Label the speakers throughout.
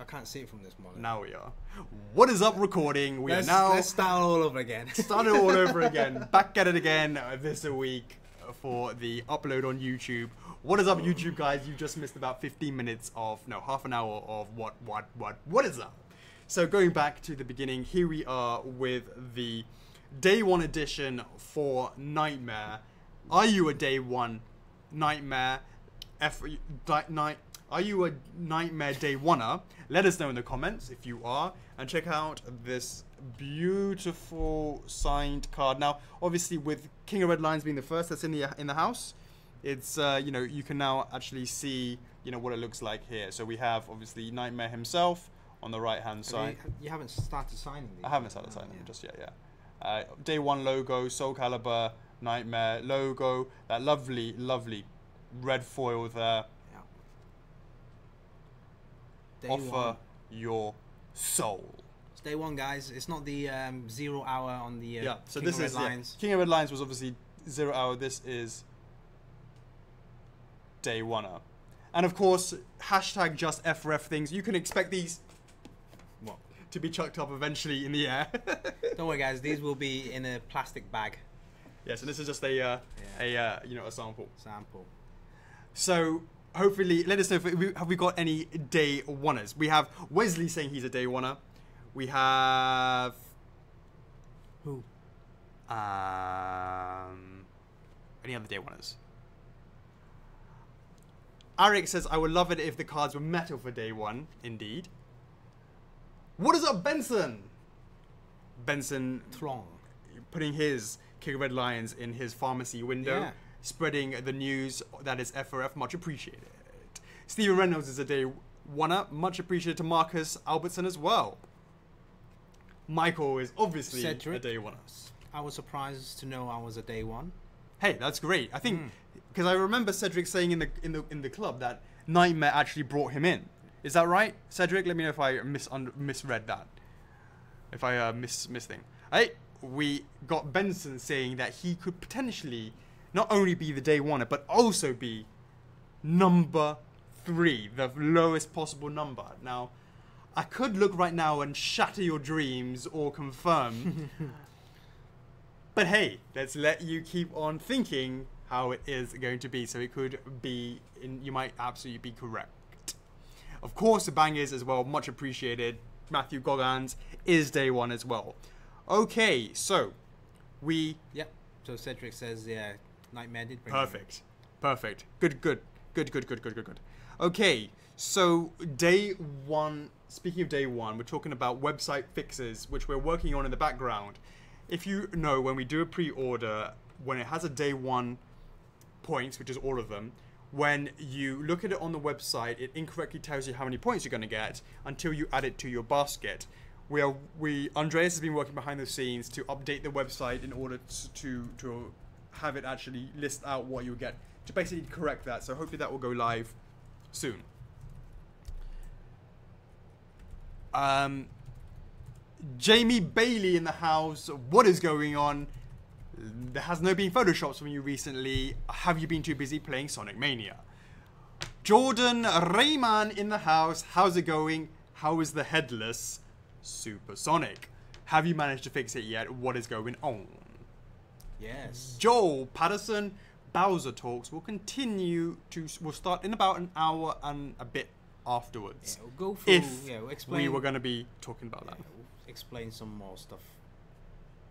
Speaker 1: I can't see it from this monitor.
Speaker 2: Now we are. What is up, recording?
Speaker 1: Let's start all over again.
Speaker 2: Start it all over again. Back at it again this week for the upload on YouTube. What is up, YouTube guys? You just missed about 15 minutes of, no, half an hour of what is up? So going back to the beginning, here we are with the Day 1 edition for Nightmare. Are you a Day 1 Nightmare? Are you a Nightmare Day 1er? Let us know in the comments if you are. And check out this beautiful signed card. Now, obviously with King of Red Lions being the first that's in the house, it's, you know, you can now actually see, you know, what it looks like here. So we have, obviously, Nightmare himself on the right-hand side.
Speaker 1: You haven't started signing these?
Speaker 2: I haven't started signing them just yet, yeah. Day 1 logo, Soul Calibur, Nightmare logo, that lovely, lovely red foil there.
Speaker 1: Day
Speaker 2: Offer
Speaker 1: one.
Speaker 2: your soul.
Speaker 1: It's Day 1, guys. It's not the 0 hour on the
Speaker 2: yeah. So
Speaker 1: King
Speaker 2: this
Speaker 1: of Red
Speaker 2: is
Speaker 1: Lions.
Speaker 2: King of Red Lions was obviously 0 hour. This is Day 1er, and of course hashtag just F4F things. You can expect these to be chucked up eventually in the air.
Speaker 1: Don't worry, guys. These will be in a plastic bag.
Speaker 2: Yes, and this is just a you know, a sample. So. Hopefully, let us know if have we got any Day 1ers. We have Wesley saying he's a Day 1er. We have
Speaker 1: who?
Speaker 2: Any other Day 1ers? Arik says, I would love it if the cards were metal for Day 1. Indeed. What is up, Benson? Benson
Speaker 1: Thlong
Speaker 2: putting his King of Red Lions in his pharmacy window. Yeah. Spreading the news that is F4F, much appreciated. Stephen Reynolds is a Day 1er, much appreciated to Marcus Albertson as well. Michael is obviously
Speaker 1: Cedric,
Speaker 2: a Day 1er.
Speaker 1: I was surprised to know I was a Day 1.
Speaker 2: Hey, that's great. I think because I remember Cedric saying in the club that Nightmare actually brought him in. Is that right, Cedric? Let me know if I misread that. If I miss thing. Hey, we got Benson saying that he could potentially not only be the Day 1er, but also be number 3, the lowest possible number. Now, I could look right now and shatter your dreams or confirm. But hey, let's let you keep on thinking how it is going to be. So it could be, you might absolutely be correct. Of course, the bangers as well, much appreciated. Matthew Goggans is Day 1 as well. Okay, so we...
Speaker 1: Yep, so Cedric says, yeah, Nightmare did bring
Speaker 2: Perfect. Perfect. Good. Okay, so Day 1, speaking of Day 1, we're talking about website fixes, which we're working on in the background. If you know, when we do a pre-order, when it has a Day 1 points, which is all of them, when you look at it on the website, it incorrectly tells you how many points you're going to get until you add it to your basket. Andreas has been working behind the scenes to update the website in order to have it actually list out what you get, to basically correct that. So hopefully that will go live soon. Jamie Bailey in the house. What is going on? There has no been photoshops from you recently. Have you been too busy playing Sonic Mania? Jordan Rayman in the house. How's it going? How is the headless Supersonic? Have you managed to fix it yet? What is going on?
Speaker 1: Yes.
Speaker 2: Joel Patterson, Bowser Talks will will start in about an hour and a bit afterwards.
Speaker 1: Yeah, we'll go through,
Speaker 2: we'll explain, we were going to be talking about that.
Speaker 1: We'll explain some more stuff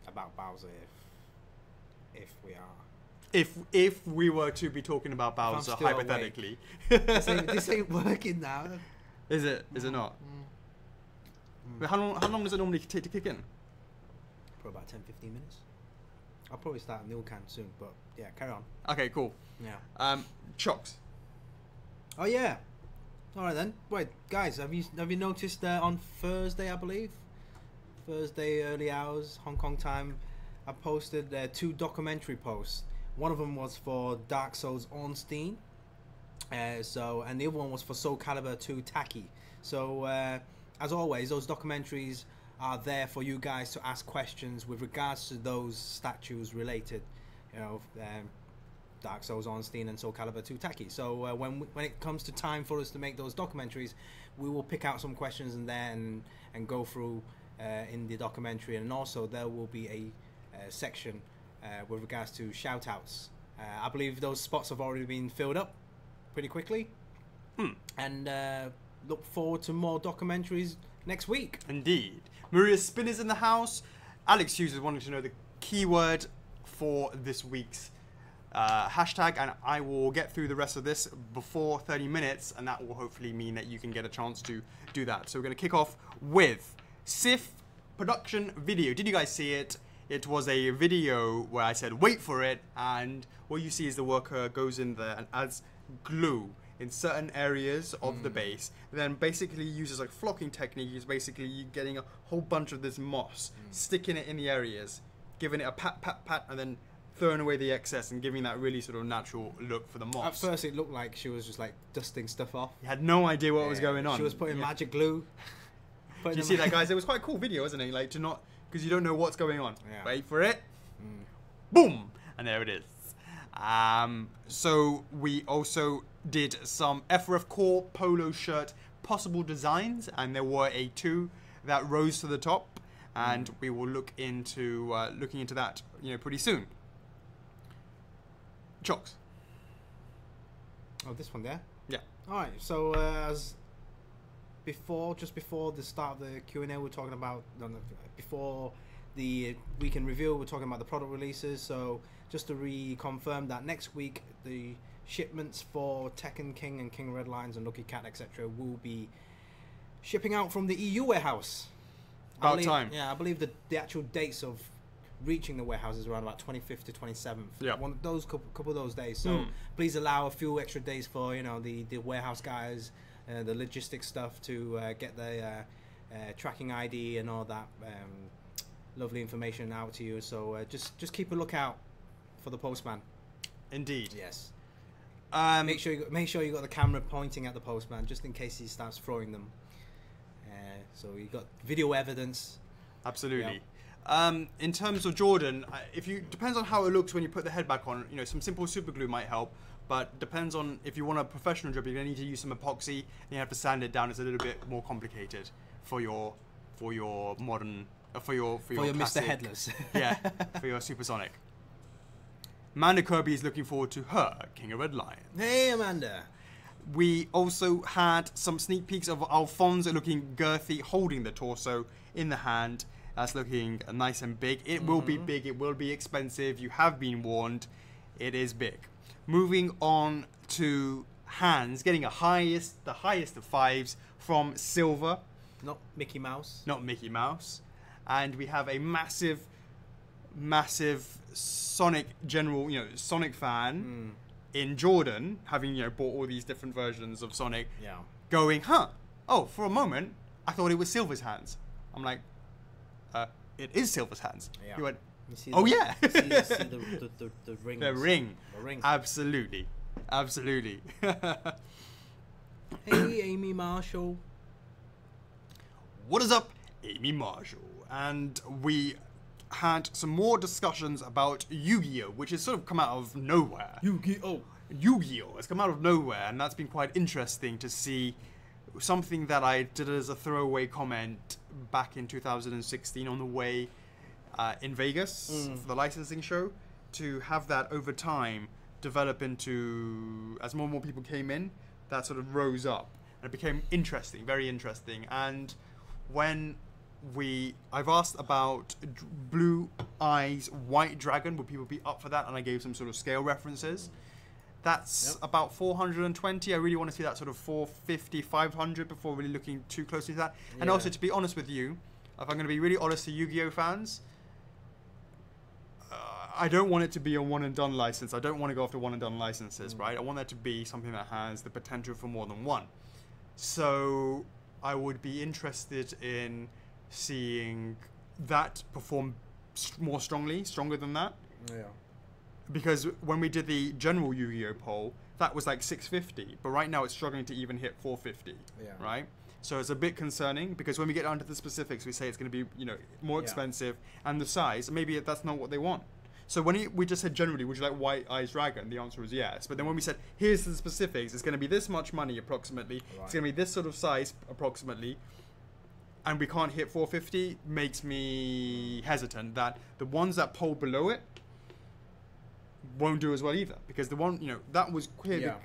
Speaker 1: about Bowser if we are.
Speaker 2: If we were to be talking about Bowser, hypothetically.
Speaker 1: This ain't working now.
Speaker 2: Is it? Is it not? Wait, how long does it normally take to kick in?
Speaker 1: For about 10-15 minutes. I'll probably start a meal can soon, but yeah, carry on.
Speaker 2: Okay, cool.
Speaker 1: Yeah.
Speaker 2: Chocks.
Speaker 1: Oh yeah. All right then. Wait, guys, have you noticed on Thursday, I believe, Thursday early hours Hong Kong time, I posted 2 documentary posts. One of them was for Dark Souls Ornstein, and the other one was for Soul Calibur 2 Taki. So as always, those documentaries are there for you guys to ask questions with regards to those statues related, you know, Dark Souls Ornstein and Soul Calibur 2 Taki. So when it comes to time for us to make those documentaries, we will pick out some questions in there and go through in the documentary, and also there will be a section with regards to shout outs. I believe those spots have already been filled up pretty quickly, and look forward to more documentaries next week.
Speaker 2: Indeed. Maria Spin is in the house. Alex Hughes is wanting to know the keyword for this week's hashtag, and I will get through the rest of this before 30 minutes, and that will hopefully mean that you can get a chance to do that. So we're going to kick off with SIF production video. Did you guys see it? It was a video where I said wait for it, and what you see is the worker goes in there and adds glue in certain areas of the base, then basically uses like flocking technique. Is basically you getting a whole bunch of this moss, sticking it in the areas, giving it a pat pat pat, and then throwing away the excess and giving that really sort of natural look for the moss.
Speaker 1: At first it looked like she was just like dusting stuff off.
Speaker 2: You had no idea what was going on.
Speaker 1: She was putting magic glue.
Speaker 2: Did you see that, guys? It was quite a cool video, wasn't it? Like, to not, because you don't know what's going on.
Speaker 1: Yeah.
Speaker 2: Wait for it. Boom! And there it is. So we also did some F4F core polo shirt possible designs, and there were two that rose to the top, and we will look into looking into that, pretty soon. Chocks.
Speaker 1: Oh, this one there?
Speaker 2: Yeah.
Speaker 1: Alright, so just before the start of the Q&A, we're talking about, before the weekend review, we're talking about the product releases. So just to reconfirm that next week, the shipments for Tekken King and King Red Lions and Lucky Cat, etc., will be shipping out from the EU warehouse.
Speaker 2: About time.
Speaker 1: Yeah, I believe the actual dates of reaching the warehouse is around about 25th to 27th.
Speaker 2: Yeah.
Speaker 1: One of those couple of those days. So please allow a few extra days for the warehouse guys, the logistics stuff to get the tracking ID and all that lovely information out to you. So just keep a lookout for the postman.
Speaker 2: Indeed.
Speaker 1: Yes. Make sure you got the camera pointing at the postman just in case he starts throwing them. So you got video evidence.
Speaker 2: Absolutely. Yep. In terms of Jordan, depends on how it looks when you put the head back on. Some simple super glue might help, but depends on if you want a professional job. You're gonna need to use some epoxy, and you have to sand it down. It's a little bit more complicated for your modern for your
Speaker 1: Mr.
Speaker 2: classic,
Speaker 1: Headless.
Speaker 2: Yeah, for your supersonic. Amanda Kirby is looking forward to her King of Red Lion.
Speaker 1: Hey, Amanda.
Speaker 2: We also had some sneak peeks of Alfonso looking girthy, holding the torso in the hand. That's looking nice and big. It will be big. It will be expensive. You have been warned. It is big. Moving on to hands, getting the highest of 5s from Silver.
Speaker 1: Not Mickey Mouse.
Speaker 2: Not Mickey Mouse. And we have a massive Sonic Sonic fan in Jordan, having bought all these different versions of Sonic.
Speaker 1: Yeah.
Speaker 2: Going, oh, for a moment I thought it was Silver's hands. I'm like, it is Silver's hands.
Speaker 1: Yeah.
Speaker 2: He went,
Speaker 1: oh
Speaker 2: yeah.
Speaker 1: You see the ring.
Speaker 2: The ring.
Speaker 1: The ring.
Speaker 2: Absolutely.
Speaker 1: Hey, Amy Marshall.
Speaker 2: What is up, Amy Marshall? And we had some more discussions about Yu-Gi-Oh, which has sort of come out of nowhere. Yu-Gi-Oh has come out of nowhere, and that's been quite interesting to see. Something that I did as a throwaway comment back in 2016 on the way in Vegas for the licensing show, to have that over time develop into, as more and more people came in, that sort of rose up and it became interesting, very interesting. And when I've asked about Blue Eyes White Dragon, would people be up for that? And I gave some sort of scale references. That's about 420. I really want to see that sort of 450, 500 before really looking too closely to that. And also, to be honest with you, if I'm going to be really honest to Yu-Gi-Oh fans, I don't want it to be a one and done license. I don't want to go after one and done licenses, right? I want that to be something that has the potential for more than one. So I would be interested in seeing that perform stronger than that.
Speaker 1: Yeah.
Speaker 2: Because when we did the general Yu-Gi-Oh poll, that was like 650, but right now it's struggling to even hit 450.
Speaker 1: Yeah.
Speaker 2: Right? So it's a bit concerning, because when we get down to the specifics, we say it's going to be, more expensive, and the size, maybe that's not what they want. So when we just said generally, would you like White Eyes Dragon? The answer was yes. But then when we said, here's the specifics, it's going to be this much money approximately. Right. It's going to be this sort of size approximately. And we can't hit 450, makes me hesitant that the ones that poll below it won't do as well either. Because the one, that was clear,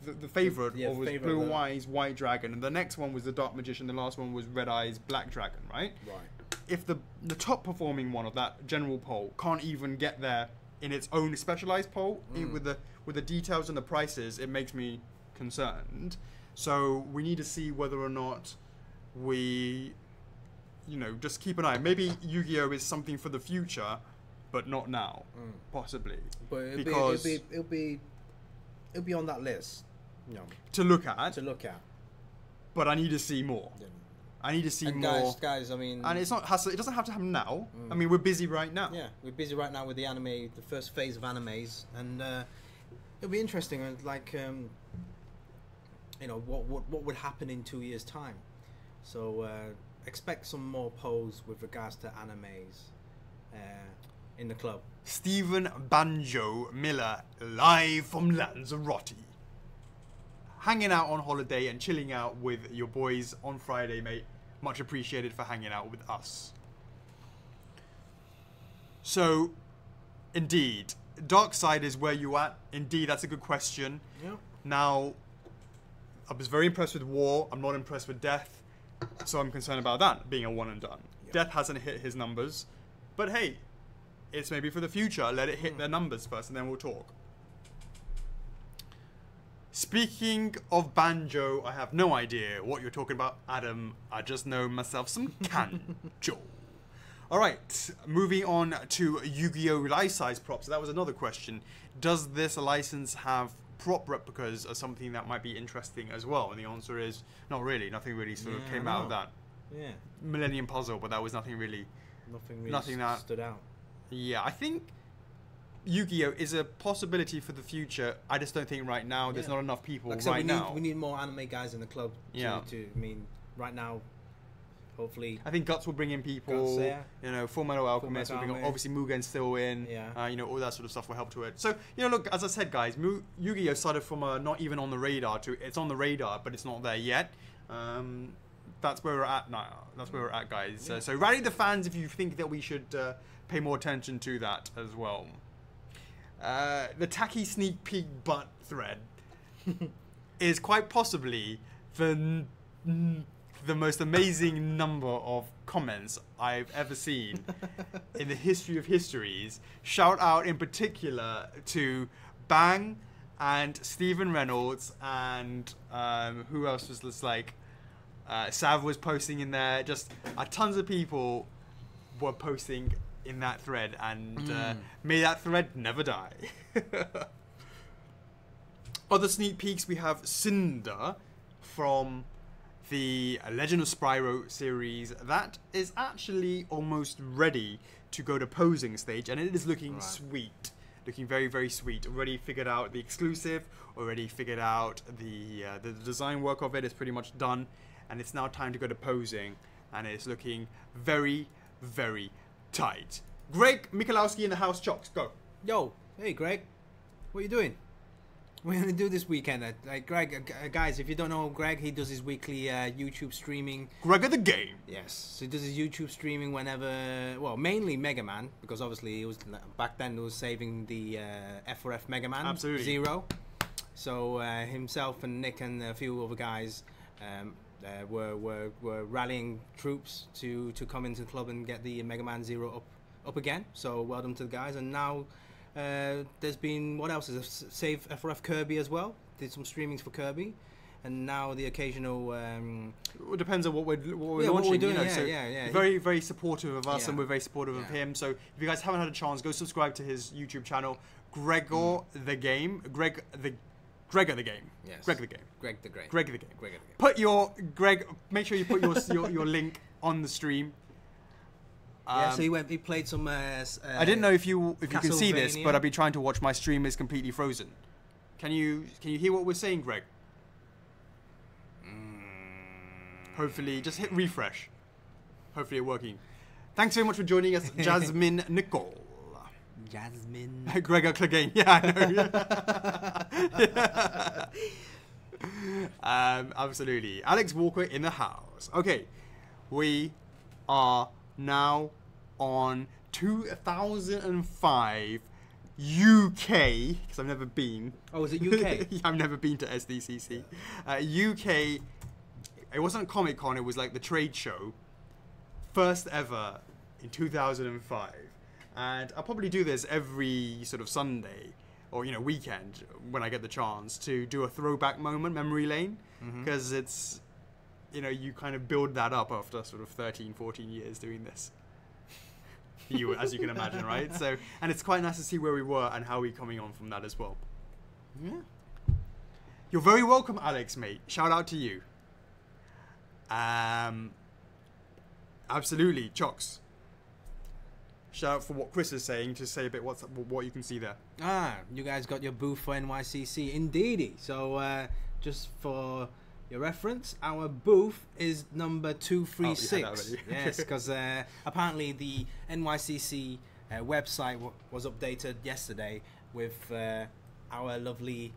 Speaker 2: the favorite was Blue Eyes White Dragon. And the next one was the Dark Magician. The last one was Red Eyes Black Dragon, right? Right. If the top performing one of that general poll can't even get there in its own specialized poll with the details and the prices, it makes me concerned. So we need to see whether or not we, just keep an eye. Maybe Yu-Gi-Oh is something for the future, but not now, possibly.
Speaker 1: But it'll be on that list,
Speaker 2: to look at. But I need to see more. Yeah. I need to see more.
Speaker 1: Guys, I mean...
Speaker 2: And it doesn't have to happen now. I mean, we're busy right now.
Speaker 1: Yeah, we're busy right now with the anime, the first phase of animes. And it'll be interesting, what would happen in 2 years' time. So expect some more polls with regards to animes in the club.
Speaker 2: Stephen Banjo Miller, live from Lanzarote. Hanging out on holiday and chilling out with your boys on Friday, mate. Much appreciated for hanging out with us. So, indeed, dark side is where you at. Indeed, that's a good question. Yeah. Now, I was very impressed with War. I'm not impressed with Death. So I'm concerned about that being a one and done. Yep. Death hasn't hit his numbers. But hey, it's maybe for the future. Let it hit their numbers first and then we'll talk. Speaking of Banjo, I have no idea what you're talking about, Adam. I just know myself some Kanjo. Alright, moving on to Yu-Gi-Oh! Life-size props. So that was another question. Does this license have prop replicas or something that might be interesting as well? And the answer is, not really. Nothing really sort of came out of that. Yeah. Millennium Puzzle, but that was nothing really that
Speaker 1: stood out.
Speaker 2: Yeah, I think Yu-Gi-Oh! Is a possibility for the future. I just don't think right now there's not enough people now.
Speaker 1: We need more anime guys in the club. Right now, hopefully.
Speaker 2: I think Guts will bring in people. Full Metal Alchemist will bring in, obviously Mugen's still in. Yeah. All that sort of stuff will help to it. So, look, as I said, guys, Yu-Gi-Oh! Started from not even on the radar to it's on the radar, but it's not there yet. That's where we're at now. That's where we're at, guys. Yeah. So rally the fans if you think that we should pay more attention to that as well. The tacky sneak peek butt thread is quite possibly the most amazing number of comments I've ever seen in the history of histories. Shout out in particular to Bang and Stephen Reynolds and who else was this Sav was posting in there. Just tons of people were posting in that thread, and may that thread never die. Other sneak peeks, we have Cinder from the Legend of Spyro series. That is actually almost ready to go to posing stage, and it is looking sweet. Looking very, very sweet. Already figured out the exclusive, already figured out the design work of it is pretty much done, and it's now time to go to posing, and it's looking very, very tight. Greg Michalowski in the house. Chocks, go.
Speaker 1: Yo, hey Greg, what are you doing? What are you gonna do this weekend? Greg, guys, if you don't know Greg, he does his weekly YouTube streaming.
Speaker 2: Greg of the game.
Speaker 1: Yes, so he does his YouTube streaming whenever, mainly Mega Man, because obviously it was back then. It was saving the F4F Mega Man.
Speaker 2: Absolutely.
Speaker 1: Zero. So himself and Nick and a few other guys were rallying troops to come into the club and get the Mega Man Zero up again. So well done to the guys. And now there's been, what else is there? Save F4F Kirby as well. Did some streamings for Kirby. And now the occasional...
Speaker 2: it depends on what we're launching.
Speaker 1: What we're doing,
Speaker 2: Very, very supportive of us, and we're very supportive of him. So if you guys haven't had a chance, go subscribe to his YouTube channel, Gregor the Game. Greg of the Game. Yes. Greg the Game.
Speaker 1: Greg the Game.
Speaker 2: Greg the Game. Put your make sure you put your link on the stream.
Speaker 1: So he played some.
Speaker 2: I didn't know if you can see this, but I've been trying to watch my stream is completely frozen. Can you hear what we're saying, Greg? Hopefully, just hit refresh. Hopefully, it's working. Thanks very much for joining us, Jasmine Nicole.
Speaker 1: Jasmine.
Speaker 2: Gregor Clegane. Yeah, I know. Absolutely. Alex Walker in the house. Okay, we are now on 2005 UK, because I've never been.
Speaker 1: Oh, is it UK?
Speaker 2: I've never been to SDCC. UK, it wasn't Comic Con, it was like the trade show. First ever in 2005. And I'll probably do this every sort of Sunday or, you know, weekend when I get the chance to do a throwback moment, memory lane. Because it's, you know, you kind of build that up after sort of 13, 14 years doing this. As you can imagine, right? So, and it's quite nice to see where we were and how we're coming on from that as well.
Speaker 1: Yeah.
Speaker 2: You're very welcome, Alex, mate. Shout out to you. Absolutely, Chocks. Shout out for what Chris is saying. To say a bit what you can see there.
Speaker 1: You guys got your booth for NYCC, indeedy. So just for your reference, our booth is number 236. Yes, because apparently the NYCC website was updated yesterday with our lovely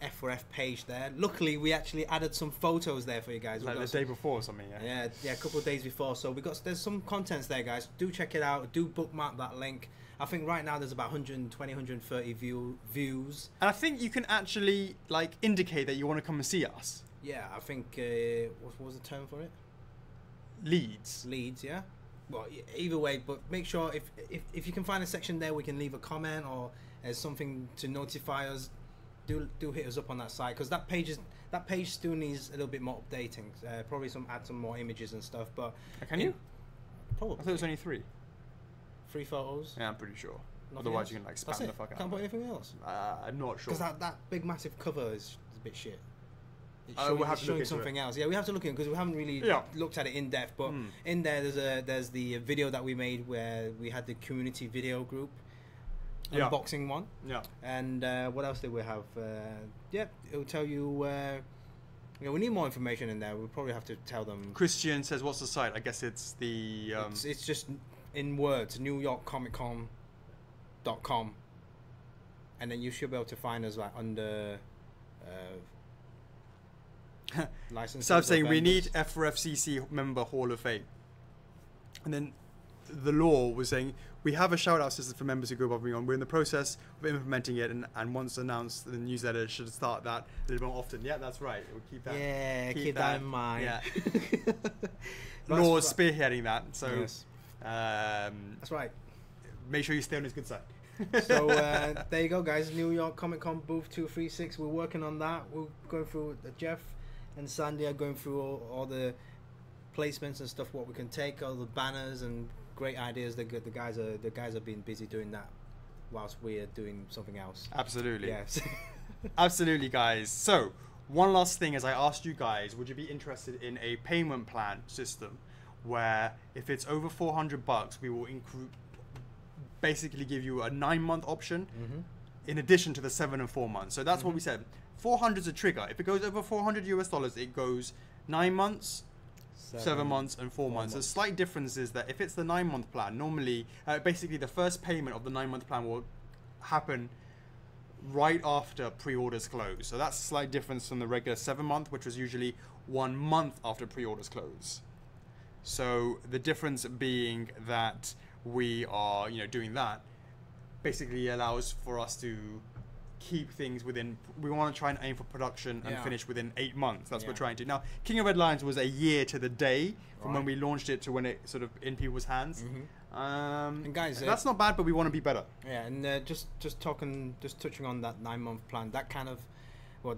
Speaker 1: F4F page there. Luckily, we actually added some photos there for you guys.
Speaker 2: Like the day before or something,
Speaker 1: yeah, a couple of days before. So there's some contents there, guys. Do check it out. Do bookmark that link. I think right now there's about 120, 130 views.
Speaker 2: And I think you can actually like indicate that you want to come and see us.
Speaker 1: Yeah, I think what was the term for it?
Speaker 2: Leads,
Speaker 1: yeah. Well, either way, but make sure if you can find a section there, we can leave a comment or there's something to notify us. Do hit us up on that site, because that page still needs a little bit more updating. Probably add some more images and stuff. But
Speaker 2: can you?
Speaker 1: Probably.
Speaker 2: I thought it was only 3
Speaker 1: photos.
Speaker 2: Yeah, I'm pretty sure.
Speaker 1: Nothing
Speaker 2: Otherwise,
Speaker 1: else?
Speaker 2: you can like
Speaker 1: That's
Speaker 2: spam
Speaker 1: it.
Speaker 2: the fuck out.
Speaker 1: Can't
Speaker 2: of
Speaker 1: put
Speaker 2: it.
Speaker 1: anything else.
Speaker 2: I'm not sure.
Speaker 1: Because that big massive cover is a bit shit. It's
Speaker 2: we'll have to
Speaker 1: showing
Speaker 2: look into
Speaker 1: something else. Yeah, we have to look at it because we haven't really looked at it in depth. But in there, there's the video that we made where we had the community video group unboxing one.
Speaker 2: Yeah.
Speaker 1: And what else did we have? It'll tell you. We need more information in there. We'll probably have to tell them.
Speaker 2: Christian says, "What's the site?" I guess it's the.
Speaker 1: It's just in words, NewYorkComicCon.com, and then you should be able to find us like under. License.
Speaker 2: So I'm saying we need F4FCC member Hall of Fame, and then the law was saying we have a shout out system for members who go above and beyond. We're in the process of implementing it, and once announced, the newsletter should start that a little more often. Yeah, that's right. We'll keep that.
Speaker 1: Yeah, keep that in mind.
Speaker 2: Yeah. Law's spearheading that, so
Speaker 1: yes. That's right.
Speaker 2: Make sure you stay on his good side.
Speaker 1: So there you go, guys. New York Comic Con booth 236. We're working on that. We're going through Jeff and Sandy are going through all the placements and stuff, what we can take, all the banners and great ideas. The guys are being busy doing that whilst we're doing something else.
Speaker 2: Absolutely.
Speaker 1: Yes.
Speaker 2: Absolutely, guys. So one last thing, as I asked you guys, would you be interested in a payment plan system where if it's over $400, we will basically give you a 9-month option in addition to the 7 and 4 months. So that's what we said. 400 is a trigger. If it goes over $400 it goes 9 months, 7 months, and 4 months. The slight difference is that if it's the 9-month plan, normally, basically the first payment of the 9-month plan will happen right after pre-orders close. So that's a slight difference from the regular 7-month, which was usually 1 month after pre-orders close. So the difference being that we are, doing that, basically allows for us to keep things within. We want to try and aim for production and finish within 8 months. That's what we're trying to. Now, King of Red Lions was a year to the day from when we launched it to when it sort of in people's hands. And guys, that's not bad, but we want to be better.
Speaker 1: Yeah, and just touching on that 9-month plan. That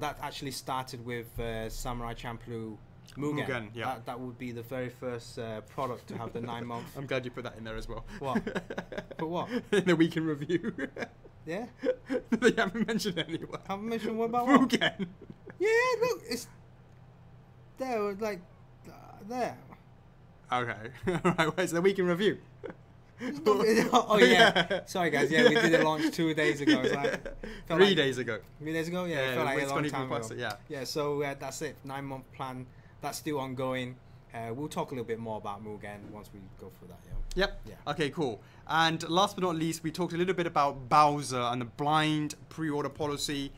Speaker 1: that actually started with Samurai Champloo Mugen.
Speaker 2: Yeah.
Speaker 1: That would be the very first product to have the 9-month.
Speaker 2: I'm glad you put that in there as well.
Speaker 1: What? Put what?
Speaker 2: In the week in review.
Speaker 1: Yeah?
Speaker 2: They haven't mentioned it anywhere.
Speaker 1: Haven't mentioned what about what?
Speaker 2: Mugen.
Speaker 1: Yeah, look, it's there, like there.
Speaker 2: Okay. Alright, where's the week in review?
Speaker 1: Oh yeah. Sorry guys, we did it launch 2 days ago. Like,
Speaker 2: 3 days ago.
Speaker 1: 3 days ago? Yeah, it felt like a long time ago.
Speaker 2: Yeah.
Speaker 1: Yeah, so that's it. 9-month plan. That's still ongoing. We'll talk a little bit more about Mugen once we go through that.
Speaker 2: Yep.
Speaker 1: Yeah.
Speaker 2: Okay, cool. And last but not least, we talked a little bit about Bowser and the blind pre-order policy.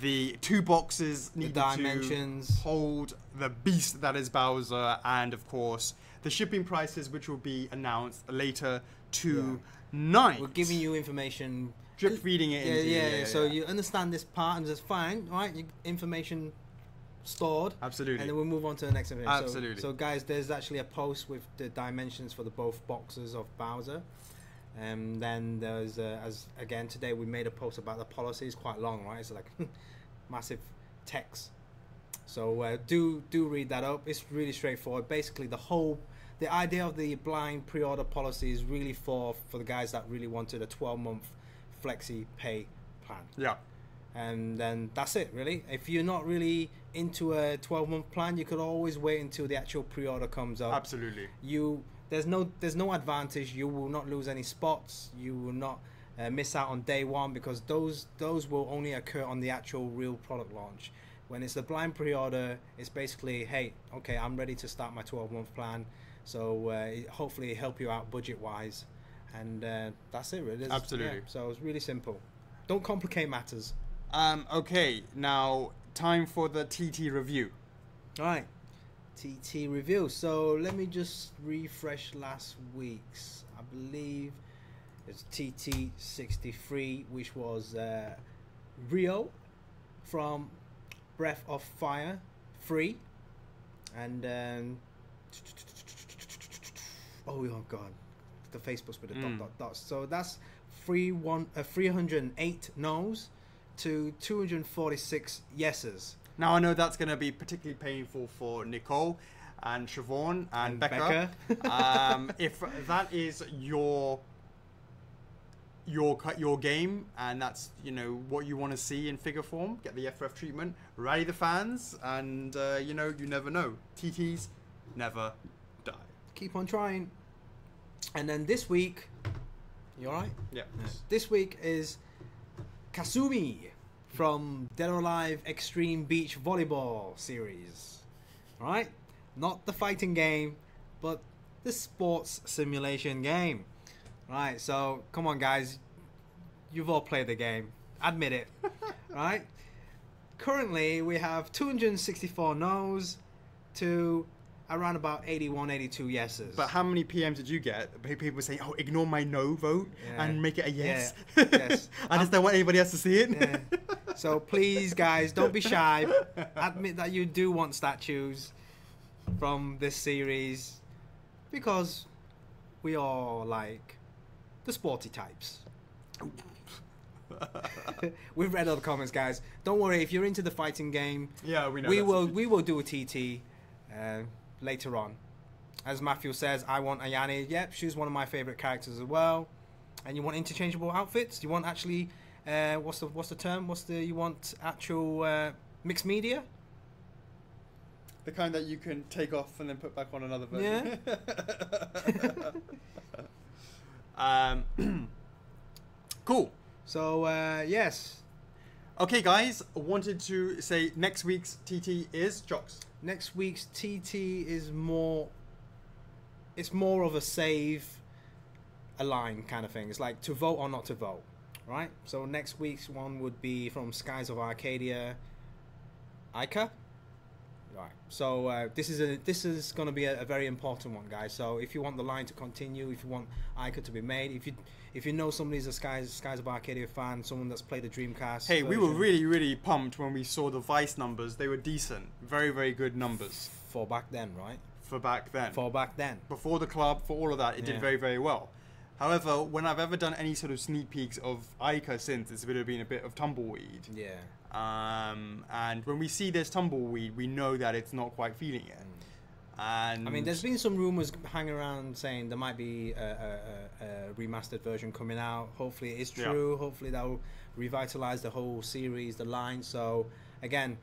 Speaker 2: The 2 boxes needed
Speaker 1: dimensions.
Speaker 2: to hold the beast that is Bowser, and of course the shipping prices, which will be announced later tonight.
Speaker 1: We're giving you information,
Speaker 2: drip feeding it into
Speaker 1: yeah. So you understand this part, and that's fine, right? Your information stored.
Speaker 2: Absolutely.
Speaker 1: And then we'll move on to the next event.
Speaker 2: Absolutely.
Speaker 1: So guys, there's actually a post with the dimensions for the both boxes of Bowser. And then there's as again today we made a post about the policy. It's quite long, right? It's like massive text. So do read that up. It's really straightforward. Basically, the idea of the blind pre-order policy is really for the guys that really wanted a 12-month flexi pay plan.
Speaker 2: Yeah.
Speaker 1: And then that's it, really. If you're not really into a 12-month plan, you could always wait until the actual pre-order comes up.
Speaker 2: Absolutely.
Speaker 1: There's no advantage. You will not lose any spots. You will not miss out on day one, because those will only occur on the actual real product launch. When it's the blind pre-order, it's basically, hey, okay, I'm ready to start my 12-month plan. So hopefully help you out budget-wise, and that's it, really.
Speaker 2: Absolutely.
Speaker 1: Yeah, so it's really simple. Don't complicate matters.
Speaker 2: Okay, now time for the TT review.
Speaker 1: All right, TT review. So let me just refresh last week's. I believe it's TT63, which was Rio from Breath of Fire 3, and oh god, the Facebook's with the dots. So that's 308 no's to 246 yeses.
Speaker 2: Now I know that's going to be particularly painful for Nicole and Siobhan and Becca. If that is your game, and that's what you want to see in figure form, get the F4F treatment, rally the fans, and you never know. TTs never die.
Speaker 1: Keep on trying. And then this week, you alright?
Speaker 2: Yeah.
Speaker 1: This week is Kasumi from Dead or Alive Extreme Beach Volleyball series. Alright? Not the fighting game, but the sports simulation game. Right, so come on guys, you've all played the game, admit it. Right? Currently we have 264 no's to around about 81, 82 yeses.
Speaker 2: But how many PMs did you get? People saying, "Oh, ignore my no vote and make it a yes."
Speaker 1: Yeah. Yes.
Speaker 2: I just don't want anybody else to see it.
Speaker 1: Yeah. So please, guys, don't be shy. Admit that you do want statues from this series, because we are like the sporty types. We've read all the comments, guys. Don't worry, if you're into the fighting game,
Speaker 2: yeah, we know.
Speaker 1: We will do a TT later on. As Matthew says, I want Ayane. Yep, she's one of my favorite characters as well. And you want interchangeable outfits? You want actually what's the term? You want actual mixed media?
Speaker 2: The kind that you can take off and then put back on another version.
Speaker 1: Yeah.
Speaker 2: Cool.
Speaker 1: So yes.
Speaker 2: Okay, guys. I wanted to say next week's TT is Chocks.
Speaker 1: Next week's TT is more. It's more of a save a line kind of thing. It's like to vote or not to vote, right? So next week's one would be from Skies of Arcadia, Ica. Right. So this is going to be a very important one, guys. So if you want the line to continue, if you want Ica to be made, if you know somebody's a Skies of Arcadia fan, someone that's played the Dreamcast.
Speaker 2: Hey,
Speaker 1: version,
Speaker 2: we were really pumped when we saw the Vice numbers. They were decent, very good numbers
Speaker 1: for back then, right?
Speaker 2: For back then. Before the club, for all of that, it did very well. However, when I've ever done any sort of sneak peeks of Ica since, it's been a bit of tumbleweed.
Speaker 1: Yeah.
Speaker 2: And when we see this tumbleweed, we know that it's not quite feeling it. And
Speaker 1: I mean, there's been some rumors hanging around saying there might be a remastered version coming out. Hopefully it is true. Yeah. Hopefully that will revitalize the whole series, the line. So again,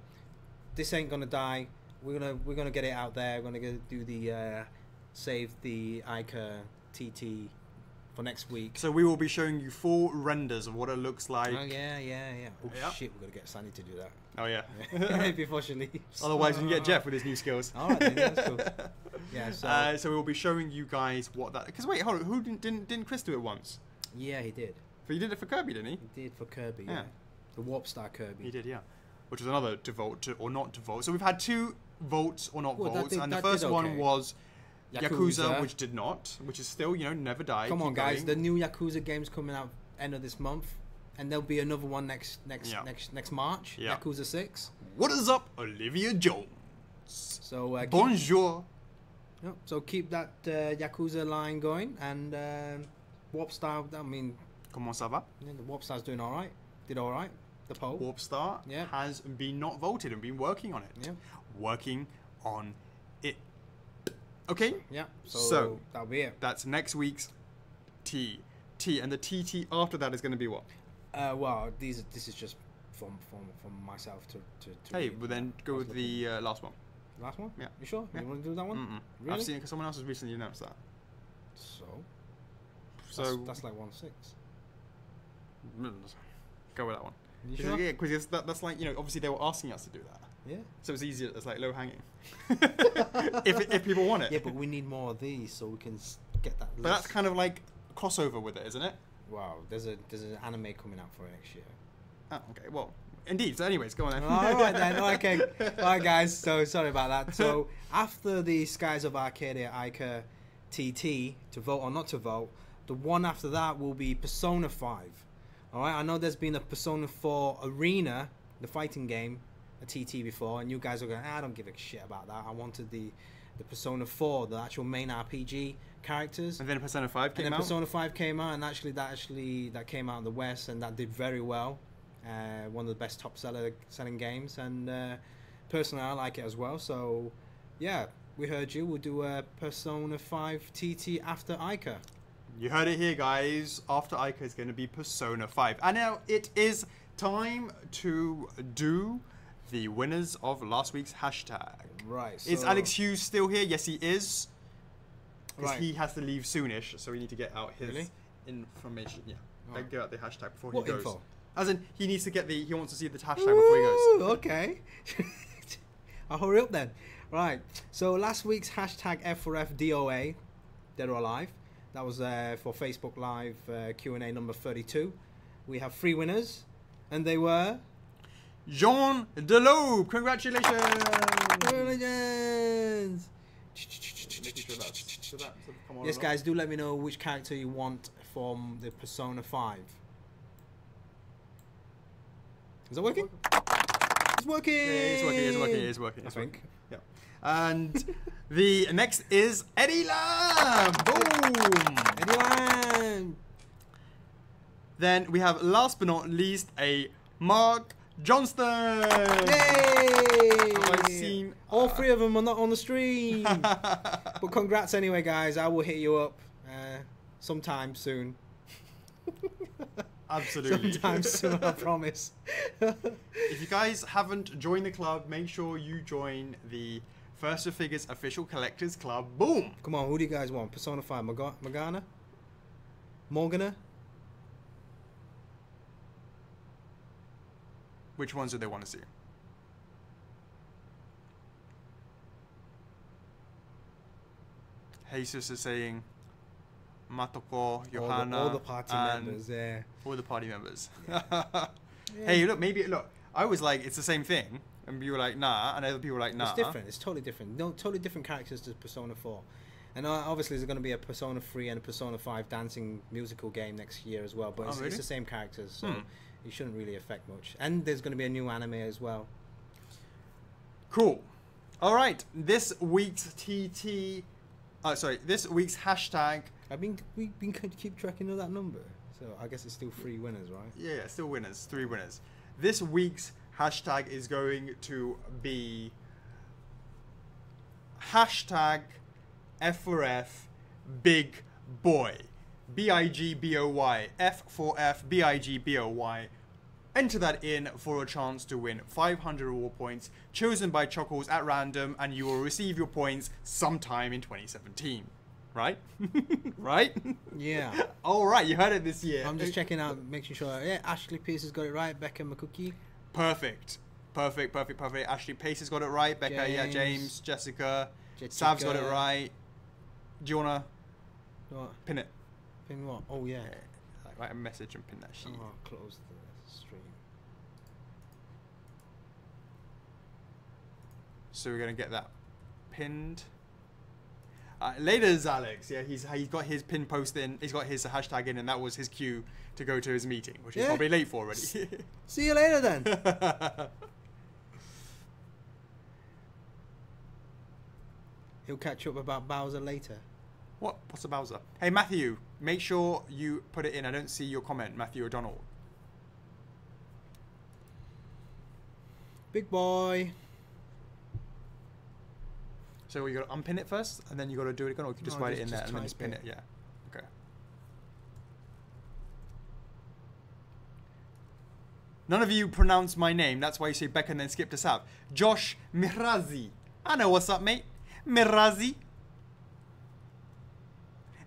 Speaker 1: this ain't gonna die. We're gonna get it out there. We're gonna do the save the Ica TT for next week.
Speaker 2: So we will be showing you full renders of what it looks like.
Speaker 1: Oh yeah. Oh
Speaker 2: Yep.
Speaker 1: shit, we're gonna get Sandy to do that.
Speaker 2: Oh yeah.
Speaker 1: Before she leaves.
Speaker 2: Otherwise, we can get Jeff with his new skills.
Speaker 1: All right, then, that's cool. Yeah.
Speaker 2: So we will be showing you guys what that. Because wait, hold on. Who didn't Chris do it once?
Speaker 1: Yeah, he did.
Speaker 2: But he did it for Kirby, didn't he?
Speaker 1: He did for Kirby.
Speaker 2: Yeah.
Speaker 1: Yeah. The Warp Star Kirby.
Speaker 2: He did, yeah. Which was another to vote to, or not to vote. So we've had 2 votes or not
Speaker 1: Well,
Speaker 2: votes, and the
Speaker 1: that
Speaker 2: first
Speaker 1: did
Speaker 2: one
Speaker 1: okay.
Speaker 2: was Yakuza,
Speaker 1: Yakuza.
Speaker 2: which did not, which is still, you know, never died.
Speaker 1: Come on,
Speaker 2: Keep
Speaker 1: guys!
Speaker 2: going.
Speaker 1: The new Yakuza game's coming out end of this month, and there'll be another one next March.
Speaker 2: Yeah.
Speaker 1: Yakuza 6.
Speaker 2: What is up, Olivia Jones?
Speaker 1: So
Speaker 2: Bonjour.
Speaker 1: so keep that Yakuza line going, and Warp Star. I mean,
Speaker 2: Comment ça va?
Speaker 1: yeah, the Warp Star's doing all right. Did all right. The poll.
Speaker 2: Warp Star
Speaker 1: Yeah.
Speaker 2: has been not voted and been working on it.
Speaker 1: Yeah.
Speaker 2: Working on it. Okay.
Speaker 1: Yeah.
Speaker 2: So,
Speaker 1: that'll be it.
Speaker 2: That's next week's T. And the TT after that is going to be what?
Speaker 1: Well, this is just from myself to
Speaker 2: Hey,
Speaker 1: read.
Speaker 2: but then go with the last one.
Speaker 1: Last one.
Speaker 2: Yeah.
Speaker 1: You sure?
Speaker 2: Yeah.
Speaker 1: You want to do that one?
Speaker 2: Mm-mm.
Speaker 1: Really?
Speaker 2: I've seen it because someone else has recently announced that.
Speaker 1: So that's like 1-6.
Speaker 2: Go with that one.
Speaker 1: You sure?
Speaker 2: Yeah, because that's like, you know, obviously they were asking us to do that.
Speaker 1: Yeah.
Speaker 2: So it's easier, it's like low hanging. if people want it.
Speaker 1: Yeah, but we need more of these so we can get that.
Speaker 2: But that's kind of like crossover with it, isn't it?
Speaker 1: Wow, there's an anime coming out for it next year.
Speaker 2: Oh, okay. Well, indeed. So anyways, go on then.
Speaker 1: All right then. Okay. All right, guys. So sorry about that. So after the Skies of Arcadia Ica TT to vote or not to vote, the one after that will be Persona 5. All right. I know there's been a Persona 4 Arena, the fighting game, a TT before, and you guys are going, I don't give a shit about that. I wanted the Persona 4, the actual main RPG characters.
Speaker 2: And then Persona 5 came
Speaker 1: And then
Speaker 2: out.
Speaker 1: Persona 5 came out, and that came out in the West, and that did very well. One of the best selling games, and personally I like it as well. So yeah, we heard you. We'll do a Persona 5 TT after Ica.
Speaker 2: You heard it here, guys. After Ica is going to be Persona 5. And now it is time to do the winners of last week's hashtag.
Speaker 1: Right. So,
Speaker 2: Is Alex Hughes still here? Yes, he is. Because
Speaker 1: Right.
Speaker 2: he has to leave soonish, so we need to get out his
Speaker 1: Really?
Speaker 2: information. Yeah,
Speaker 1: Oh.
Speaker 2: like get out the hashtag before
Speaker 1: What
Speaker 2: he goes.
Speaker 1: info?
Speaker 2: As in, he needs to get he wants to see the hashtag before he goes.
Speaker 1: Ooh, okay. I'll hurry up then. Right. So last week's hashtag F4F DOA, Dead or Alive. That was for Facebook Live Q&A number 32. We have 3 winners, and they were...
Speaker 2: Jean Delobe, congratulations!
Speaker 1: Congratulations! Yes, guys, do let me know which character you want from the Persona 5. Is that working? It's working!
Speaker 2: Yeah, it's working.
Speaker 1: I think.
Speaker 2: Yeah. And the next is Eddie Lamb. Boom!
Speaker 1: Eddie Lamb!
Speaker 2: Then we have, last but not least, a Mark Johnston.
Speaker 1: Yay!
Speaker 2: Have I seen
Speaker 1: All 3 of them are not on the stream. But congrats anyway, guys. I will hit you up sometime soon.
Speaker 2: Absolutely.
Speaker 1: Sometime soon, I promise.
Speaker 2: If you guys haven't joined the club, make sure you join the First of Figures Official Collectors Club. Boom!
Speaker 1: Come on, who do you guys want? Persona 5, Morgana? Morgana?
Speaker 2: Which ones do they want to see? Jesus is saying Matoko, Johanna,
Speaker 1: all the party
Speaker 2: and
Speaker 1: members, yeah.
Speaker 2: all the party members.
Speaker 1: Yeah.
Speaker 2: Hey, look, I was like, it's the same thing, and you were like, nah, and other people were like, nah.
Speaker 1: It's different. It's totally different. No, totally different characters to Persona 4. And obviously there's going to be a Persona 3 and a Persona 5 dancing musical game next year as well. But
Speaker 2: Oh,
Speaker 1: it's
Speaker 2: really?
Speaker 1: the same characters, so it shouldn't really affect much. And there's going to be a new anime as well.
Speaker 2: Cool. All right, this week's this week's hashtag.
Speaker 1: We've been keep tracking of that number. So I guess it's still 3 winners, right?
Speaker 2: Yeah, still winners, 3 winners. This week's hashtag is going to be hashtag F4F Big Boy. BIGBOY. F4F BIGBOY. Enter that in for a chance to win 500 reward points chosen by Chocks at random, and you will receive your points sometime in 2017. right? Right?
Speaker 1: Yeah.
Speaker 2: All right, you heard it this year.
Speaker 1: I'm just checking out, making sure. Yeah, Ashley Pierce has got it right. Becca McCookie.
Speaker 2: Perfect. Ashley Pace has got it right. Becca, James, Jessica. Sav's got it right. Do you wanna pin it?
Speaker 1: Pin what? Oh yeah.
Speaker 2: Write a message and pin that sheet.
Speaker 1: Oh, close the stream.
Speaker 2: So we're gonna get that pinned. Later's Alex. Yeah, he's got his pin post in. He's got his hashtag in, and that was his cue to go to his meeting, which he's probably late for already.
Speaker 1: See you later then. He'll catch up about Bowser later.
Speaker 2: What's a Bowser? Hey Matthew, make sure you put it in. I don't see your comment, Matthew O'Donnell.
Speaker 1: Big boy.
Speaker 2: So you got to unpin it first, and then you got to do it again, or you can just write it in there and then just pin it. Yeah. Okay. None of you pronounce my name. That's why you say Becca and then skip to Sav. Josh Mirazi. I know what's up, mate. Mirazi.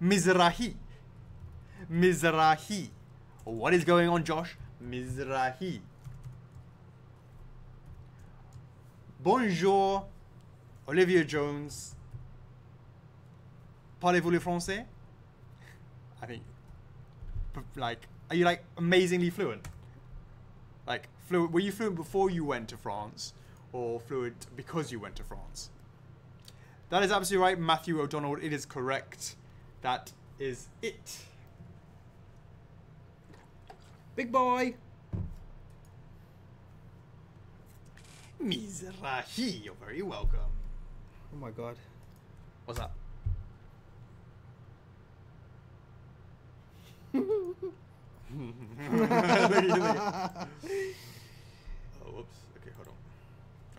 Speaker 2: Mizrahi. Mizrahi. What is going on, Josh? Mizrahi. Bonjour. Olivia Jones. Parlez-vous le français? I think, like, are you like amazingly fluent? Like, were you fluent before you went to France, or fluent because you went to France? That is absolutely right, Matthew O'Donnell. It is correct. That is it.
Speaker 1: Big boy.
Speaker 2: Mizrahi, you're very welcome.
Speaker 1: Oh my god.
Speaker 2: What's that? Oh, whoops. Okay, hold on.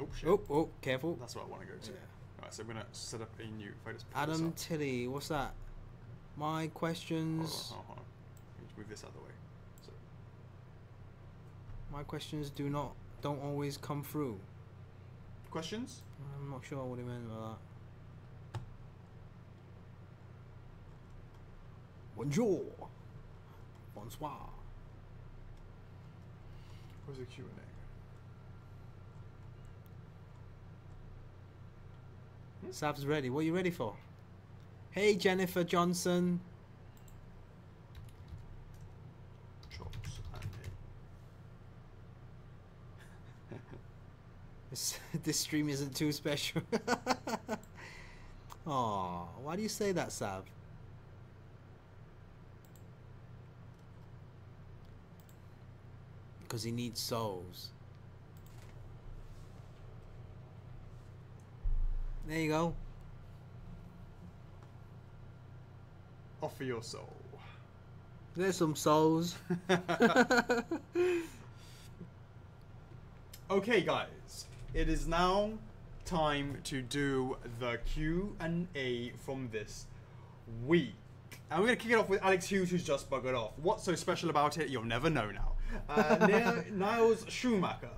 Speaker 2: Oh, shit.
Speaker 1: Oh, careful.
Speaker 2: That's what I want to go to.
Speaker 1: Yeah.
Speaker 2: Alright, so I'm going to set up a new photos.
Speaker 1: Adam Tilly, what's that? My questions.
Speaker 2: Hold on. Let me move this out of the way. So.
Speaker 1: My questions don't always come through.
Speaker 2: Questions?
Speaker 1: I'm not sure what he meant by that. Bonjour. Bonsoir.
Speaker 2: Where's the Q&A?
Speaker 1: Sav's ready. What are you ready for? Hey, Jennifer Johnson.
Speaker 2: Chocks A.
Speaker 1: This stream isn't too special. Aw, why do you say that, Sav? Because he needs souls. There you go.
Speaker 2: Offer your soul.
Speaker 1: There's some souls.
Speaker 2: Okay, guys. It is now time to do the Q&A from this week. And we're going to kick it off with Alex Hughes, who's just buggered off. What's so special about it? You'll never know now. Niles Schumacher.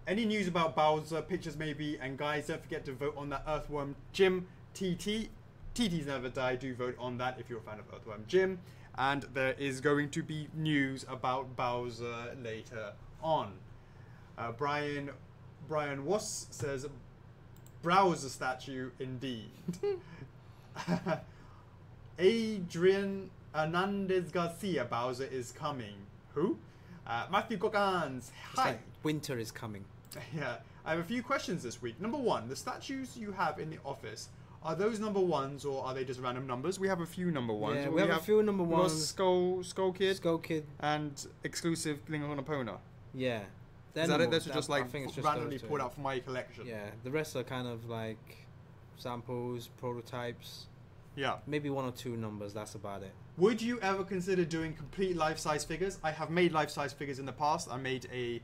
Speaker 2: Any news about Bowser, pictures maybe, and guys, don't forget to vote on that Earthworm Jim TT. TT's Never Die, do vote on that if you're a fan of Earthworm Jim. And there is going to be news about Bowser later on. Brian Wass says, Browser statue indeed. Adrian Hernandez Garcia, Bowser is coming. Who? Matthew Gogans, hi.
Speaker 1: Like winter is coming.
Speaker 2: Yeah, I have a few questions this week. Number one, the statues you have in the office, are those number ones or are they just random numbers? We have a few number ones.
Speaker 1: Yeah, we have a few number ones.
Speaker 2: Skull Kid.
Speaker 1: Skull Kid.
Speaker 2: And exclusive Klingon Epona.
Speaker 1: Yeah.
Speaker 2: Is that it? Those are just like randomly pulled out from my collection.
Speaker 1: Yeah, the rest are kind of like samples, prototypes.
Speaker 2: Yeah.
Speaker 1: Maybe one or two numbers, that's about it.
Speaker 2: Would you ever consider doing complete life-size figures? I have made life-size figures in the past. I made a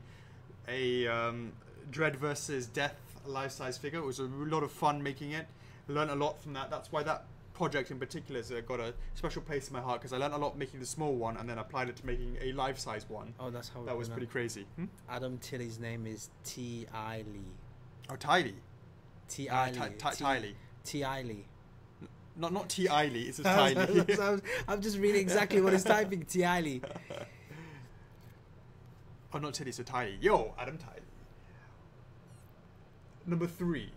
Speaker 2: Dread versus Death life-size figure. It was a lot of fun making it. Learned a lot from that. That's why that project in particular has got a special place in my heart, because I learned a lot making the small one and then applied it to making a life-size one.
Speaker 1: Oh, that's how
Speaker 2: that was pretty crazy.
Speaker 1: Adam Tilly's name is T.I. Lee.
Speaker 2: Oh, Ty Lee.
Speaker 1: T.I. Lee.
Speaker 2: Ty Lee.
Speaker 1: T.I. Lee.
Speaker 2: Not T. Eiley, it's a Tiley.
Speaker 1: I'm just reading exactly what it's typing. T. Eiley.
Speaker 2: Oh, not Tilly, so Tiley. Yo, Adam Tiley. Number 3.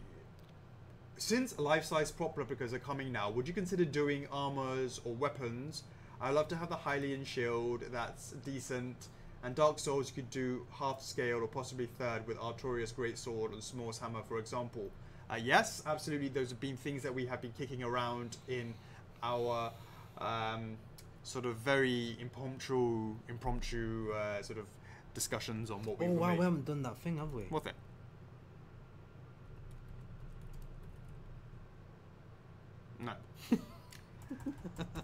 Speaker 2: Since life-size prop replicas are coming now, would you consider doing armors or weapons? I'd love to have the Hylian shield that's decent, and Dark Souls you could do half scale or possibly third with Artorias Greatsword and S'more's Hammer, for example. Yes, absolutely. Those have been things that we have been kicking around in our sort of very impromptu sort of discussions on what we.
Speaker 1: Oh wow, we haven't done that thing, have we?
Speaker 2: What thing? No.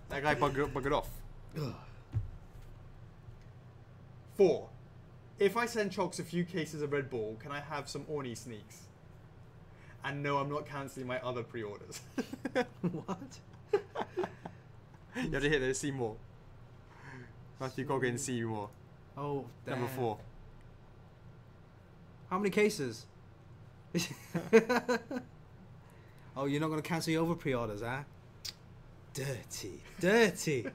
Speaker 2: That guy buggered off. 4. If I send Chocks a few cases of Red Bull, can I have some Orny sneaks? And no, I'm not cancelling my other pre-orders.
Speaker 1: What?
Speaker 2: You have to hit there, see more. Matthew Goggins, see more.
Speaker 1: Oh, damn.
Speaker 2: Number 4.
Speaker 1: How many cases? Oh, you're not going to cancel your other pre-orders, huh? Dirty. Dirty.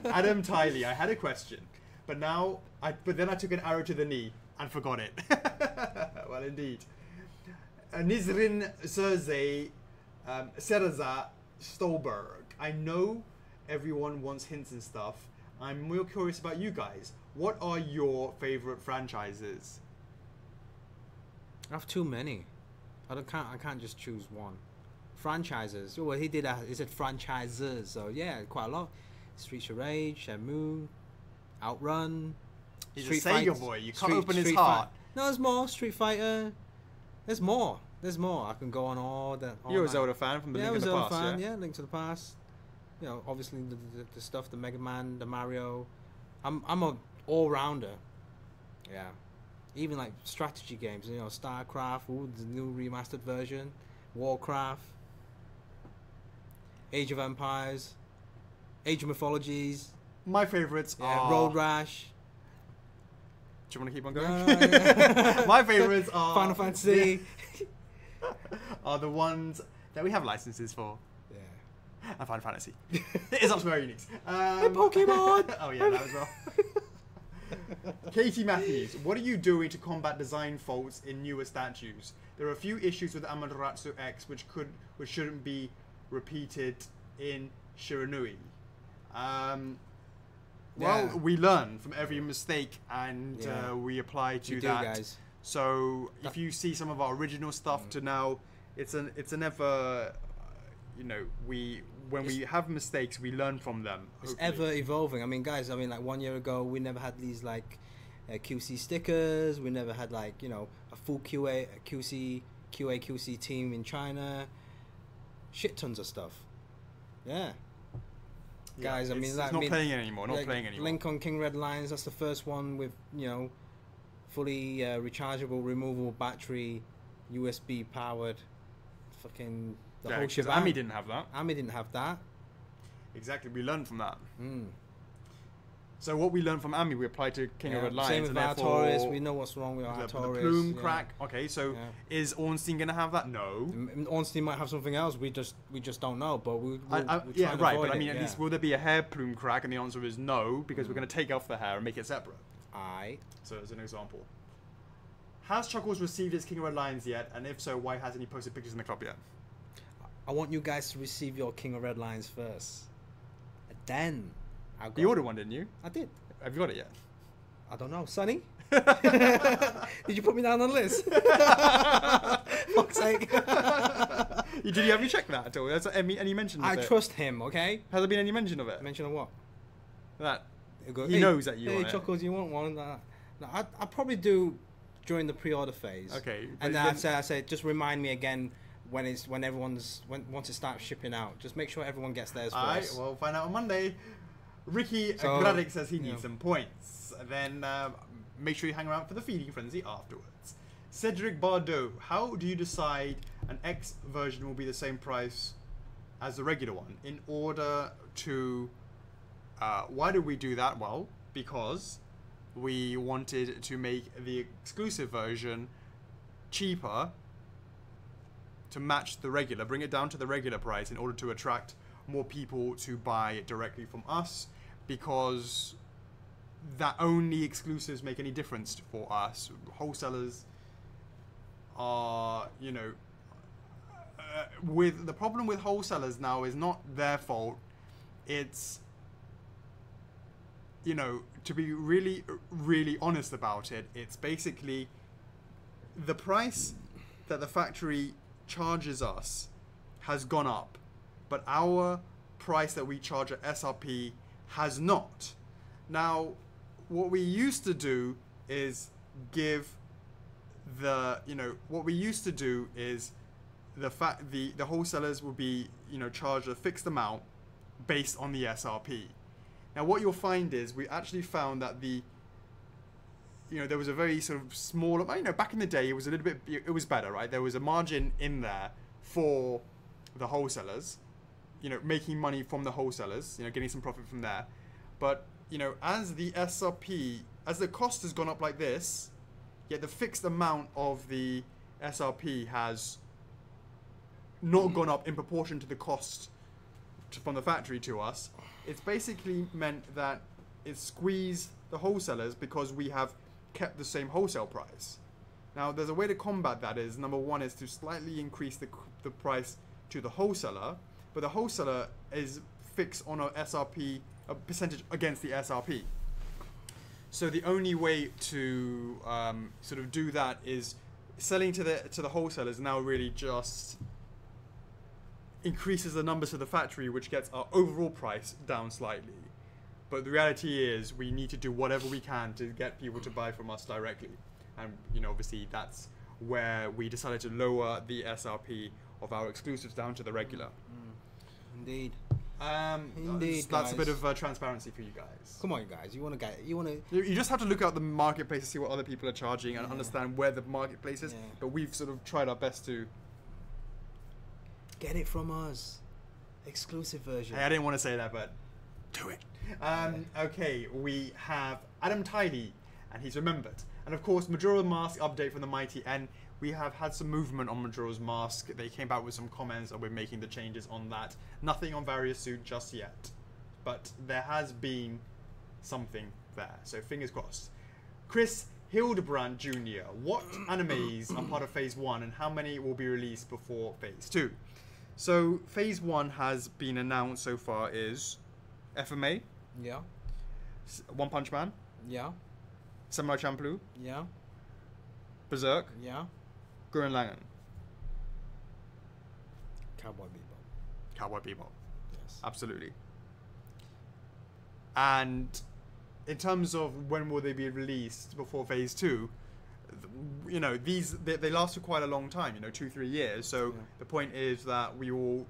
Speaker 2: Adam Tiley, I had a question, but then I took an arrow to the knee and forgot it. Well, indeed. Nizrin Serze Seraza Stolberg. I know everyone wants hints and stuff. I'm more curious about you guys. What are your favorite franchises?
Speaker 1: I have too many. I can't just choose one. Franchises. Well, he said franchises. So yeah, quite a lot. Streets of Rage, Shenmue, Outrun.
Speaker 2: He's a Sega boy. You can't open his heart.
Speaker 1: No, there's more. Street Fighter. There's more. There's more. I can go on all that.
Speaker 2: You're a Zelda fan from the Link to the Past,
Speaker 1: fan, yeah? Link to the Past. You know, obviously the stuff, the Mega Man, the Mario. I'm a all rounder. Yeah. Even like strategy games, you know, StarCraft, the new remastered version, Warcraft, Age of Empires, Age of Mythologies.
Speaker 2: My favorites are
Speaker 1: Road Rash.
Speaker 2: Do you want to keep on going?
Speaker 1: No.
Speaker 2: My favorites are
Speaker 1: Final Fantasy.
Speaker 2: Are the ones that we have licenses for.
Speaker 1: Yeah.
Speaker 2: And Final Fantasy. It is up Square Enix.
Speaker 1: And Pokemon.
Speaker 2: Oh yeah, that as well. Katie Matthews, what are you doing to combat design faults in newer statues? There are a few issues with Amaterasu X which shouldn't be repeated in Shiranui. Well, we learn from every mistake and we apply to that.
Speaker 1: Guys.
Speaker 2: So if you see some of our original stuff to now, it's an ever, you know, when we have mistakes, we learn from them.
Speaker 1: It's ever evolving. I mean, guys, like 1 year ago, we never had these like QC stickers. We never had like, you know, a full QC team in China. Shit tons of stuff. Yeah. Guys, I mean,
Speaker 2: it's not playing anymore. Not playing anymore.
Speaker 1: Link on King Red Lines. That's the first one with, you know, fully rechargeable, removable battery, USB powered, fucking the whole shit.
Speaker 2: Ami didn't have that.
Speaker 1: Ami didn't have that.
Speaker 2: Exactly. We learned from that. So what we learned from Ami, we applied to King of Red Lines.
Speaker 1: Same with Artorias. We know what's wrong with Artorias.
Speaker 2: The plume crack. Okay, so is Ornstein gonna have that? No.
Speaker 1: Ornstein might have something else. We just don't know. But we'll
Speaker 2: yeah, right. But I mean, at least will there be a hair plume crack? And the answer is no, because we're gonna take off the hair and make it separate.
Speaker 1: Aye.
Speaker 2: So as an example, has Chuckles received his King of Red Lines yet? And if so, why hasn't he posted pictures in the club yet?
Speaker 1: I want you guys to receive your King of Red Lines first. And then I'll go.
Speaker 2: You ordered one, didn't you?
Speaker 1: I did.
Speaker 2: Have you got it yet?
Speaker 1: I don't know. Sonny? Did you put me down on the list? Fuck's sake.
Speaker 2: Did you have you checked that at all? Has any mention of it?
Speaker 1: I trust him, okay?
Speaker 2: Has there been any mention of it?
Speaker 1: Mention of what?
Speaker 2: That.
Speaker 1: He
Speaker 2: knows that you want it.
Speaker 1: Hey, Chuckles, you want one? No, I'll probably do during the pre-order phase.
Speaker 2: Okay.
Speaker 1: And then I say, just remind me again once it starts shipping out. Just make sure everyone gets theirs first.
Speaker 2: Alright, we'll find out on Monday. Ricky Gradic says he needs some points. Then make sure you hang around for the feeding frenzy afterwards. Cedric Bardot, how do you decide an X version will be the same price as the regular one? In order to... why did we do that? Well, because we wanted to make the exclusive version cheaper to match the regular, bring it down to the regular price in order to attract more people to buy it directly from us, because that only exclusives make any difference for us. Wholesalers are, with the problem with wholesalers now is not their fault. It's, to be really, really honest about it, it's basically the price that the factory charges us has gone up, but our price that we charge at SRP has not. Now, what we used to do is the wholesalers will be, charged a fixed amount based on the SRP. Now, what you'll find is we actually found that there was a very sort of small, back in the day, it was a little bit, it was better, right? There was a margin in there for the wholesalers, making money from the wholesalers, getting some profit from there. But, as the SRP, as the cost has gone up like this, yet the fixed amount of the SRP has not gone up in proportion to the cost from the factory to us, it's basically meant that it squeezed the wholesalers because we have kept the same wholesale price. Now, there's a way to combat that. Is number one is to slightly increase the price to the wholesaler, but the wholesaler is fixed on a SRP, a percentage against the SRP. So the only way to sort of do that is selling to the wholesalers now really just increases the numbers to the factory, which gets our overall price down slightly. But the reality is we need to do whatever we can to get people to buy from us directly. And, obviously that's where we decided to lower the SRP of our exclusives down to the regular.
Speaker 1: Indeed.
Speaker 2: Indeed, that's a bit of transparency for you guys.
Speaker 1: Come on, guys.
Speaker 2: You just have to look at the marketplace to see what other people are charging and understand where the marketplace is. But we've sort of tried our best to
Speaker 1: get it from us. Exclusive version.
Speaker 2: Hey, I didn't want to say that, but do it. Okay, we have Adam Tiley, and he's remembered. And of course, Majora's Mask update from the Mighty N. We have had some movement on Majora's Mask. They came back with some comments, and we're making the changes on that. Nothing on Various Suit just yet, but there has been something there. So fingers crossed. Chris Hildebrand Jr. What animes are part of Phase 1, and how many will be released before Phase 2? So Phase 1 has been announced so far is FMA.
Speaker 1: Yeah.
Speaker 2: One Punch Man.
Speaker 1: Yeah.
Speaker 2: Samurai Champloo.
Speaker 1: Yeah.
Speaker 2: Berserk.
Speaker 1: Yeah.
Speaker 2: Gurren Lagann.
Speaker 1: Cowboy Bebop.
Speaker 2: Cowboy Bebop.
Speaker 1: Yes.
Speaker 2: Absolutely. And in terms of when will they be released before Phase 2, these they last for quite a long time, 2-3 years. So the point is that we will.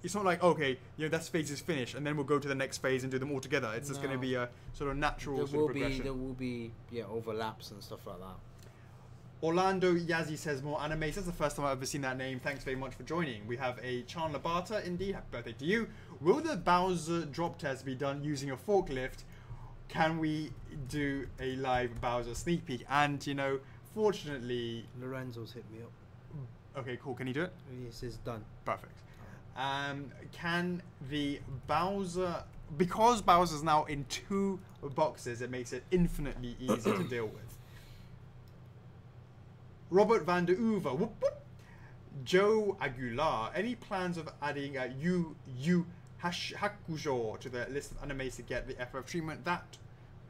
Speaker 2: It's not like, okay, that phase is finished and then we'll go to the next phase and do them all together. It's just going to be a sort of natural progression.
Speaker 1: There will be overlaps and stuff like that.
Speaker 2: Orlando Yazzie says more animes. That's the first time I've ever seen that name. Thanks very much for joining. We have a Chandler Barter. Indeed, happy birthday to you. Will the Bowser drop test be done using a forklift? Can we do a live Bowser sneak peek? And, fortunately...
Speaker 1: Lorenzo's hit me up.
Speaker 2: Okay, cool. Can you do it?
Speaker 1: He says done.
Speaker 2: Perfect. Can the Bowser... Because Bowser's now in 2 boxes, it makes it infinitely easier to deal with. Robert van der Uver. Whoop, whoop. Joe Aguilar. Any plans of adding Yu Yu Hakusho to the list of animes to get the F4F treatment? That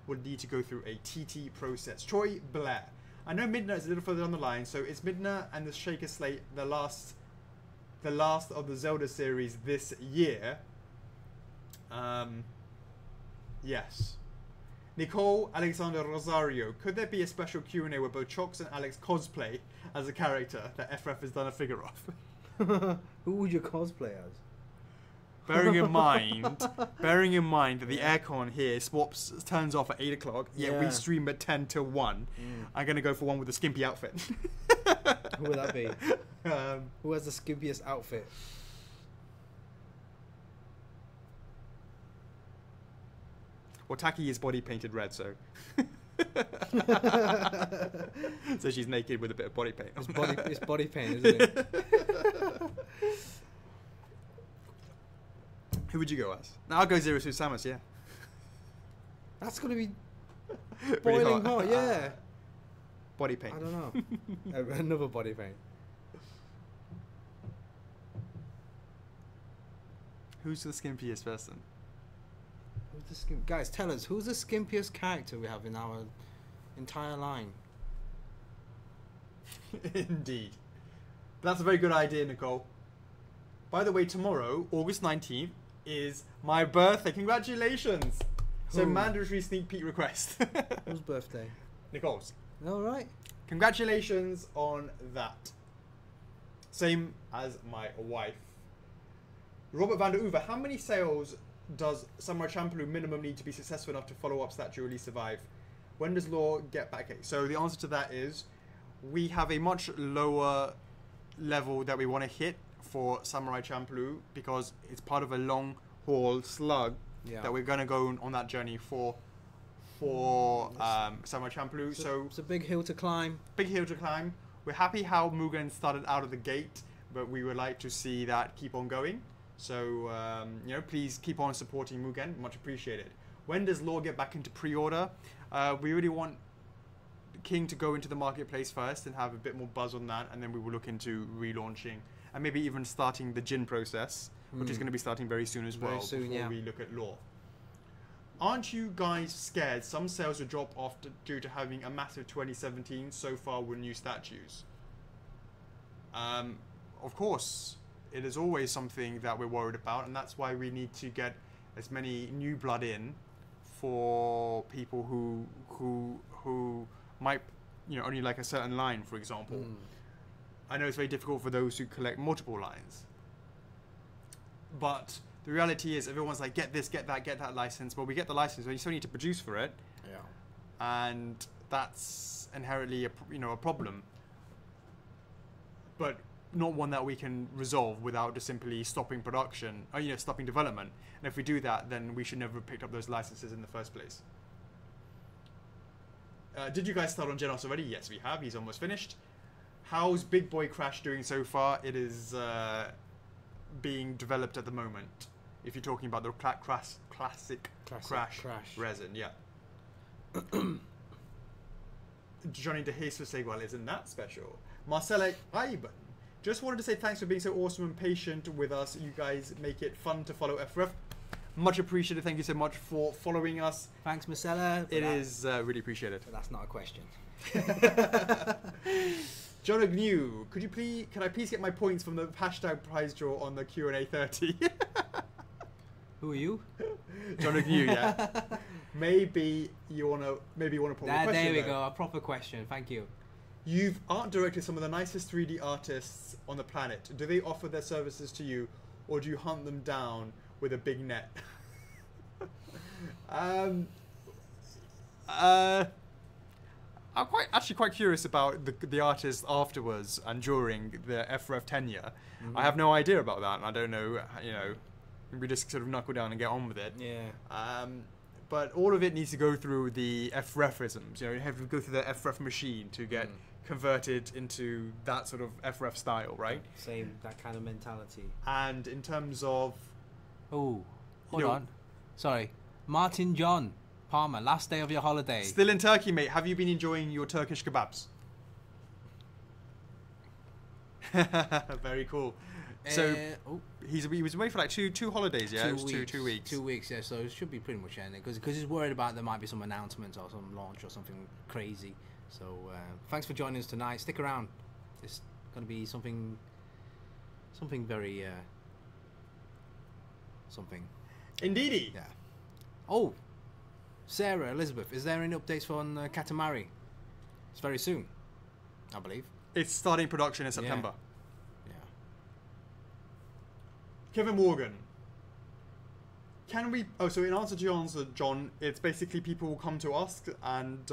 Speaker 2: would need to go through a TT process. Troy Blair. I know Midna is a little further down the line, so it's Midna and the Shaker Slate the last of the Zelda series this year. Yes. Nicole Alexander Rosario. Could there be a special Q&A where both Chocks and Alex cosplay as a character that F4F has done a figure of?
Speaker 1: Who would you cosplay as?
Speaker 2: Bearing in mind that the aircon here turns off at 8 o'clock, yet we stream at 10 till 1. I'm going to go for one with a skimpy outfit.
Speaker 1: Who would that be? Who has the skimpiest outfit?
Speaker 2: Well, Taki is body painted red, so... So she's naked with a bit of body paint.
Speaker 1: It's body paint, isn't it?
Speaker 2: Who would you go as? No, I'll go Zero Suit Samus, yeah.
Speaker 1: That's gonna be
Speaker 2: Really
Speaker 1: boiling hot, yeah.
Speaker 2: Body paint.
Speaker 1: I don't know. Another body paint.
Speaker 2: Who's the skimpiest person?
Speaker 1: Guys, tell us, who's the skimpiest character we have in our entire line?
Speaker 2: Indeed. That's a very good idea, Nicole. By the way, tomorrow, August 19th, is my birthday. Congratulations! So, mandatory sneak peek request.
Speaker 1: Whose birthday?
Speaker 2: Nicole's.
Speaker 1: All right.
Speaker 2: Congratulations on that. Same as my wife. Robert van der Uwe, how many sales does Samurai Champloo minimum need to be successful enough to follow up statue release survive? When does Law get back? Okay, so the answer to that is we have a much lower level that we want to hit for Samurai Champloo because it's part of a long haul slug that we're going to go on that journey for Samurai Champloo. So
Speaker 1: it's a big hill to climb.
Speaker 2: Big hill to climb. We're happy how Mugen started out of the gate, but we would like to see that keep on going. So, you know, please keep on supporting Mugen. Much appreciated. When does Law get back into pre-order? We really want King to go into the marketplace first and have a bit more buzz on that, and then we will look into relaunching and maybe even starting the Jin process, which is going to be starting very soon as well, before we look at Law. Aren't you guys scared some sales will drop off due to having a massive 2017 so far with new statues? Of course. It is always something that we're worried about, and that's why we need to get as many new blood in for people who might, you know, only like a certain line, for example. I know it's very difficult for those who collect multiple lines, but the reality is everyone's like, get this, get that license. Well, we get the license, but you still need to produce for it, and that's inherently a problem, but not one that we can resolve without just simply stopping production, or stopping development. And if we do that, then we should never have picked up those licenses in the first place. Did you guys start on Genos already? Yes, we have. He's almost finished. How's Big Boy Crash doing so far? It is being developed at the moment. If you're talking about the classic Crash resin, yeah. Johnny DeHees will say, well, isn't that special? Marcella Iben. Just wanted to say thanks for being so awesome and patient with us. You guys make it fun to follow F4F. Much appreciated. Thank you so much for following us.
Speaker 1: Thanks, Marcella.
Speaker 2: It is really appreciated.
Speaker 1: But that's not a question.
Speaker 2: John Agnew, can I please get my points from the hashtag prize draw on the Q&A 30?
Speaker 1: Who are you?
Speaker 2: John Agnew, yeah. Maybe you wanna put a question.
Speaker 1: There we go, a proper question. Thank you.
Speaker 2: You've art directed some of the nicest 3D artists on the planet. Do they offer their services to you, or do you hunt them down with a big net? I'm actually quite curious about the artists afterwards and during the F4F tenure. I have no idea about that, and I don't know, we just sort of knuckle down and get on with it.
Speaker 1: Yeah.
Speaker 2: But all of it needs to go through the F4F-isms. You have to go through the F4F machine to get converted into that sort of F4F style, right?
Speaker 1: Same, that kind of mentality.
Speaker 2: And in terms of...
Speaker 1: Oh, hold on. Sorry. Martin John Palmer, last day of your holiday.
Speaker 2: Still in Turkey, mate. Have you been enjoying your Turkish kebabs? Very cool. So he was away for like two holidays, yeah? 2 weeks.
Speaker 1: 2 weeks, yeah. So it should be pretty much ending because he's worried about there might be some announcements or some launch or something crazy. So thanks for joining us tonight. Stick around. It's going to be something very something.
Speaker 2: Indeedy.
Speaker 1: Yeah. Oh, Sarah Elizabeth, is there any updates on Katamari? It's very soon, I believe.
Speaker 2: It's starting production in September.
Speaker 1: Yeah.
Speaker 2: Kevin Morgan. Can we... Oh, so in answer to your answer, John, it's basically people will come to us and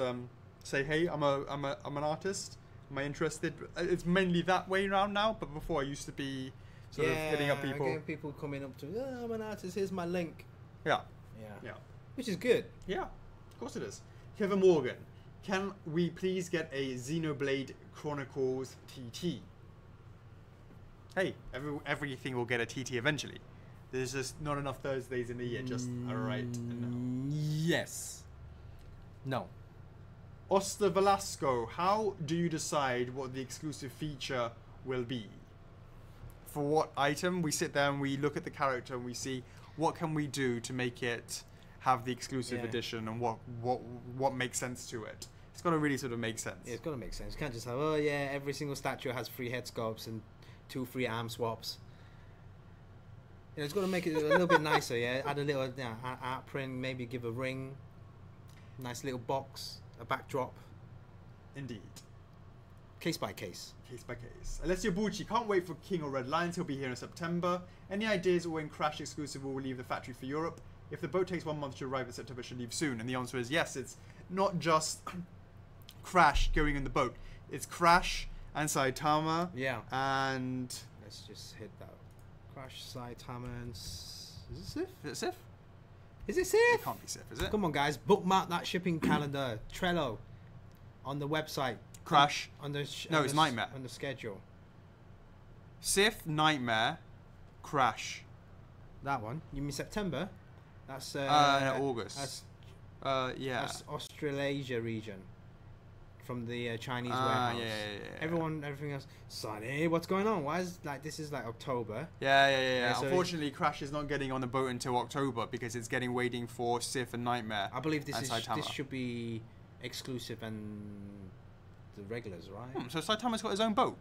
Speaker 2: say, hey, I'm an artist. Am I interested? It's mainly that way around now, but before I used to be sort of hitting up people.
Speaker 1: Again, people coming up to me, oh, I'm an artist, here's my link.
Speaker 2: Yeah.
Speaker 1: Yeah. Which is good.
Speaker 2: Yeah, of course it is. Kevin Morgan. Can we please get a Xenoblade Chronicles TT? Hey, everything will get a TT eventually. There's just not enough Thursdays in the year, just alright.
Speaker 1: Yes. No.
Speaker 2: Oster Velasco, how do you decide what the exclusive feature will be? For what item? We sit there and we look at the character and we see what can we do to make it have the exclusive edition, and what makes sense to it. It's got to really sort of make sense.
Speaker 1: Yeah, it's got to make sense. You can't just have, oh yeah, every single statue has 3 head sculpts and 2 free arm swaps. You know, it's got to make it a little bit nicer, yeah. Add a little art print, maybe give a ring, nice little box, a backdrop.
Speaker 2: Indeed.
Speaker 1: Case by case.
Speaker 2: Case by case. Alessio Bucci, can't wait for King or Red Lions. He'll be here in September. Any ideas when Crash exclusive will leave the factory for Europe? If the boat takes 1 month to arrive in September, it should leave soon. And the answer is yes. It's not just Crash going in the boat. It's Crash and Saitama.
Speaker 1: Yeah.
Speaker 2: And
Speaker 1: let's just hit that. Crash, Saitama, and is it Sif?
Speaker 2: Is it Sif?
Speaker 1: Is it Sif?
Speaker 2: It can't be Sif, is it?
Speaker 1: Come on, guys. Bookmark that shipping calendar. Trello. On the website.
Speaker 2: Crash.
Speaker 1: On the
Speaker 2: no, it's Nightmare.
Speaker 1: On the schedule.
Speaker 2: Sif, Nightmare, Crash.
Speaker 1: That one. You mean September? That's
Speaker 2: August.
Speaker 1: That's
Speaker 2: yeah.
Speaker 1: That's Australasia region. From the Chinese warehouse.
Speaker 2: Yeah.
Speaker 1: Everything else. Sonny, what's going on? Why is this is like October?
Speaker 2: Yeah.
Speaker 1: So
Speaker 2: unfortunately, Crash is not getting on the boat until October because it's waiting for Sif and Nightmare.
Speaker 1: I believe this
Speaker 2: Saitama.
Speaker 1: should be exclusive and the regulars, right?
Speaker 2: So Saitama's got his own boat.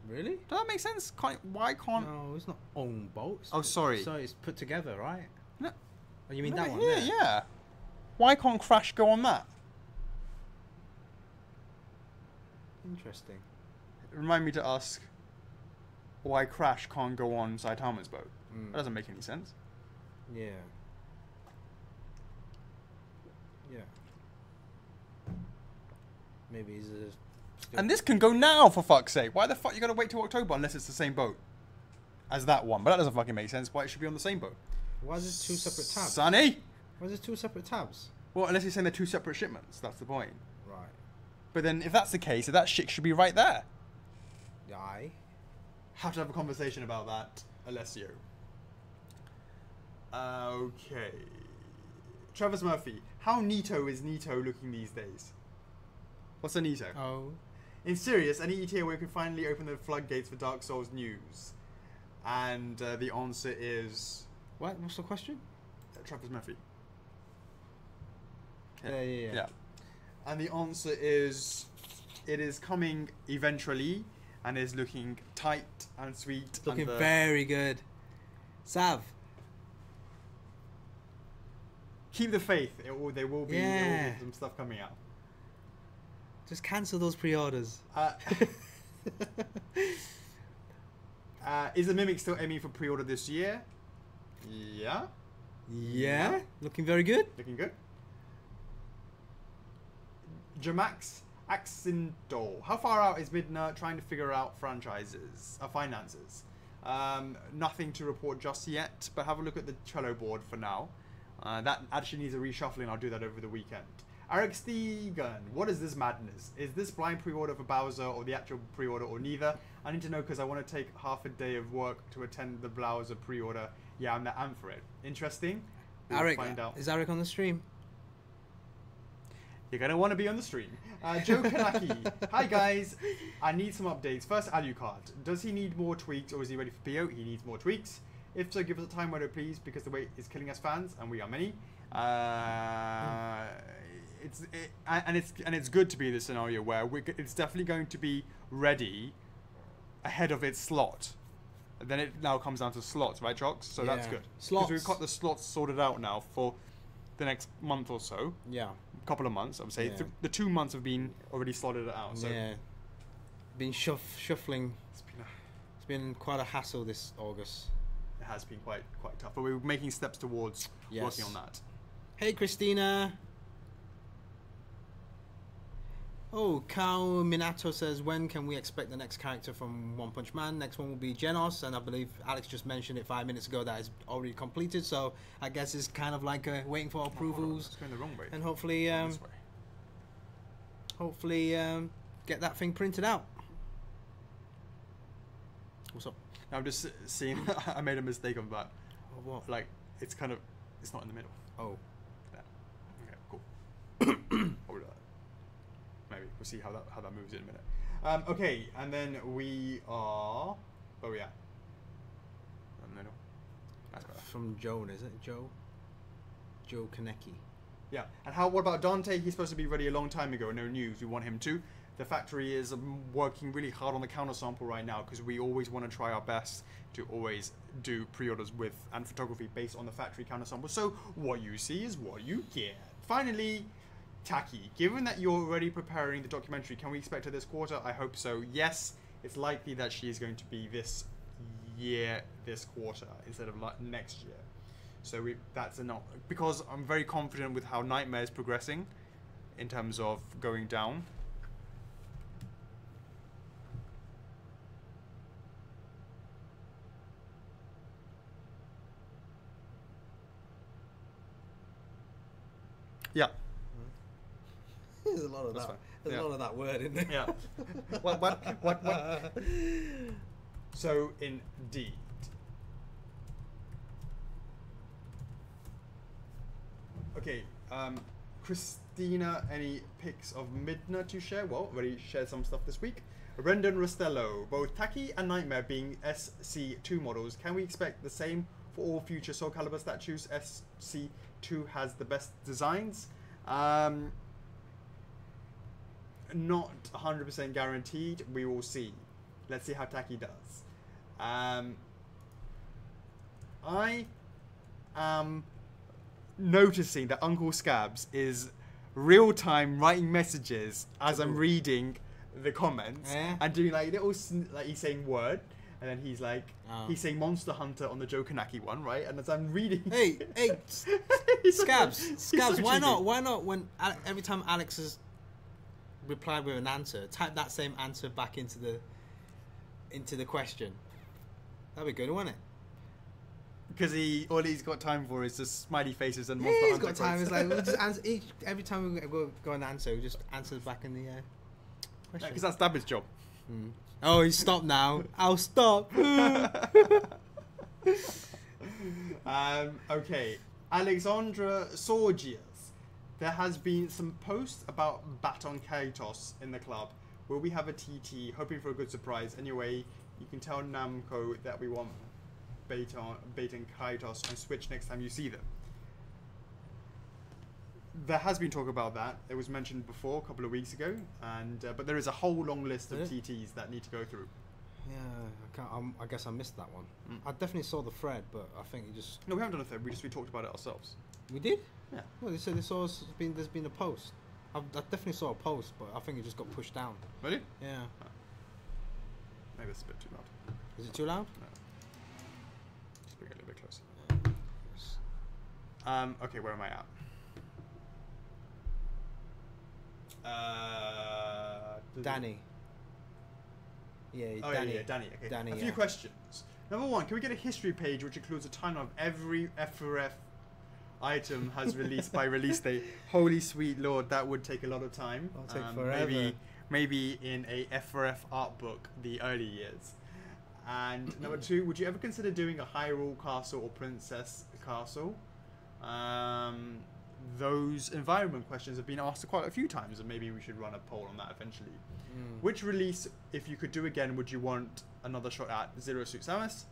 Speaker 1: Really?
Speaker 2: Does that make sense? Why can't?
Speaker 1: No, it's not own boat.
Speaker 2: Oh, sorry.
Speaker 1: So it's put together, right?
Speaker 2: No.
Speaker 1: Oh, you mean that one?
Speaker 2: Here, yeah. Why can't Crash go on that?
Speaker 1: Interesting.
Speaker 2: Remind me to ask why Crash can't go on Saitama's boat. That doesn't make any sense.
Speaker 1: Yeah. Maybe he's a...
Speaker 2: And this can go now, for fuck's sake. Why the fuck you gotta wait till October unless it's the same boat as that one? But that doesn't fucking make sense. Why it should be on the same boat?
Speaker 1: Why is it 2 separate tabs?
Speaker 2: Sonny!
Speaker 1: Why is it 2 separate tabs?
Speaker 2: Well, unless you're saying they're 2 separate shipments. That's the point.
Speaker 1: Right.
Speaker 2: But then if that's the case, that shit should be right there.
Speaker 1: I
Speaker 2: have to have a conversation about that, Alessio. Okay. Travis Murphy. How neato is Neato looking these days? What's a Neato?
Speaker 1: Oh.
Speaker 2: In serious, any ETA where we can finally open the floodgates for Dark Souls news? And the answer is...
Speaker 1: What? What's the question?
Speaker 2: Travis Murphy.
Speaker 1: Yeah.
Speaker 2: And the answer is... It is coming eventually and is looking tight and sweet.
Speaker 1: Looking very good. Sav.
Speaker 2: Keep the faith. There will be some stuff coming out.
Speaker 1: Just cancel those pre-orders.
Speaker 2: Is the Mimic still aiming for pre-order this year? Yeah.
Speaker 1: Yeah. Looking very good.
Speaker 2: Looking good. Jamax Axindol. How far out is Midna trying to figure out finances? Nothing to report just yet, but have a look at the Trello board for now. That actually needs a reshuffling. I'll do that over the weekend. Eric Stegan, what is this madness? Is this blind pre-order for Bowser or the actual pre-order or neither? I need to know because I want to take half a day of work to attend the Bowser pre-order. Yeah, I'm for it. Interesting.
Speaker 1: Eric,
Speaker 2: find out.
Speaker 1: Is Eric on the stream?
Speaker 2: You're going to want to be on the stream. Joe Kanaki. Hi guys. I need some updates. First, Alucard. Does he need more tweaks or is he ready for PO? He needs more tweaks. If so, give us a time window please because the wait is killing us fans and we are many. It's good to be in this scenario where it's definitely going to be ready ahead of its slot. And then it now comes down to slots, right, Chocks? So that's good.
Speaker 1: Slots.
Speaker 2: Because we've got the slots sorted out now for the next month or so.
Speaker 1: Yeah.
Speaker 2: A couple of months, I would say.
Speaker 1: Yeah.
Speaker 2: The 2 months have been already slotted out. So
Speaker 1: yeah. Been shuffling. It's been quite a hassle this August.
Speaker 2: It has been quite tough, but we're making steps towards working on that.
Speaker 1: Hey, Christina. Oh, Kao Minato says, when can we expect the next character from One Punch Man? Next one will be Genos, and I believe Alex just mentioned it 5 minutes ago that is already completed, so I guess it's kind of like waiting for approvals.
Speaker 2: It's going the wrong way.
Speaker 1: And hopefully...
Speaker 2: this way.
Speaker 1: hopefully get that thing printed out. What's up?
Speaker 2: I'm just seeing. I made a mistake of that.
Speaker 1: Oh, what?
Speaker 2: Like it's kind of. It's not in the middle.
Speaker 1: Oh.
Speaker 2: There. Okay. Cool. Hold that. Maybe we'll see how that moves in a minute. Okay, and then we are. Where are we at? In the middle. That's better.
Speaker 1: From Joan, is it? Joe Kaneki.
Speaker 2: Yeah, and what about Dante? He's supposed to be ready a long time ago. No news. We want him to. The factory is working really hard on the counter sample right now because we always want to try our best to always do pre-orders with and photography based on the factory counter sample. So what you see is what you get. Finally, Taki, given that you're already preparing the documentary, can we expect her this quarter? I hope so. Yes, it's likely that she is going to be this quarter instead of next year. So that's a not, because I'm very confident with how Nightmare is progressing in terms of going down. Yeah.
Speaker 1: There's a lot of that. There's a lot of that word in there.
Speaker 2: Yeah. What? So indeed. Okay. Christina, any pics of Midna to share? Well, already shared some stuff this week. Rendon Rostello, both Taki and Nightmare being SC2 models. Can we expect the same for all future Soul Calibur statues? SC2 has the best designs. Not 100% guaranteed. We will see. Let's see how Taki does. I am noticing that Uncle Scabs is real-time writing messages as I'm reading the comments and doing like little like he's saying word and then he's like he's saying Monster Hunter on the Jokanaki one, right? And as I'm reading,
Speaker 1: hey, Scabs, why not when every time Alex has replied with an answer, type that same answer back into the question. That'd be good, wouldn't it?
Speaker 2: Because all he's got time for is just smiley faces and Monster Hunter.
Speaker 1: He's got time. It's like we'll just answer every time we go and answer, we just answer back in the question.
Speaker 2: Because that's Dabby's job.
Speaker 1: Oh, he's stopped now. I'll stop.
Speaker 2: Okay, Alexandra Sorgias. There has been some posts about Baton Kaitos in the club. Will we have a TT? Hoping for a good surprise. Anyway, you can tell Namco that we want Baton Kaitos on Switch next time you see them. There has been talk about that. It was mentioned before a couple of weeks ago, and but there is a whole long list of TTs that need to go through.
Speaker 1: Yeah, I guess I missed that one. I definitely saw the thread, but I think it just...
Speaker 2: No, we haven't done a thread. We talked about it ourselves.
Speaker 1: We did?
Speaker 2: Yeah.
Speaker 1: Well, they said there's been a post. I definitely saw a post, but I think it just got pushed down.
Speaker 2: Really?
Speaker 1: Yeah.
Speaker 2: Oh. Maybe it's a bit too loud.
Speaker 1: Is it too loud?
Speaker 2: No. Just bring it a little bit closer. Yes. Okay, where am I at?
Speaker 1: Danny. Yeah,
Speaker 2: oh,
Speaker 1: Danny.
Speaker 2: yeah, Danny. Okay.
Speaker 1: Danny,
Speaker 2: a few questions. Number one, can we get a history page which includes a timeline of every F4F item has released by release date? Holy sweet lord, that would take a lot of time.
Speaker 1: That'll take forever.
Speaker 2: Maybe in a F4F art book, the early years. And number two, would you ever consider doing a Hyrule castle or Princess castle? Those environment questions have been asked quite a few times, and maybe we should run a poll on that eventually. Which release, if you could do again, would you want another shot at? Zero Suit Samus?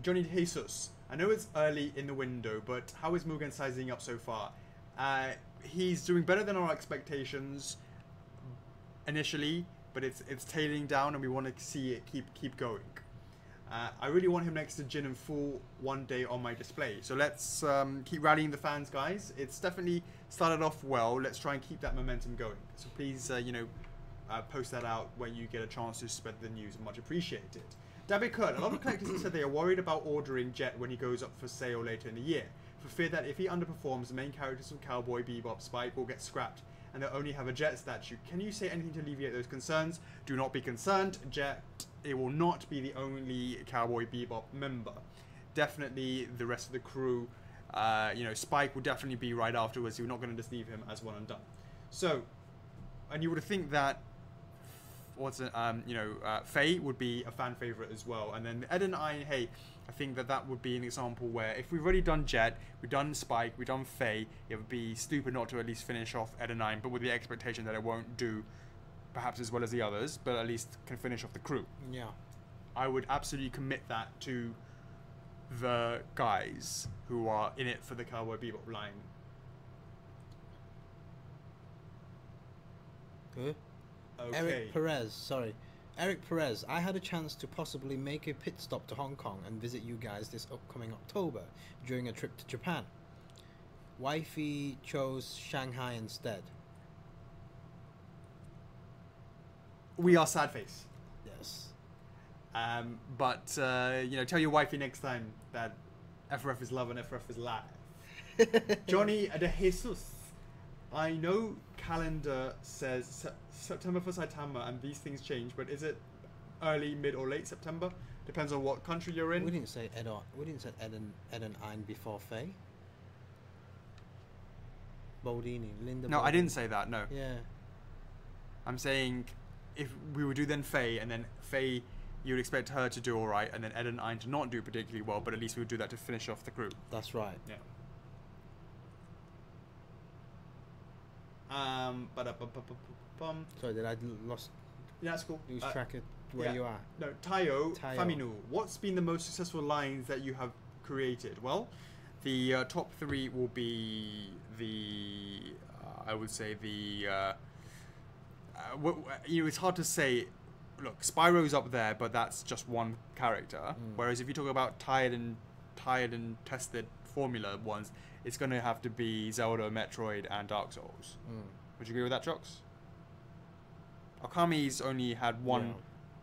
Speaker 2: Johnny Jesus. I know it's early in the window, but how is Mugen sizing up so far? He's doing better than our expectations initially, but it's tailing down, and we want to see it keep going. I really want him next to Jin and Fool one day on my display. So let's keep rallying the fans, guys. It's definitely started off well. Let's try and keep that momentum going. So please, post that out when you get a chance to spread the news. Much appreciated. David Kurt, a lot of collectors have said they are worried about ordering Jet when he goes up for sale later in the year, for fear that if he underperforms, the main characters of Cowboy Bebop Spike will get scrapped, and they'll only have a Jet statue. Can you say anything to alleviate those concerns? Do not be concerned. Jet, it will not be the only Cowboy Bebop member. Definitely the rest of the crew Spike will definitely be right afterwards. You're not going to just leave him as one and done. So, and you would think that Faye would be a fan favorite as well. And then Ed and I think that would be an example where if we've already done Jet, we've done Spike, we've done Faye, it would be stupid not to at least finish off Ed and I, but with the expectation that it won't do perhaps as well as the others, but at least can finish off the crew.
Speaker 1: Yeah.
Speaker 2: I would absolutely commit that to the guys who are in it for the Cowboy Bebop line.
Speaker 1: Who?
Speaker 2: Okay.
Speaker 1: Eric Perez, I had a chance to possibly make a pit stop to Hong Kong and visit you guys this upcoming October during a trip to Japan. Wifey chose Shanghai instead.
Speaker 2: We are sad face.
Speaker 1: Yes.
Speaker 2: But tell your wifey next time that F4F is love and F4F is life. Johnny De Jesus. I know calendar says September for Saitama and these things change, but is it early, mid, or late September? Depends on what country you're in.
Speaker 1: We didn't say Ed and Ein before Faye. Boldini, Linda.
Speaker 2: No,
Speaker 1: Boldini.
Speaker 2: I didn't say that. No.
Speaker 1: Yeah.
Speaker 2: I'm saying if we would do then Faye, and then Faye, you would expect her to do all right, and then Ed and Ein to not do particularly well, but at least we would do that to finish off the group.
Speaker 1: That's right.
Speaker 2: Yeah.
Speaker 1: Sorry, did I lost?
Speaker 2: Yeah, that's cool.
Speaker 1: Lose track of where you are.
Speaker 2: No, Tayo Faminu. What's been the most successful lines that you have created? Well, the top three will be the. I would say the. It's hard to say. Look, Spyro's up there, but that's just one character. Whereas if you talk about tired and tested formula ones, it's going to have to be Zelda, Metroid, and Dark Souls. Would you agree with that, Chocks? Okami's only had one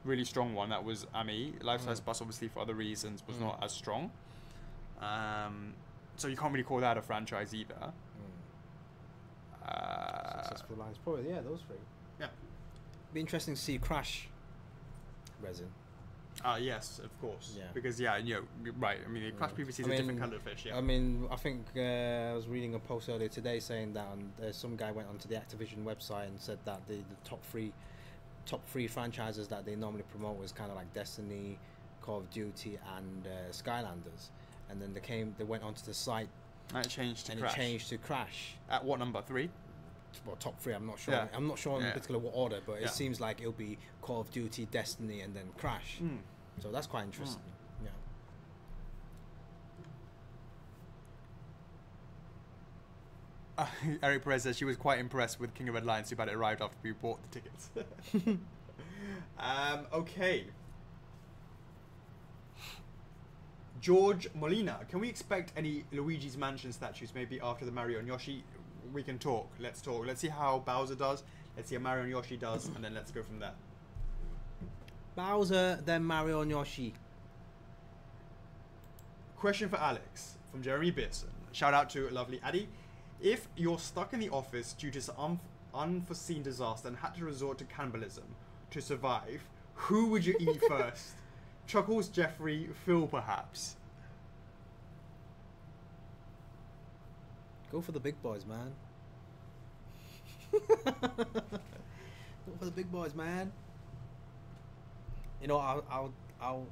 Speaker 2: really strong one. That was Ami. Life Size Bus, obviously, for other reasons, was not as strong. So you can't really call that a franchise either.
Speaker 1: Successful lines, probably. Yeah, those three.
Speaker 2: Yeah.
Speaker 1: Be interesting to see Crash resin.
Speaker 2: Yes, of course.
Speaker 1: Yeah.
Speaker 2: Because right. I mean, Crash previously is a different kind of fish. Yeah.
Speaker 1: I mean, I think I was reading a post earlier today saying that some guy went onto the Activision website and said that the top three franchises that they normally promote was kind of like Destiny, Call of Duty, and Skylanders, and then they went onto the site.
Speaker 2: And it changed to Crash. At what number? 3?
Speaker 1: Well, top 3. I'm not sure.
Speaker 2: Yeah.
Speaker 1: I'm not sure in particular what order, but it
Speaker 2: Yeah.
Speaker 1: seems like it'll be Call of Duty, Destiny, and then Crash. So that's quite interesting. Yeah.
Speaker 2: Eric Perez says she was quite impressed with King of Red Lions. Too bad it arrived after we bought the tickets. Okay. George Molina, can we expect any Luigi's Mansion statues maybe after the Mario and Yoshi? We can talk. Let's talk. Let's see how Bowser does. Let's see how Mario and Yoshi does, and then let's go from there.
Speaker 1: Bowser, then Mario and Yoshi.
Speaker 2: Question for Alex from Jeremy Beerson. Shout out to lovely Addy. If you're stuck in the office due to some unforeseen disaster and had to resort to cannibalism to survive, who would you eat first? Chuckles, Jeffrey, Phil, perhaps?
Speaker 1: Go for the big boys, man. Go for the big boys, man. You know, I'll.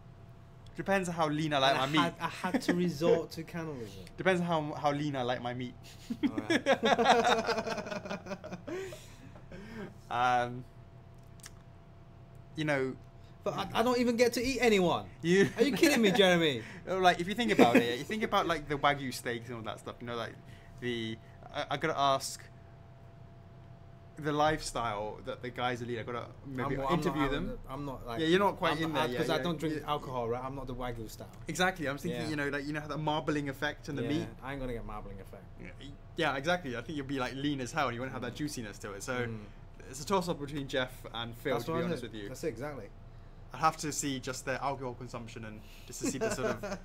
Speaker 2: Depends on how lean I like my meat.
Speaker 1: I had to resort to cannibalism.
Speaker 2: Depends on how lean I like my meat.
Speaker 1: But I don't even get to eat anyone. Are you kidding me, Jeremy?
Speaker 2: Like, if you think about it, you think about like the Wagyu steaks and all that stuff. Like I gotta ask the lifestyle that the guys lead. I gotta maybe interview them.
Speaker 1: I'm not like.
Speaker 2: Yeah, you're not quite in there
Speaker 1: because I don't drink alcohol, right? I'm not the Wagyu style.
Speaker 2: Exactly. I'm thinking, how that marbling effect on the meat.
Speaker 1: I ain't gonna get marbling effect.
Speaker 2: Yeah, exactly. I think you'll be like lean as hell, and you won't have that juiciness to it. So it's a toss-up between Jeff and Phil. To be honest with you,
Speaker 1: that's it, exactly.
Speaker 2: I'd have to see just their alcohol consumption and just to see the sort of.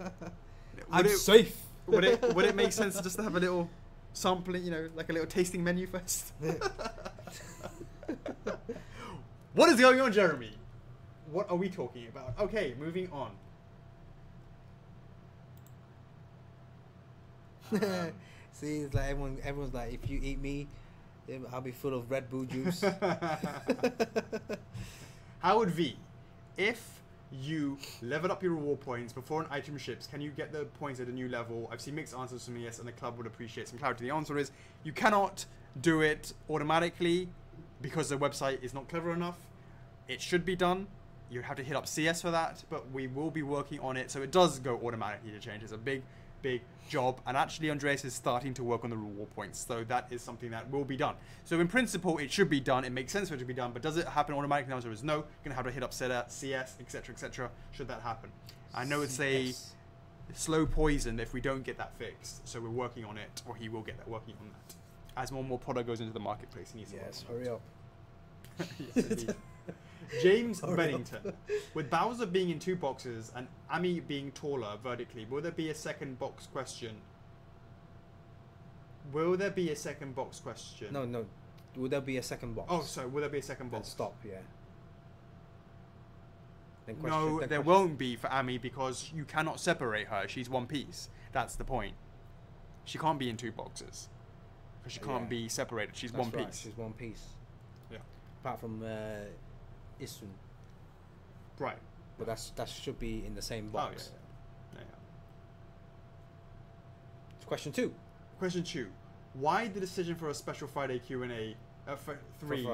Speaker 1: I'm safe.
Speaker 2: Would it make sense just to have a little sampling, like a little tasting menu first? What is going on, Jeremy? What are we talking about? Okay, moving on.
Speaker 1: See, it's like everyone's like, if you eat me, I'll be full of Red Bull juice.
Speaker 2: Howard V, if you level up your reward points before an item ships, can you get the points at a new level? I've seen mixed answers from yes, and the club would appreciate some clarity. The answer is you cannot do it automatically because the website is not clever enough. It should be done. You have to hit up CS for that, but we will be working on it, so it does go automatically to change. It's a big job, and actually Andreas is starting to work on the reward points, so that is something that will be done. So in principle, it should be done. It makes sense for it to be done, but does it happen automatically? The answer is no. You're gonna have to hit up setter, CS, etc., should that happen. I know it's a slow poison if we don't get that fixed, so we're working on it, or he will get that working on that. As more and more product goes into the marketplace, he needs to
Speaker 1: Yes, hurry up.
Speaker 2: Yes, indeed. James Bennington. With Bowser being in 2 boxes and Ami being taller vertically, will there be a second box question? Will there be a second box question?
Speaker 1: No. Will there be a second box?
Speaker 2: Oh, sorry. Will there be a second box?
Speaker 1: Then stop, yeah. Then
Speaker 2: No, there won't be for Ami because you cannot separate her. She's one piece. That's the point. She can't be in 2 boxes. Because she can't be separated. She's one piece.
Speaker 1: She's one piece.
Speaker 2: Yeah.
Speaker 1: Apart from Isun.
Speaker 2: Right.
Speaker 1: But that should be in the same box.
Speaker 2: Oh, yeah.
Speaker 1: Question 2.
Speaker 2: Question 2. Why the decision for a special Friday Q&A? For 3.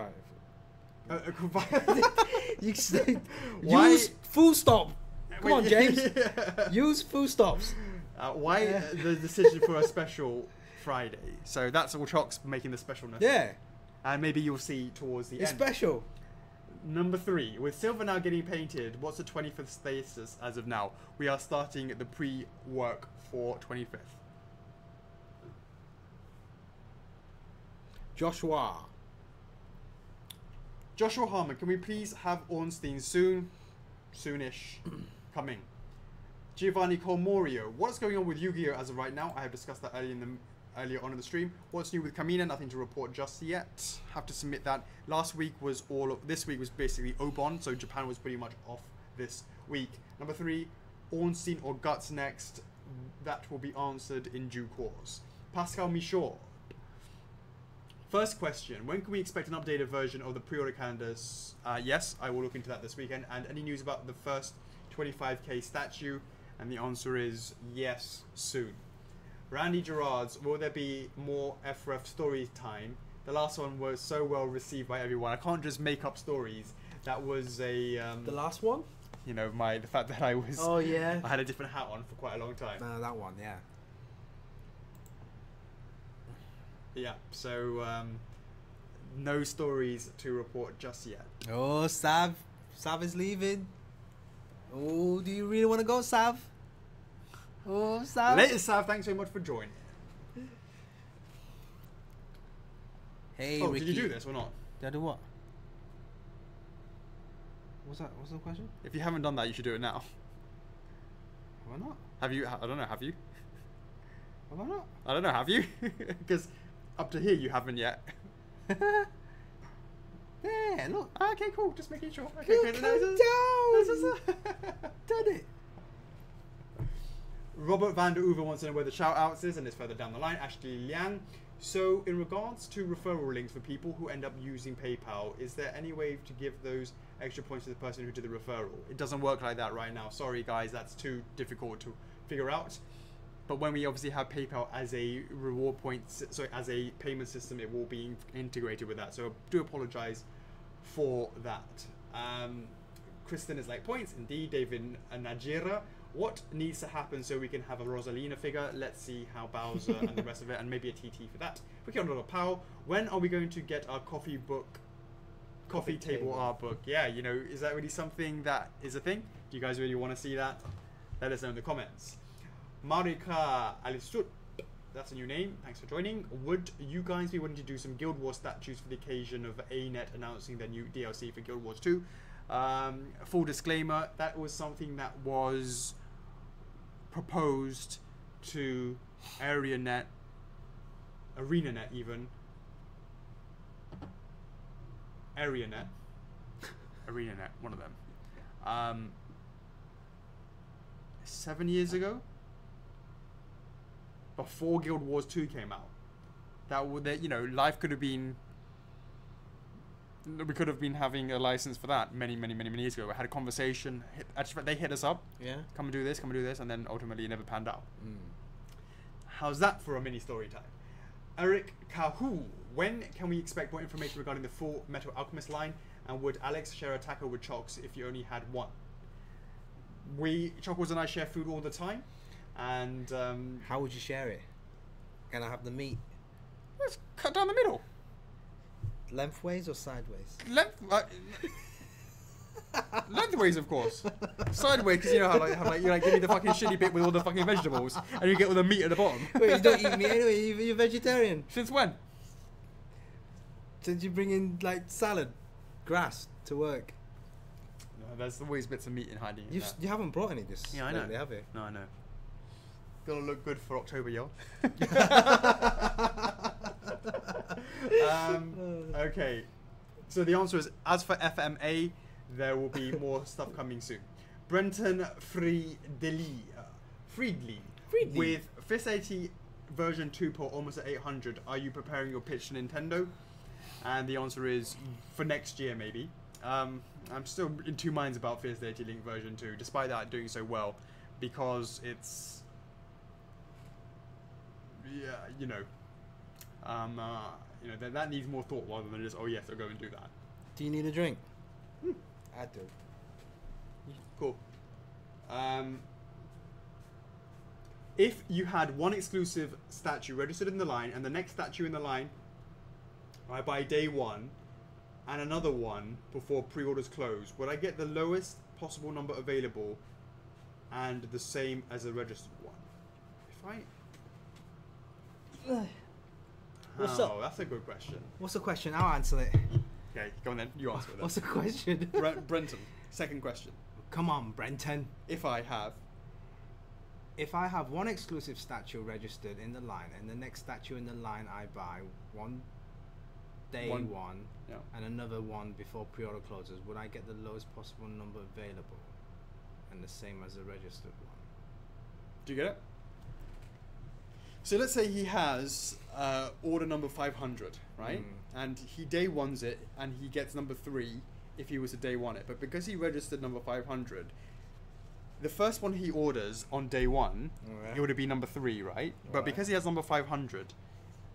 Speaker 1: You say,
Speaker 2: Why?
Speaker 1: use full stop. Come on, James.
Speaker 2: Yeah.
Speaker 1: Use full stops.
Speaker 2: Why the decision for a special Friday? So that's all Chocks making the specialness.
Speaker 1: Yeah.
Speaker 2: And maybe you'll see towards the
Speaker 1: It's
Speaker 2: end.
Speaker 1: special.
Speaker 2: Number 3. With Silver now getting painted, what's the 25th status as of now? We are starting the pre-work for 25th.
Speaker 1: Joshua
Speaker 2: Harmon, can we please have Ornstein soon? Soonish. Coming. Giovanni Colmorio, what's going on with Yu-Gi-Oh as of right now? I have discussed that earlier on in the stream. What's new with Kamina? Nothing to report just yet. Have to submit that. This week was basically Obon, so Japan was pretty much off this week. Number 3, Ornstein or Guts next. That will be answered in due course. Pascal Michaud. First question, when can we expect an updated version of the pre-order calendars? Yes, I will look into that this weekend. And any news about the first 25k statue? And the answer is yes, soon. Randy Gerards, will there be more F4F story time? The last one was so well received by everyone. I can't just make up stories. That was a...
Speaker 1: the last one?
Speaker 2: You know, the fact that I was...
Speaker 1: Oh, yeah.
Speaker 2: I had a different hat on for quite a long time.
Speaker 1: No, that one, yeah.
Speaker 2: Yeah, so no stories to report just yet.
Speaker 1: Oh, Sav is leaving. Oh, do you really want to go, Sav? Oh, Sav.
Speaker 2: Later, Sav. Thanks so much for joining.
Speaker 1: Hey,
Speaker 2: oh,
Speaker 1: Ricky.
Speaker 2: did you do this or not?
Speaker 1: Did I do what? What's the question?
Speaker 2: If you haven't done that, you should do it now.
Speaker 1: Why not?
Speaker 2: Have you? I don't know. Have you?
Speaker 1: Why not?
Speaker 2: I don't know. Have you? Because up to here, you haven't yet.
Speaker 1: Yeah, look.
Speaker 2: Okay, cool. Just making sure. Okay,
Speaker 1: Calm down. Done it.
Speaker 2: Robert van der Uver wants to know where the shout-outs is, and it's further down the line. Ashley Liang. So, in regards to referral links for people who end up using PayPal, is there any way to give those extra points to the person who did the referral? It doesn't work like that right now. Sorry, guys. That's too difficult to figure out. But when we obviously have PayPal as a reward point, as a payment system, it will be integrated with that. So I do apologize for that. Kristen is like, points. Indeed, David Najira. What needs to happen so we can have a Rosalina figure? Let's see how Bowser and the rest of it, and maybe a TT for that. Ricky Powell, when are we going to get our coffee table art book? Yeah, you know, is that really something that is a thing? Do you guys really want to see that? Let us know in the comments. Marika Alisut, that's a new name. Thanks for joining. Would you guys be willing to do some Guild Wars statues for the occasion of ANET announcing their new DLC for Guild Wars 2? Full disclaimer, that was something that was proposed to ArenaNet even. ArenaNet, one of them. 7 years ago. before Guild Wars 2 came out. That you know, life could have been. We could have been having a license for that many years ago. We had a conversation. Actually, they hit us up.
Speaker 1: Yeah.
Speaker 2: Come and do this, and then ultimately it never panned out.
Speaker 1: Mm.
Speaker 2: How's that for a mini story time? Eric Kahu, when can we expect more information regarding the full Metal Alchemist line? And would Alex share a taco with Chocks if you only had one? Chocks and I share food all the time. And
Speaker 1: how would you share it? Can I have the meat?
Speaker 2: Let's cut down the middle.
Speaker 1: Lengthways or sideways?
Speaker 2: Lengthways, of course. Sideways, because you know how like you like give me the fucking shitty bit with all the fucking vegetables, and you get all the meat at the bottom.
Speaker 1: Wait, you don't eat meat anyway. You're vegetarian.
Speaker 2: Since when?
Speaker 1: Since you bring in like salad, grass to work.
Speaker 2: No, there's always bits of meat in hiding.
Speaker 1: You haven't brought any this.
Speaker 2: Yeah, I know.
Speaker 1: Lately, have you?
Speaker 2: No, I know. Gotta look good for October, yo. Okay. So the answer is, as for FMA, there will be more stuff coming soon. Brenton Friedli. With Fist 80 version 2 Pro almost at 800, are you preparing your pitch to Nintendo? And the answer is for next year, maybe. I'm still in two minds about Fist 80 Link version 2, despite that doing so well, because it's, yeah, you know, that needs more thought rather than just, oh yes, I'll go and do that.
Speaker 1: Do you need a drink? I do.
Speaker 2: Cool. If you had one exclusive statue registered in the line and the next statue in the line by day one and another one before pre-orders close, would I get the lowest possible number available and the same as a registered one?
Speaker 1: What's up?
Speaker 2: That's a good question.
Speaker 1: What's the question? I'll answer it.
Speaker 2: Okay, go on then. You answer it.
Speaker 1: What's the question?
Speaker 2: Brenton, second question.
Speaker 1: Come on, Brenton.
Speaker 2: If I have
Speaker 1: one exclusive statue registered in the line and the next statue in the line I buy one,
Speaker 2: yeah,
Speaker 1: and another one before pre-order closes, would I get the lowest possible number available and the same as the registered one?
Speaker 2: Do you get it? So let's say he has order number 500, right? And he day ones it, and he gets number 3 if he was to day one it. But because he registered number 500, the first one he orders on day one, it would be number 3, right? But because he has number 500,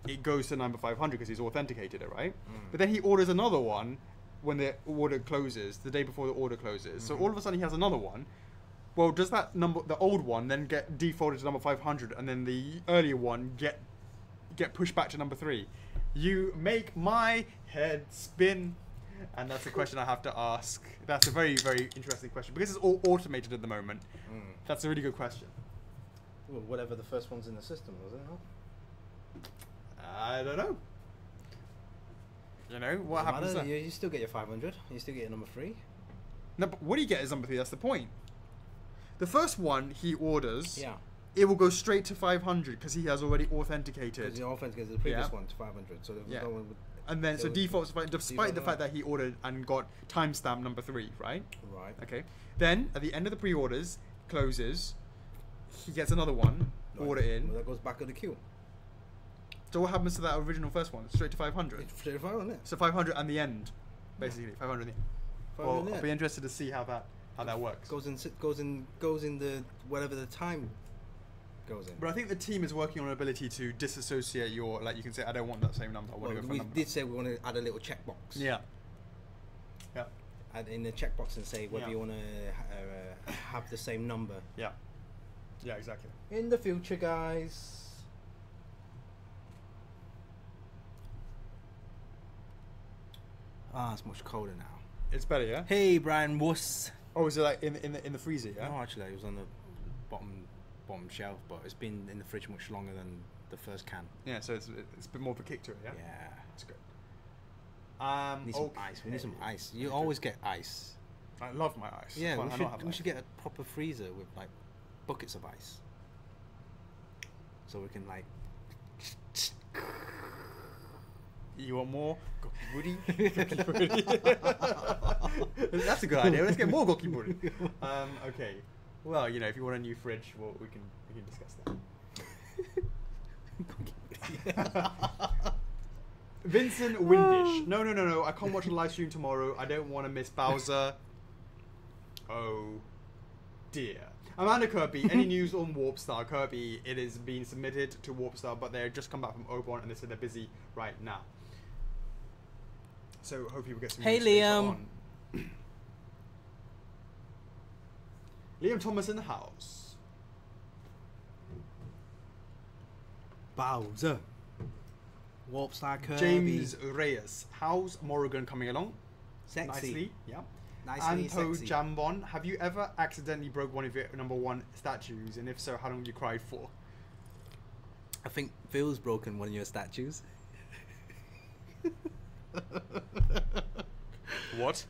Speaker 2: it goes to number 500 because he's authenticated it, right? But then he orders another one when the order closes, the day before the order closes. So all of a sudden he has another one. Well, does that number, the old one, then get defaulted to number 500, and then the earlier one get pushed back to number 3? You make my head spin, and that's a question I have to ask. That's a very, very interesting question because it's all automated at the moment. That's a really good question.
Speaker 1: Well, whatever the first one's in the system, was it?
Speaker 2: I don't know. You know what happens?
Speaker 1: You still get your 500. You still get your number 3.
Speaker 2: No, but what do you get is number 3? That's the point. The first one he orders,
Speaker 1: yeah,
Speaker 2: it will go straight to 500 because he has already authenticated.
Speaker 1: Because he authenticated the previous one to 500. So no one would,
Speaker 2: and then so defaults, despite the fact that he ordered and got timestamp number 3, right?
Speaker 1: Right.
Speaker 2: Okay. Then at the end of the pre-orders closes, he gets another one, order in.
Speaker 1: Well, that goes back in the queue.
Speaker 2: So what happens to that original first one? Straight to 500.
Speaker 1: It's straight to 500.
Speaker 2: So 500 and the end, basically 500 and the end. Well, I'll be interested to see how that works.
Speaker 1: Goes in the whatever the time goes in.
Speaker 2: But I think the team is working on an ability to disassociate your, like you can say, I don't want that same number. I want to go for a number.
Speaker 1: We did say we want to add a little checkbox.
Speaker 2: Yeah. Yeah.
Speaker 1: Add in the checkbox and say whether you want to have the same number.
Speaker 2: Yeah. Yeah, exactly.
Speaker 1: In the future, guys. It's much colder now.
Speaker 2: It's better, yeah.
Speaker 1: Hey, Brian Wuss.
Speaker 2: Oh, is it like in the freezer? Yeah.
Speaker 1: No, actually, it was on the bottom shelf, but it's been in the fridge much longer than the first can.
Speaker 2: Yeah, so it's a bit more of a kick to it. Yeah.
Speaker 1: Yeah,
Speaker 2: it's good.
Speaker 1: Need some ice. We need some ice. You always get ice.
Speaker 2: I love my ice.
Speaker 1: Yeah, we should get a proper freezer with like buckets of ice, so we can like.
Speaker 2: You want more goki buri? That's a good idea. Let's get more goki buri. Okay. Well, you know, if you want a new fridge, we can discuss that. Vincent Windish. No. I can't watch the live stream tomorrow. I don't want to miss Bowser. Oh, dear. Amanda Kirby, any news on Warpstar? Kirby, it is being submitted to Warpstar, but they're just come back from Oban and they said they're busy right now. So hopefully we'll get some news later on. Liam Thomas in the house.
Speaker 1: Bowser. Warpstar Kirby.
Speaker 2: James Reyes. How's Morrigan coming along?
Speaker 1: Sexy.
Speaker 2: Nicely, yeah.
Speaker 1: Nicely
Speaker 2: Anto
Speaker 1: sexy.
Speaker 2: Jambon. Have you ever accidentally broke one of your #1 statues? And if so, how long have you cried for?
Speaker 1: I think Phil's broken one of your statues.
Speaker 2: What?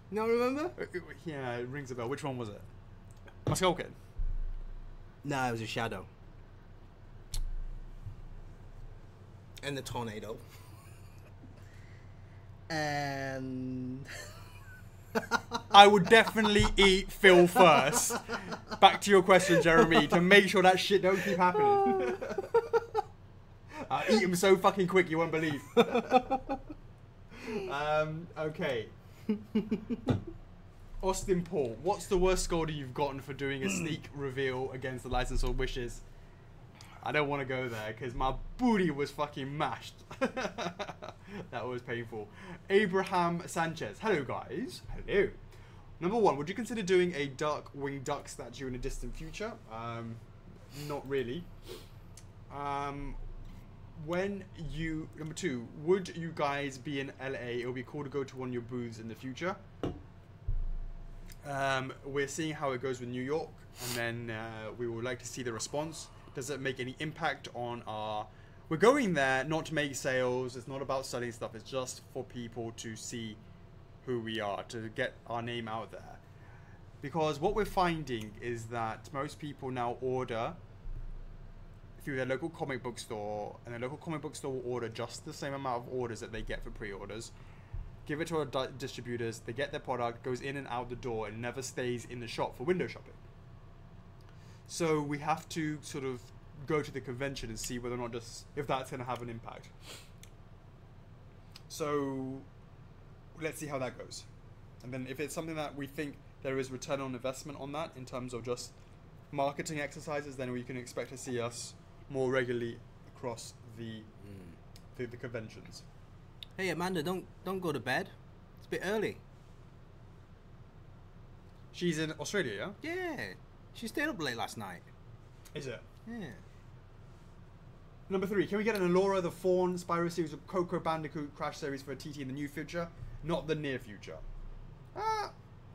Speaker 1: No, remember?
Speaker 2: Yeah, it rings a bell. Which one was it? My Skull Kid.
Speaker 1: No, it was a shadow. And the tornado. And
Speaker 2: I would definitely eat Phil first. Back to your question, Jeremy, to make sure that shit don't keep happening. I eat him so fucking quick you won't believe. Okay. Austin Paul, what's the worst scolding you've gotten for doing a sneak reveal against the License or Wishes? I don't want to go there because my booty was fucking mashed. That was painful. Abraham Sanchez, hello guys. Hello. Number 1, would you consider doing a dark-winged duck statue in a distant future? Not really. Number 2, would you guys be in LA? It would be cool to go to one of your booths in the future. We're seeing how it goes with New York, and then we would like to see the response. Does it make any impact on our... We're going there not to make sales. It's not about selling stuff. It's just for people to see who we are, to get our name out there. Because what we're finding is that most people now order through their local comic book store, and their local comic book store will order just the same amount of orders that they get for pre-orders, give it to our distributors, they get their product, goes in and out the door, and never stays in the shop for window shopping. So we have to sort of go to the convention and see whether or not if that's going to have an impact. So let's see how that goes. And then if it's something that we think there is return on investment on that in terms of just marketing exercises, then we can expect to see us more regularly across the conventions.
Speaker 1: Hey Amanda, don't go to bed. It's a bit early.
Speaker 2: She's in Australia, yeah?
Speaker 1: Yeah. She stayed up late last night.
Speaker 2: Is it?
Speaker 1: Yeah.
Speaker 2: Number 3, can we get an Allura the Fawn Spyro series with Coco Bandicoot Crash series for a TT in the near future? Not the near future.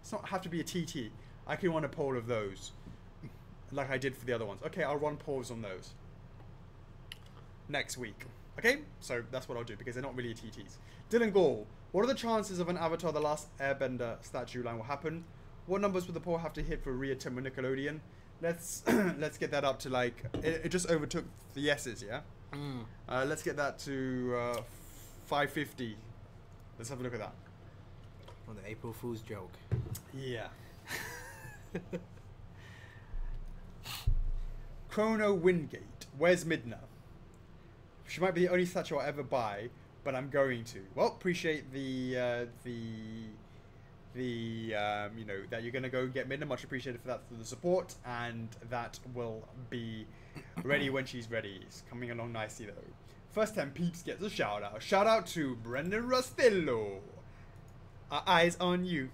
Speaker 2: It's not have to be a TT. I can run a poll of those. Like I did for the other ones. Okay, I'll run polls on those. Next week. Okay? So that's what I'll do because they're not really TTs. Dylan Gall, what are the chances of an Avatar The Last Airbender statue line will happen? What numbers would the poll have to hit for a reattempt with Nickelodeon? Let's get that up to like... It just overtook the yeses, yeah? Let's get that to 550. Let's have a look at that.
Speaker 1: On the April Fool's joke.
Speaker 2: Yeah. Chrono Wingate. Where's Midna? She might be the only statue I'll ever buy, but I'm going to. Well, appreciate the you know, that you're going to go get Midna. Much appreciated for that, for the support, and that will be ready when she's ready. It's coming along nicely though. First 10 peeps gets a shout out. Shout out to Brendan Rustillo. Eyes on you.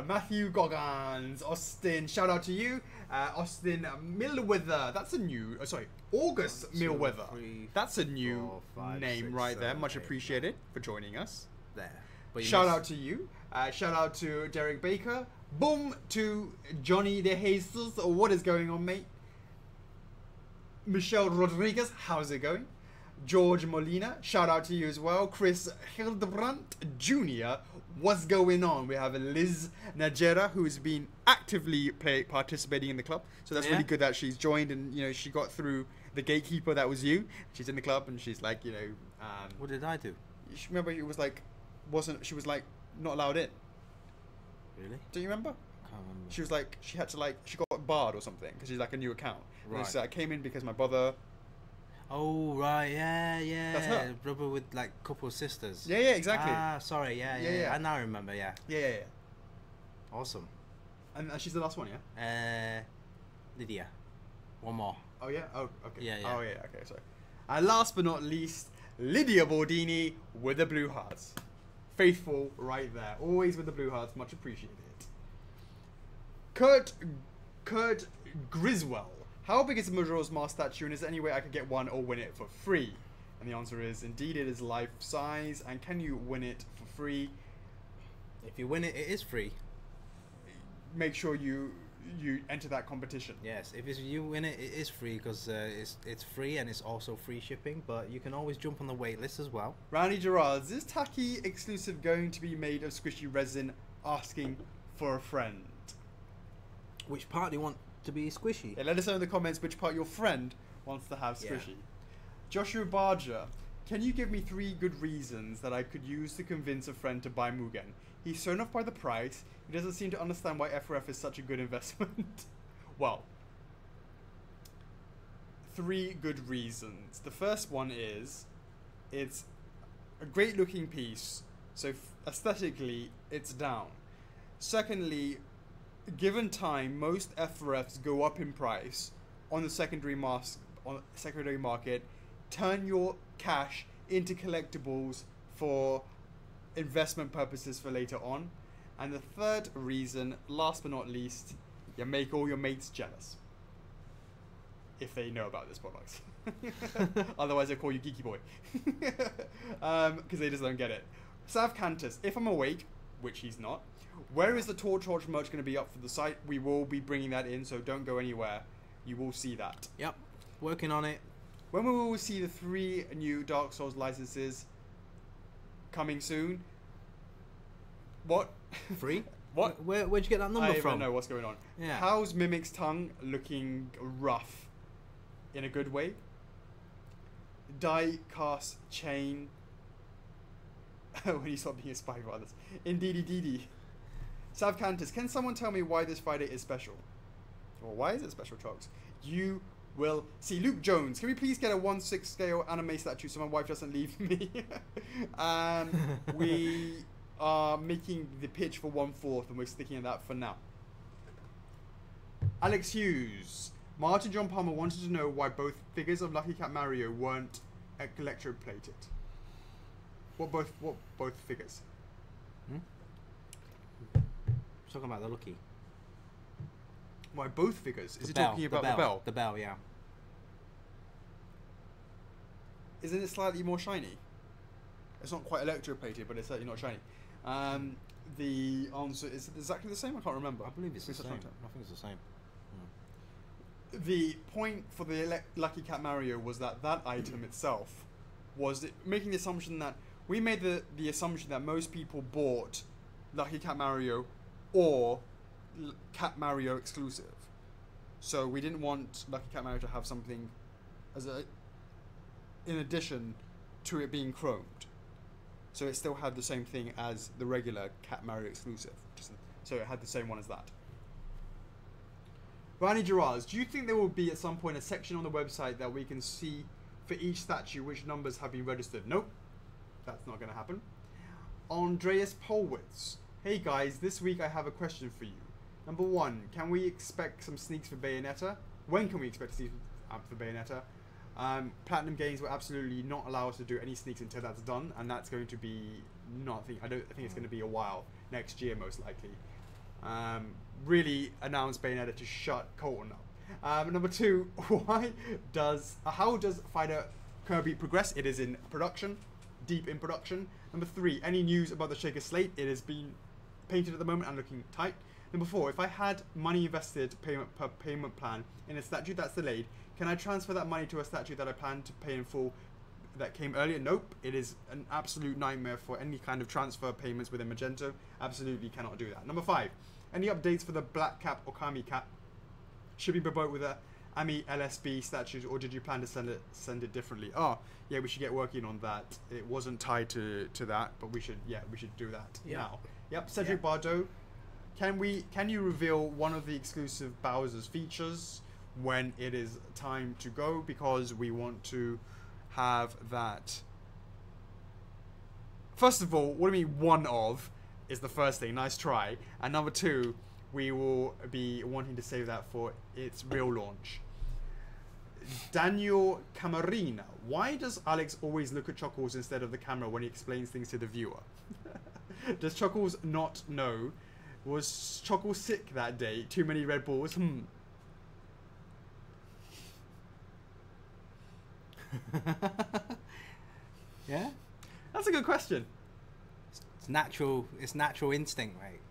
Speaker 2: Matthew Goggins. Austin, shout out to you. Austin Millweather. That's a new... sorry, August Millweather. That's a new name right there. Much appreciated for joining us.
Speaker 1: There.
Speaker 2: Shout out to you. Shout out to Derek Baker. Boom to Johnny De Jesus. What is going on, mate? Michelle Rodriguez. How's it going? George Molina. Shout out to you as well. Chris Hildebrandt Jr. What's going on? We have Liz Najera, who's been actively participating in the club. So that's really good that she's joined, and you know she got through the gatekeeper. That was you. She's in the club, and she's like, you know.
Speaker 1: What did I do?
Speaker 2: Remember, it was like, she was like not allowed in.
Speaker 1: Really?
Speaker 2: Do you remember?
Speaker 1: I can't remember.
Speaker 2: She was like, she got barred or something because she's like a new account.
Speaker 1: Right.
Speaker 2: And she said, I came in because my brother.
Speaker 1: Oh right, yeah.
Speaker 2: That's her.
Speaker 1: Brother with like couple of sisters.
Speaker 2: Yeah, exactly.
Speaker 1: Ah, sorry, yeah. I now remember, yeah.
Speaker 2: Yeah.
Speaker 1: Awesome.
Speaker 2: And she's the last one, yeah.
Speaker 1: Lydia. One more.
Speaker 2: Oh yeah. Oh okay.
Speaker 1: Yeah.
Speaker 2: Oh yeah. Okay. Sorry. And last but not least, Lydia Bordini with the blue hearts. Faithful, right there. Always with the blue hearts. Much appreciated. Kurt Griswell. How big is the Majora's Mask statue, and is there any way I could get one or win it for free? And the answer is, indeed, it is life size. And can you win it for free?
Speaker 1: If you win it, it is free.
Speaker 2: Make sure you enter that competition.
Speaker 1: Yes, if you win it, it is free because it's free and it's also free shipping. But you can always jump on the wait list as well.
Speaker 2: Randy Gerards, is Tacky exclusive going to be made of squishy resin? Asking for a friend.
Speaker 1: Which part do you want to be squishy?
Speaker 2: Yeah, let us know in the comments which part your friend wants to have squishy.
Speaker 1: Yeah.
Speaker 2: Joshua Barger, can you give me 3 good reasons that I could use to convince a friend to buy Mugen? He's thrown off by the price. He doesn't seem to understand why F4F is such a good investment. Well, 3 good reasons. The first one is, it's a great looking piece, so aesthetically it's down. Secondly, given time, most F4Fs go up in price on the secondary market. Turn your cash into collectibles for investment purposes for later on. And the third reason, last but not least, you make all your mates jealous. If they know about this product. Otherwise they call you Geeky Boy. Because they just don't get it. Sav Cantus, if I'm awake, which he's not, where is the Torch merch going to be up for the site? We will be bringing that in, so don't go anywhere. You will see that.
Speaker 1: Yep, working on it.
Speaker 2: When will we see the 3 new Dark Souls licenses coming soon? What?
Speaker 1: Free?
Speaker 2: What?
Speaker 1: Where'd you get that number from?
Speaker 2: I don't know what's going on.
Speaker 1: Yeah.
Speaker 2: How's Mimic's tongue looking rough? In a good way? Die cast chain. When you stop being a spy for others. Indeedy. Sav Cantus, can someone tell me why this Friday is special? Or why is it special, Chocks? You will see. Luke Jones, can we please get a 1/6 scale anime statue so my wife doesn't leave me? We are making the pitch for 1/4 and we're sticking at that for now. Alex Hughes, Martin John Palmer wanted to know why both figures of Lucky Cat Mario weren't electroplated. What both figures?
Speaker 1: Talking about the Lucky.
Speaker 2: Why both figures? Is he
Speaker 1: bell,
Speaker 2: talking about the bell?
Speaker 1: The bell, yeah.
Speaker 2: Isn't it slightly more shiny? It's not quite electroplated, but it's certainly not shiny. The answer is exactly the same. I can't remember.
Speaker 1: I believe it's the same. I think it's the same.
Speaker 2: The point for the Lucky Cat Mario was that item itself was making the assumption that we made the assumption that most people bought Lucky Cat Mario or Cat Mario exclusive. So we didn't want Lucky Cat Mario to have something as in addition to it being chromed. So it still had the same thing as the regular Cat Mario exclusive. So it had the same one as that. Rani Gerards, do you think there will be at some point a section on the website that we can see for each statue which numbers have been registered? Nope. That's not going to happen. Andreas Polwitz. Hey guys, this week I have a question for you. Number 1, can we expect some sneaks for Bayonetta? When can we expect sneaks for Bayonetta? Platinum Games will absolutely not allow us to do any sneaks until that's done, and that's going to be I think it's going to be a while, next year most likely. Really announce Bayonetta to shut Colton up. Number 2, how does Fighter Kirby progress? It is in production, deep in production. Number 3, any news about the Shaker Slate? It has been painted at the moment and looking tight. Number 4, if I had money invested per payment plan in a statue that's delayed, can I transfer that money to a statue that I plan to pay in full that came earlier? Nope. It is an absolute nightmare for any kind of transfer payments within Magento. Absolutely cannot do that. Number 5, any updates for the Black Cap or Kami Cap? Should be promoted with a Ami LSB statues, or did you plan to send it differently? Oh, yeah, we should get working on that. It wasn't tied to that, but we should do that now. Yep, Cedric Bardot. Can you reveal one of the exclusive Bowser's features when it is time to go? Because we want to have that. First of all, what do you mean one of is the first thing? Nice try. And number two, we will be wanting to save that for its real launch. Daniel Camarina. Why does Alex always look at Chuckles instead of the camera when he explains things to the viewer? Does Chuckles not know? Was Chuckles sick that day? Too many Red Bulls?
Speaker 1: Yeah?
Speaker 2: That's a good question.
Speaker 1: It's natural. It's natural instinct, right?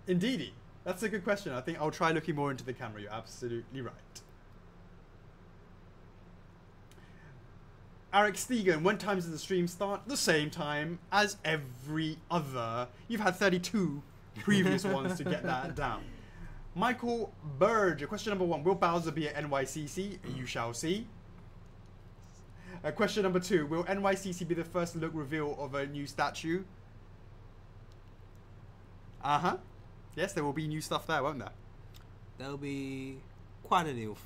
Speaker 2: Indeedy. That's a good question. I think I'll try looking more into the camera. You're absolutely right. Eric Stegan, when times does the stream start? The same time as every other. You've had 32 previous ones to get that down. Michael Burge, question number 1. Will Bowser be at NYCC? You shall see. Question number 2. Will NYCC be the first look reveal of a new statue? Uh-huh. Yes, there will be new stuff there, won't there?
Speaker 1: There'll be quite a few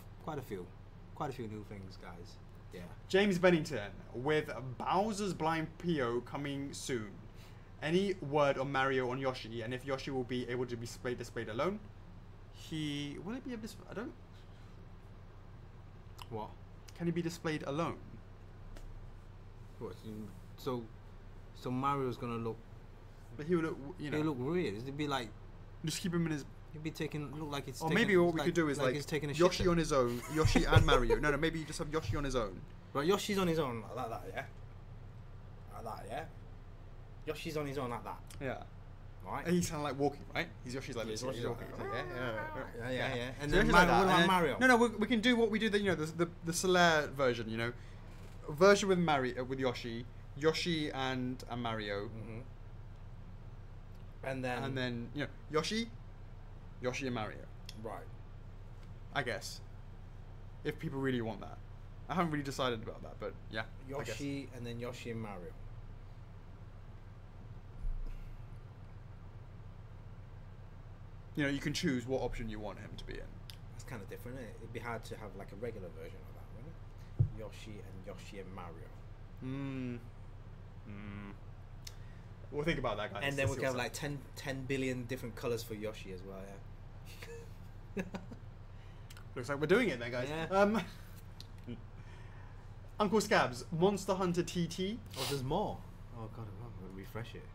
Speaker 1: new things, guys. Yeah.
Speaker 2: James Bennington, with Bowser's Blind PO coming soon. Any word on Mario on Yoshi, and if Yoshi will be able to be displayed alone? Will it be able to? I don't.
Speaker 1: What?
Speaker 2: Can he be displayed alone?
Speaker 1: What? So Mario's gonna look.
Speaker 2: But he would look, you know.
Speaker 1: He'll look weird. It'd be like.
Speaker 2: Just keep him in his.
Speaker 1: He'd be look like it's.
Speaker 2: Or maybe what we could do is like
Speaker 1: he's taking a
Speaker 2: Yoshi on his own, Yoshi and Mario. No, maybe you just have Yoshi on his own.
Speaker 1: Right, Yoshi's on his own like that, yeah. Like that, yeah. Yoshi's on his own like that.
Speaker 2: Yeah.
Speaker 1: Right.
Speaker 2: And he's kind of like walking, right? Yoshi's like this.
Speaker 1: Yoshi's walking. Yeah. And
Speaker 2: So
Speaker 1: then
Speaker 2: like
Speaker 1: what about Mario?
Speaker 2: No, we can do what we do. The Solaire version. Version with Mario, with Yoshi and Mario.
Speaker 1: Mm-hmm. And then
Speaker 2: Yoshi and Mario.
Speaker 1: Right.
Speaker 2: I guess. If people really want that. I haven't really decided about that, but yeah.
Speaker 1: Yoshi and then Yoshi and Mario.
Speaker 2: You can choose what option you want him to be in.
Speaker 1: That's kind of different, isn't it? It'd be hard to have like a regular version of that, wouldn't it? Yoshi and Mario.
Speaker 2: We'll think about that, guys.
Speaker 1: And then we can have like 10 billion different colours for Yoshi as well, yeah.
Speaker 2: Looks like we're doing it then, guys.
Speaker 1: Yeah.
Speaker 2: Uncle Scabs, Monster Hunter TT.
Speaker 1: Oh, there's more. Oh god, I'm gonna refresh it.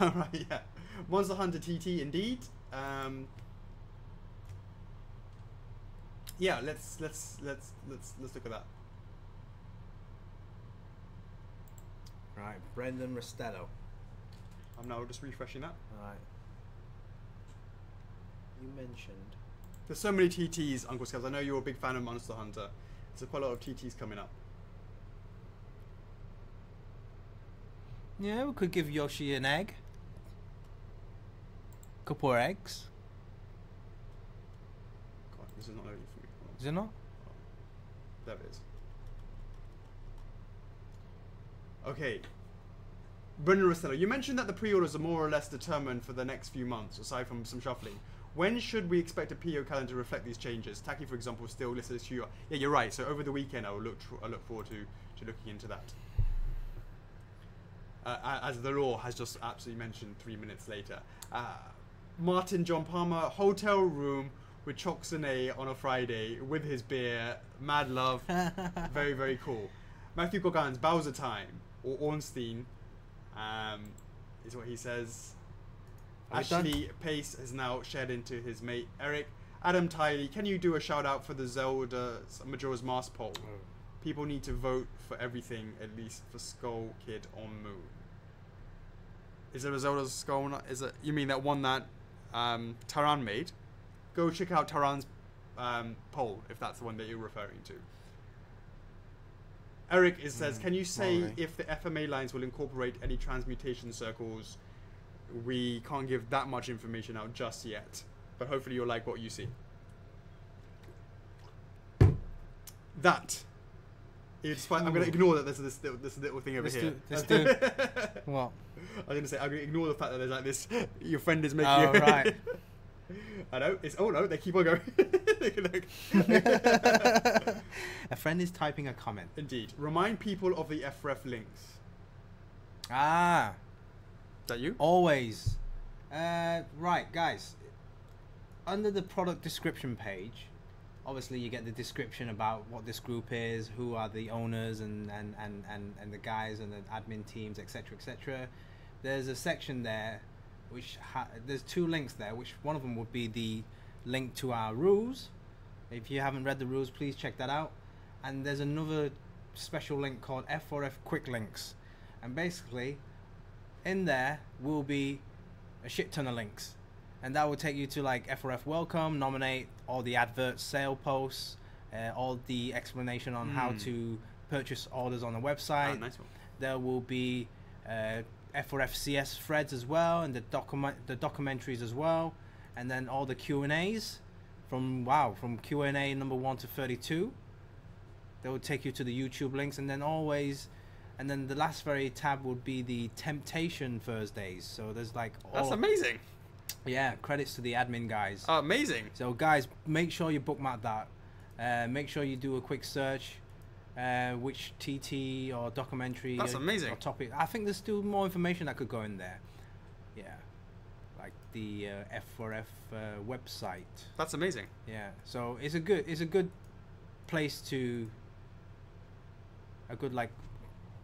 Speaker 2: Alright, yeah. Monster Hunter TT indeed. Yeah, let's look at that.
Speaker 1: Right, Brendan Rostello.
Speaker 2: I'm now just refreshing that.
Speaker 1: Alright. You mentioned.
Speaker 2: There's so many TTs, Uncle Scabs. I know you're a big fan of Monster Hunter. There's quite a lot of TTs coming up.
Speaker 1: Yeah, we could give Yoshi an egg. Couple of eggs.
Speaker 2: God, this is not loading for me.
Speaker 1: Is it not?
Speaker 2: There it is. Okay. Brendan Rostello, you mentioned that the pre-orders are more or less determined for the next few months, aside from some shuffling. When should we expect a PO calendar to reflect these changes? Taki, for example, still listed as Q. Yeah, you're right. So over the weekend, I look forward to looking into that. As the law has just absolutely mentioned 3 minutes later. Martin John Palmer, hotel room with Chocks A on a Friday with his beer. Mad love. Very, very cool. Matthew Gogans, Bowser time. Or Ornstein, is what he says. Ashley Pace has now shared into his mate Eric. Adam Tiley, can you do a shout out for the Zelda Majora's Mask poll? People need to vote for everything, at least for Skull Kid on Moon. Is there a Zelda Skull? Is it? You mean that one that Taran made? Go check out Taran's poll if that's the one that you're referring to. Eric says, can you say if the FMA lines will incorporate any transmutation circles? We can't give that much information out just yet, but hopefully you'll like what you see. That I'm going to ignore that there's this little thing over here.
Speaker 1: What?
Speaker 2: I was going to say, I'm going to ignore the fact that there's like this. Your friend is making.
Speaker 1: Oh, right.
Speaker 2: I know. Oh no, they keep on going.
Speaker 1: A friend is typing a comment.
Speaker 2: Indeed. Remind people of the F4F links.
Speaker 1: Ah.
Speaker 2: Is that you?
Speaker 1: Always. Right, guys. Under the product description page, obviously you get the description about what this group is, who are the owners and the guys and the admin teams, etc., etc. There's a section there which there's two links there, which one of them would be the link to our rules. If you haven't read the rules, please check that out. And there's another special link called F4F Quick Links, and basically in there will be a shit ton of links, and that will take you to like F4F Welcome, Nominate, all the adverts, sale posts, all the explanation on how to purchase orders on the website.
Speaker 2: Oh, nice one.
Speaker 1: There will be F4F CS threads as well, and the documentaries as well, and then all the Q&As from Q&A number 1 to 32. That will take you to the YouTube links, and then the last very tab would be the Temptation Thursdays. So there's like
Speaker 2: that's amazing.
Speaker 1: Yeah, credits to the admin guys.
Speaker 2: Amazing.
Speaker 1: So guys, make sure you bookmark that. Make sure you do a quick search. Which TT or documentary
Speaker 2: that's amazing.
Speaker 1: Or topic. I think there's still more information that could go in there. Yeah, like the F4F website.
Speaker 2: That's amazing.
Speaker 1: Yeah, so it's a good place to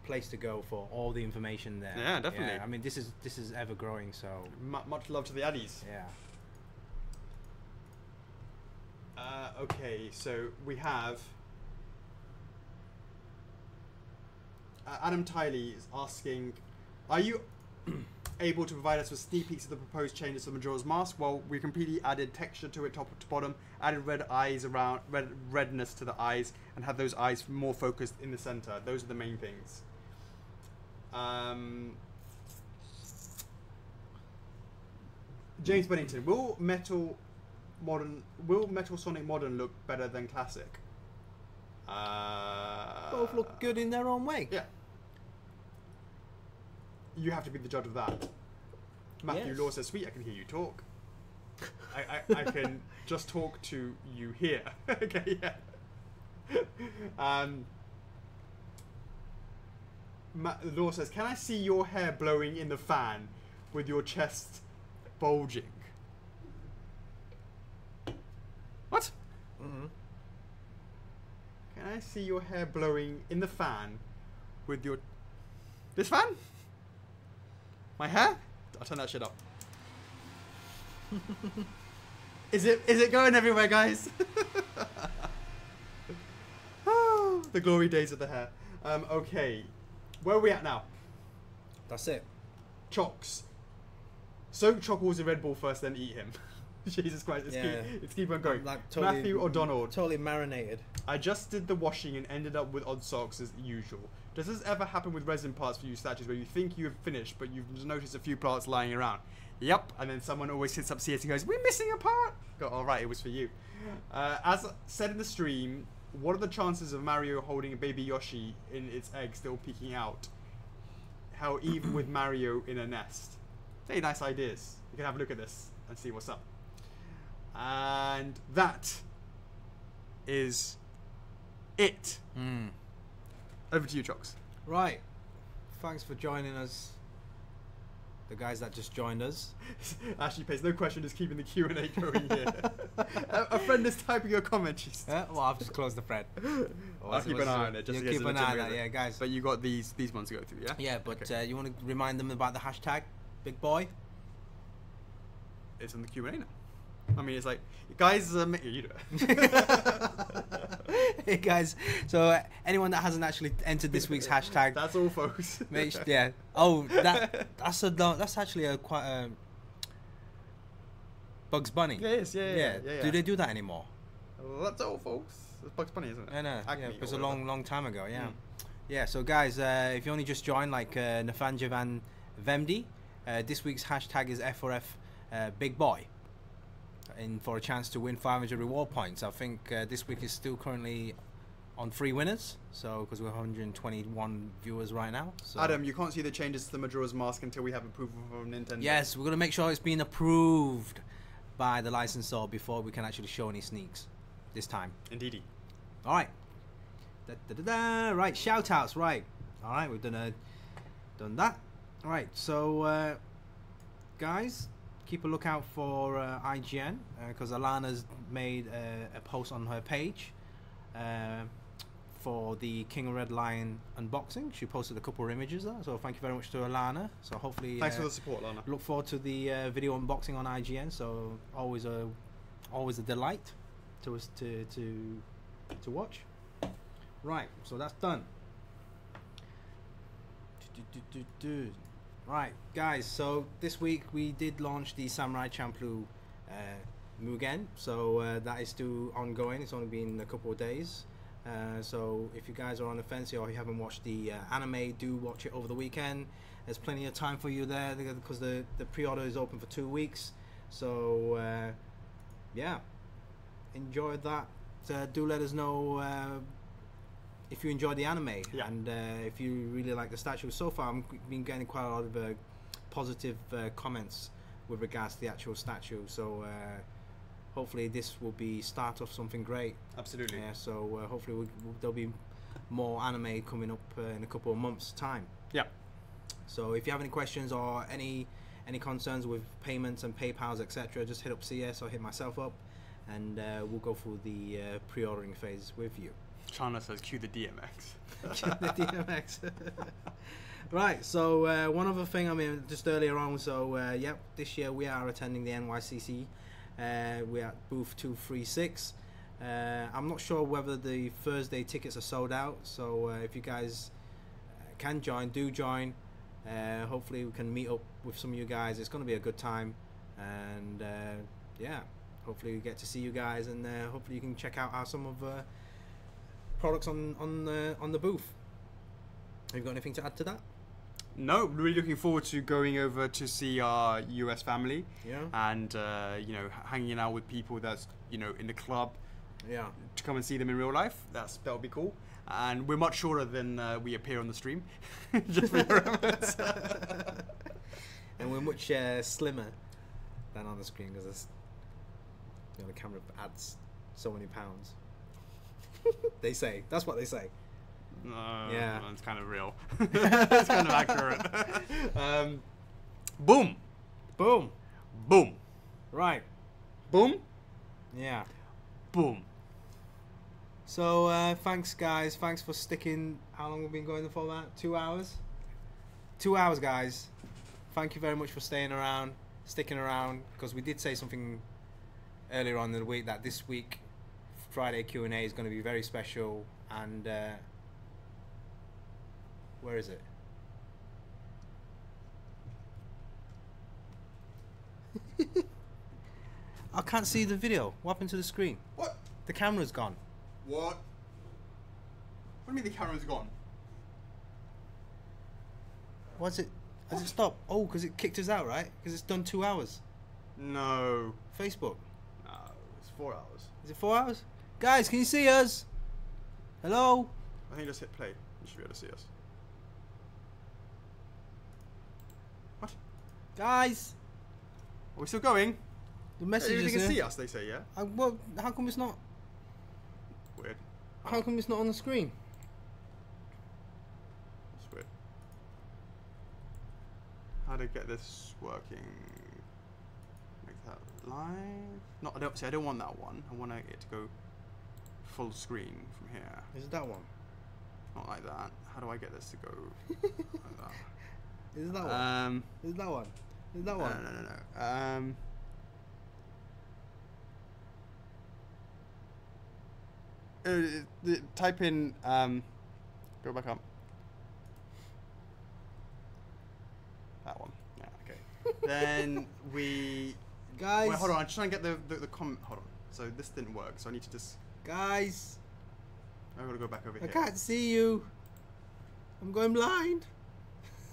Speaker 1: place to go for all the information there.
Speaker 2: Yeah, definitely.
Speaker 1: Yeah, I mean, this is ever growing. So
Speaker 2: much love to the Addies.
Speaker 1: Yeah.
Speaker 2: Okay, so we have. Adam Tiley is asking, are you able to provide us with sneak peeks of the proposed changes to Majora's Mask? Well, we completely added texture to it top to bottom, added redness to the eyes, and have those eyes more focused in the center. Those are the main things. James Bennington, will Metal Sonic Modern look better than Classic?
Speaker 1: Both look good in their own way.
Speaker 2: Yeah. You have to be the judge of that. Matthew Law says, sweet, I can hear you talk. I can just talk to you here. Okay, yeah. Law says, can I see your hair blowing in the fan with your chest bulging? What?
Speaker 1: Mm-hmm.
Speaker 2: Can I see your hair blowing in the fan with your... This fan? My hair? I'll turn that shit up. Is it going everywhere, guys? Oh, the glory days of the hair. Okay. Where are we at now?
Speaker 1: That's it.
Speaker 2: Chocks. Soak Chockles in Red Bull first, then eat him. Jesus Christ, let's keep on going.
Speaker 1: Like totally,
Speaker 2: Matthew O'Donnell.
Speaker 1: Totally marinated.
Speaker 2: I just did the washing and ended up with odd socks as usual. Does this ever happen with resin parts for you statues where you think you have finished but you've noticed a few parts lying around? Yep. And then someone always hits up CS and goes, we're missing a part. Go, all right, it was for you. As said in the stream, what are the chances of Mario holding a baby Yoshi in its egg still peeking out? How even with Mario in a nest? Hey, nice ideas. You can have a look at this and see what's up. And that is it. Over to you, Chocks.
Speaker 1: Right. Thanks for joining us. The guys that just joined us.
Speaker 2: Ashley pays no question, just keeping the Q&A going here. A friend is typing a comment. She's
Speaker 1: well, I've just closed the thread.
Speaker 2: I'll keep an eye on it. Just
Speaker 1: keep an eye on that, yeah, guys.
Speaker 2: But you got these ones to go through, yeah?
Speaker 1: Yeah, but
Speaker 2: okay.
Speaker 1: You want to remind them about the hashtag, Big Boy?
Speaker 2: It's on the Q&A now. I mean, it's like, guys, you do it.
Speaker 1: Hey guys, so anyone that hasn't actually entered this week's hashtag,
Speaker 2: that's all, folks.
Speaker 1: Yeah. Oh, that's actually quite a Bugs Bunny.
Speaker 2: Yeah, it is. Yeah.
Speaker 1: Do they do that anymore?
Speaker 2: Well, that's all, folks. It's Bugs Bunny, isn't it?
Speaker 1: I know. Yeah, it was a long time ago. Yeah.
Speaker 2: Mm.
Speaker 1: Yeah. So guys, if you only just joined, like Nafanjavan Vemdi, this week's hashtag is F4F Big Boy. And for a chance to win 500 reward points. I think this week is still currently on free winners. So because we're 121 viewers right now. So.
Speaker 2: Adam, you can't see the changes to the Majora's Mask until we have approval from Nintendo.
Speaker 1: Yes, we're gonna make sure it's been approved by the licensor before we can actually show any sneaks this time.
Speaker 2: Indeedy.
Speaker 1: All right. Right, shout outs. Right. All right, we've done that. All right, so guys, keep a lookout for IGN because Alana's made a post on her page for the King of Red Lion unboxing. She posted a couple of images there, so thank you very much to Alana. So hopefully,
Speaker 2: thanks for the support, Alana.
Speaker 1: Look forward to the video unboxing on IGN. So always a delight to us to watch. Right, so that's done. Right, guys, so this week we did launch the Samurai Champloo Mugen, so that is still ongoing. It's only been a couple of days. So if you guys are on the fence or you haven't watched the anime, do watch it over the weekend. There's plenty of time for you there because the pre-order is open for 2 weeks. So yeah, enjoy that. Do let us know if you enjoyed the anime,
Speaker 2: yeah.
Speaker 1: And if you really like the statue. So far I've been getting quite a lot of positive comments with regards to the actual statue, so hopefully this will be start of something great.
Speaker 2: Absolutely.
Speaker 1: Yeah, so hopefully there'll be more anime coming up in a couple of months time.
Speaker 2: Yeah.
Speaker 1: So if you have any questions or any concerns with payments and PayPals, etc., just hit up CS or hit myself up, and we'll go through the pre-ordering phase with you.
Speaker 2: Chana says, cue the DMX.
Speaker 1: The DMX. Right, so one other thing, I mean, just earlier on, so yep, this year we are attending the NYCC. We're at booth 236. I'm not sure whether the Thursday tickets are sold out, so if you guys can join, do join. Hopefully we can meet up with some of you guys. It's going to be a good time, and yeah, hopefully we get to see you guys, and hopefully you can check out some of products on the booth. Have you got anything to add to that?
Speaker 2: No, really looking forward to going over to see our US family.
Speaker 1: Yeah.
Speaker 2: And you know, hanging out with people that's, you know, in the club.
Speaker 1: Yeah.
Speaker 2: To come and see them in real life. That'll be cool. And we're much shorter than we appear on the stream. Just for your reference.
Speaker 1: And we're much slimmer than on the screen because the camera adds so many pounds. They say. That's what they say.
Speaker 2: Yeah, it's kind of real. It's kind of accurate. Boom.
Speaker 1: Boom.
Speaker 2: Boom.
Speaker 1: Right.
Speaker 2: Boom.
Speaker 1: Yeah.
Speaker 2: Boom.
Speaker 1: So thanks guys. Thanks for sticking. How long have we been going for that? 2 hours? 2 hours, guys. Thank you very much for staying around, sticking around, because we did say something earlier on in the week that this week Friday Q&A is going to be very special, and where is it? I can't see the video. What happened to the screen?
Speaker 2: What?
Speaker 1: The camera's gone.
Speaker 2: What? What do you mean the camera's gone?
Speaker 1: What's it? Has it stopped? Oh, because it kicked us out, right? Because it's done 2 hours.
Speaker 2: No.
Speaker 1: Facebook.
Speaker 2: No, it's 4 hours.
Speaker 1: Is it 4 hours? Guys, can you see us? Hello?
Speaker 2: I think just hit play. You should be able to see us. What?
Speaker 1: Guys?
Speaker 2: Are we still going?
Speaker 1: The message
Speaker 2: You
Speaker 1: is
Speaker 2: can see us, they say, yeah?
Speaker 1: well, how come it's not?
Speaker 2: Weird.
Speaker 1: How come it's not on the screen?
Speaker 2: That's weird. How to get this working? Make that live? No, I don't want that one. I want it to go full screen from here.
Speaker 1: Is it that one?
Speaker 2: Not like that. How do I get this to go like that?
Speaker 1: Is it that one? Is it that one? Is it that one?
Speaker 2: No. Type in, go back up. That one. Yeah, okay. Then we...
Speaker 1: Guys.
Speaker 2: Wait, hold on. I'm just trying to get the comment. Hold on. So this didn't work, so I need to just...
Speaker 1: Guys.
Speaker 2: I've got to go back over
Speaker 1: I
Speaker 2: here.
Speaker 1: can't see you. I'm going blind.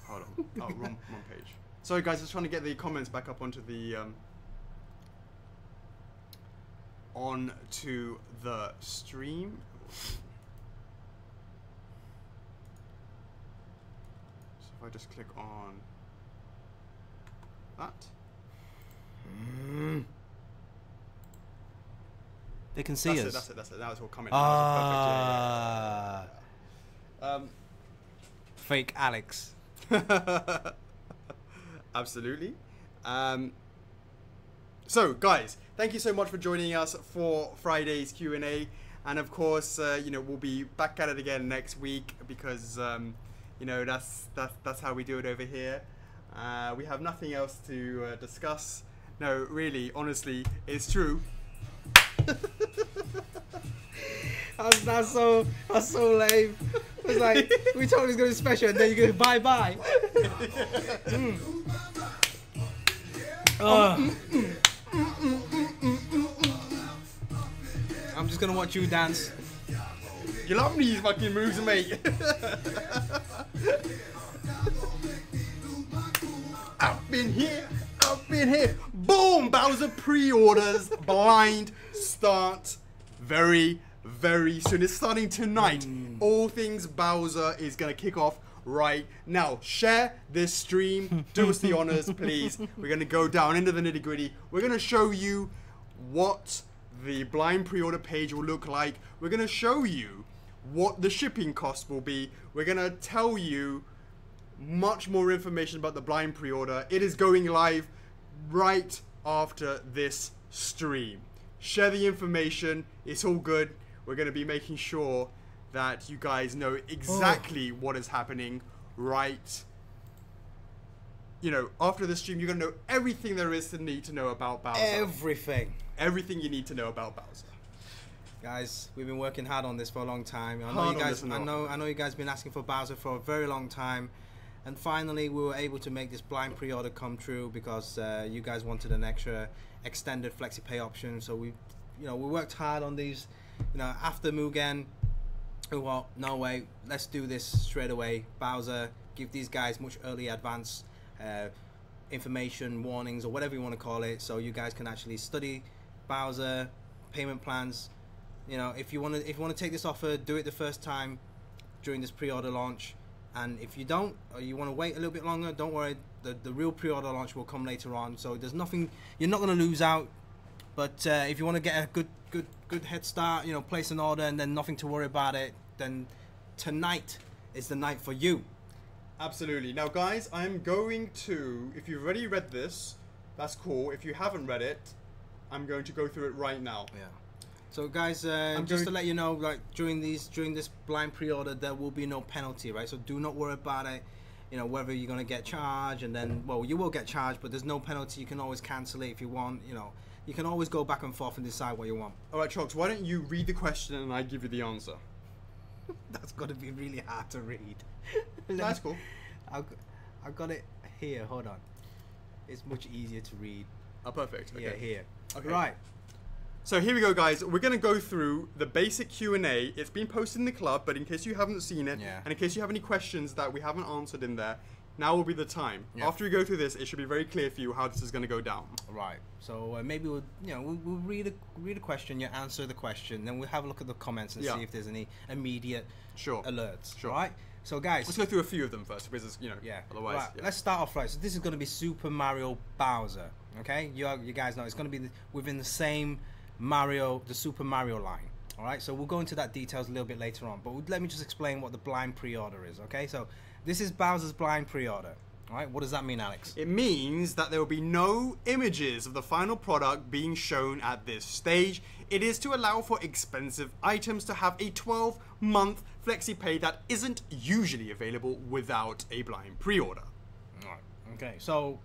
Speaker 2: Hold on. Oh, wrong page. Sorry, guys. Just trying to get the comments back up onto the... onto the stream. if I just click on that.
Speaker 1: They can see us.
Speaker 2: That's it. Now it's all coming.
Speaker 1: Ah. Fake Alex.
Speaker 2: Absolutely. So, guys, thank you so much for joining us for Friday's Q&A. And of course, we'll be back at it again next week because, that's how we do it over here. We have nothing else to discuss. No, really, honestly, it's true.
Speaker 1: That's so lame. It's like, we told him it's going to be special and then you go bye-bye. I'm just going to watch you dance.
Speaker 2: You love these fucking moves, mate. Up in here. Boom! Bowser pre-orders blind start very, very soon. It's starting tonight. All things Bowser is going to kick off right now. Share this stream. Do us the honors, please. We're going to go down into the nitty-gritty. We're going to show you what the blind pre-order page will look like. We're going to show you what the shipping cost will be. We're going to tell you much more information about the blind pre-order. It is going live right after this stream. Share the information. It's all good. We're going to be making sure that you guys know exactly what is happening right. After the stream, you're going to know everything there is to need to know about Bowser.
Speaker 1: Everything.
Speaker 2: Everything you need to know about Bowser.
Speaker 1: Guys, we've been working hard on this for a long time. I know you guys have been asking for Bowser for a very long time. And finally, we were able to make this blind pre-order come true because you guys wanted an extra extended flexi-pay option. So we worked hard on these. After Mugen, well, no way, let's do this straight away. Bowser, give these guys much early advance information, warnings, or whatever you want to call it, so you guys can actually study Bowser payment plans. If you want to take this offer, do it the first time during this pre-order launch. And if you don't, or you want to wait a little bit longer, don't worry. The real pre-order launch will come later on. So there's nothing, you're not going to lose out. But if you want to get a good head start, place an order and then nothing to worry about it, then tonight is the night for you.
Speaker 2: Absolutely. Now, guys, I'm going to, if you've already read this, that's cool. If you haven't read it, I'm going to go through it right now.
Speaker 1: Yeah. So guys, just to let you know, like during this blind pre-order, there will be no penalty, right? So do not worry about it. Whether you're gonna get charged, and then, well, you will get charged, but there's no penalty. You can always cancel it if you want. You can always go back and forth and decide what you want.
Speaker 2: All right, Chocks, why don't you read the question and I give you the answer?
Speaker 1: That's got to be really hard to read.
Speaker 2: That's cool.
Speaker 1: I've got it here. Hold on. It's much easier to read.
Speaker 2: Oh, perfect. Okay.
Speaker 1: Yeah, here.
Speaker 2: Okay.
Speaker 1: Right.
Speaker 2: So here we go, guys. We're going to go through the basic Q&A. It's been posted in the club, but in case you haven't seen it, and in case you have any questions that we haven't answered in there, now will be the time. Yeah. After we go through this, it should be very clear for you how this is going to go down.
Speaker 1: Right. So maybe we'll read a question, you answer the question, then we'll have a look at the comments and see if there's any immediate alerts. Sure. Right. So guys,
Speaker 2: let's go through a few of them first, because otherwise.
Speaker 1: Right. Let's start off right. So this is going to be Super Mario Bowser. Okay. You guys know it's going to be within the same the Super Mario line. All right. So we'll go into that details a little bit later on. But let me just explain what the blind pre-order is. Okay. So this is Bowser's blind pre-order. All right. What does that mean, Alex?
Speaker 2: It means that there will be no images of the final product being shown at this stage. It is to allow for expensive items to have a 12-month flexi pay that isn't usually available without a blind pre-order.
Speaker 1: All right. Okay. So